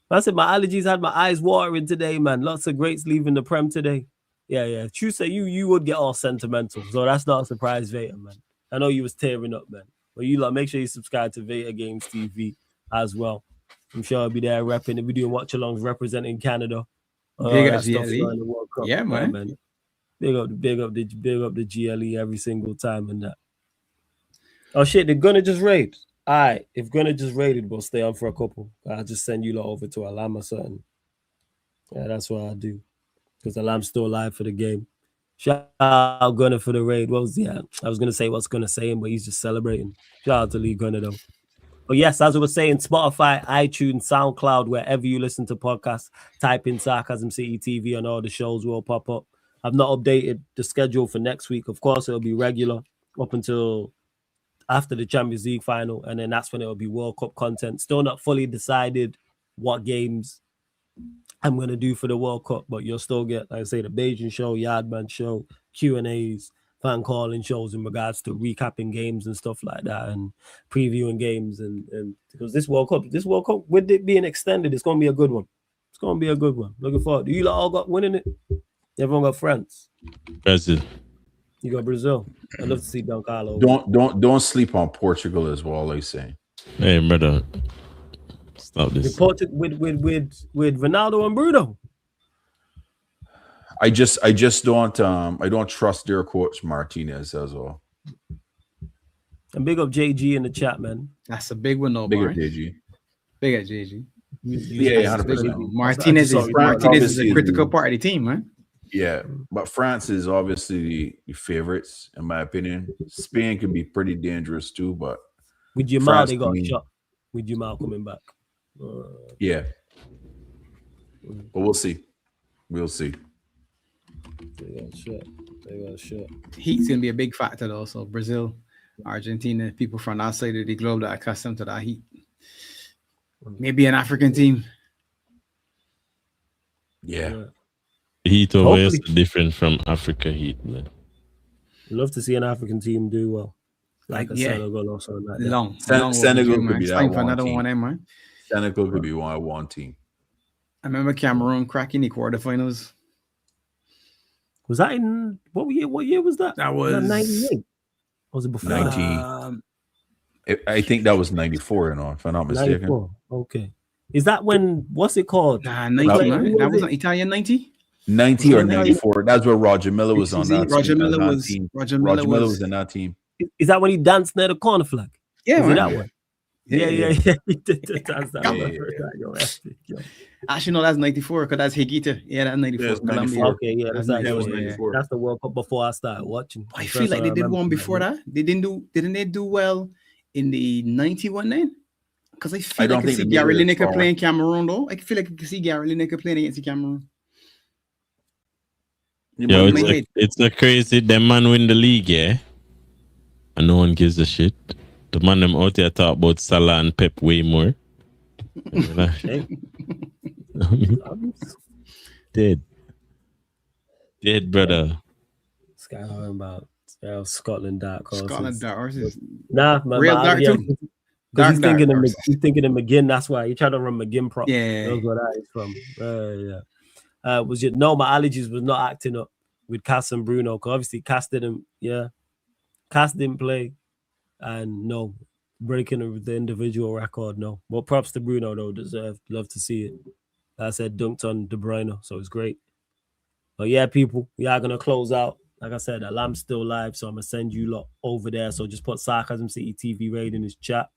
I said my allergies had my eyes watering today, man. Lots of greats leaving the Prem today. Yeah. True say you would get all sentimental. So that's not a surprise, Veta, man. I know you was tearing up, man. But you make sure you subscribe to Veta Games TV as well. I'm sure I'll be there repping. If we doing watch-alongs representing Canada. Big up GLE. Yeah, man. Big up the GLE every single time and that. Oh shit, they're gonna just raid. All right, if gonna just raided, we'll stay on for a couple. I'll just send you lot over to Alam or something. Yeah, that's what I'll do. Because Alam's still alive for the game. Shout out Gunner for the raid. I was gonna say what's gonna say him, but he's just celebrating. Shout out to Lee Gunner though. But yes, as I was saying, Spotify, iTunes, SoundCloud, wherever you listen to podcasts, type in Sarcasm City TV and all the shows will pop up. I've not updated the schedule for next week. Of course, it'll be regular up until after the Champions League final, and then that's when it'll be World Cup content. Still not fully decided what games I'm gonna do for the World Cup, but you'll still get, like I say, the Beijing show, Yardman show, Q&As, fan calling shows in regards to recapping games and stuff like that, and previewing games, and because this World Cup, with it being extended, it's gonna be a good one. It's gonna be a good one. Looking forward. You lot all got winning it. Everyone got France. Brazil. You got Brazil. I'd love to see Don Carlo. Don't sleep on Portugal as well. They say. Hey, brother. Stop this. With Ronaldo and Bruno. I just don't I don't trust their coach Martinez as well. And big up JG in the chat, man. That's a big one, though. Big up JG. Big up JG. Yeah, 100%. Martinez is a critical part of the team, man. Yeah, but France is obviously the favorites, in my opinion. Spain can be pretty dangerous too, but with Jamal, they got shot. With Jamal coming back. Yeah. But we'll see. We'll see. They got shot. Heat's going to be a big factor, though. So Brazil, Argentina, people from that side of the globe that are accustomed to that heat. Maybe an African team. Yeah. Heat over is different from Africa heat, man. Love to see an African team do well. Like Senegal or something like that. Long Senegal could be that one another team. one, man. Senegal could be one team. I remember Cameroon cracking the quarterfinals. Was that in what year was that? That was 98. Was it before 19? I think that was 94, if I'm not mistaken. 94. Okay. Is that when, what's it called? 90, man. That was an Italian 90? 90 or 94. That's where Roger Miller was on that Roger team. Miller was in that team. Is that when he danced near the corner flag? Yeah, man. That one? Yeah. He did dance that one. Actually, no, that's 94 because that's Higuita. Yeah, that's 94. Yeah, 94. Okay, yeah, that's 94. That's the World Cup before I started watching. I feel like they did one before that. Didn't they do well in the 91 then? Because I feel like I can see Gary Lineker playing Cameroon, though. I feel like I can see Gary Lineker playing against Cameroon. Yo, it's a crazy. Them man win the league, yeah? And no one gives a shit. The man them out there talk about Salah and Pep way more. Dead, brother. This guy talking about Scotland dark horses. Scotland dark horses. Nah, man. Real dark too. He's thinking of McGinn. That's why he tried to run McGinn prop. Yeah, that's where that is from. Was it? No, my allergies was not acting up with Cass and Bruno. Because obviously Cass didn't. Yeah, Cass didn't play, and no breaking the individual record. No, but props to Bruno though. Deserved. Love to see it. Like I said, dunked on De Bruyne, so it's great. But yeah, people, we are gonna close out. Like I said, Alam's still live, so I'm gonna send you lot over there. So just put Sarcasm City TV raid in his chat.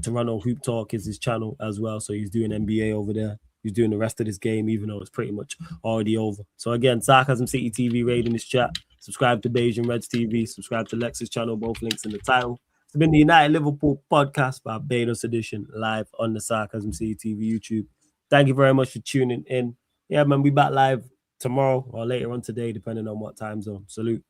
Toronto Hoop Talk is his channel as well, so he's doing NBA over there. He's doing the rest of this game, even though it's pretty much already over. So again, Sarcasm City TV raid in his chat. Subscribe to Beijing Reds TV. Subscribe to Lex's channel. Both links in the title. It's been the United Liverpool podcast by Barbados Edition, live on the Sarcasm City TV YouTube. Thank you very much for tuning in. Yeah, man, we back live tomorrow or later on today, depending on what time zone. Salute.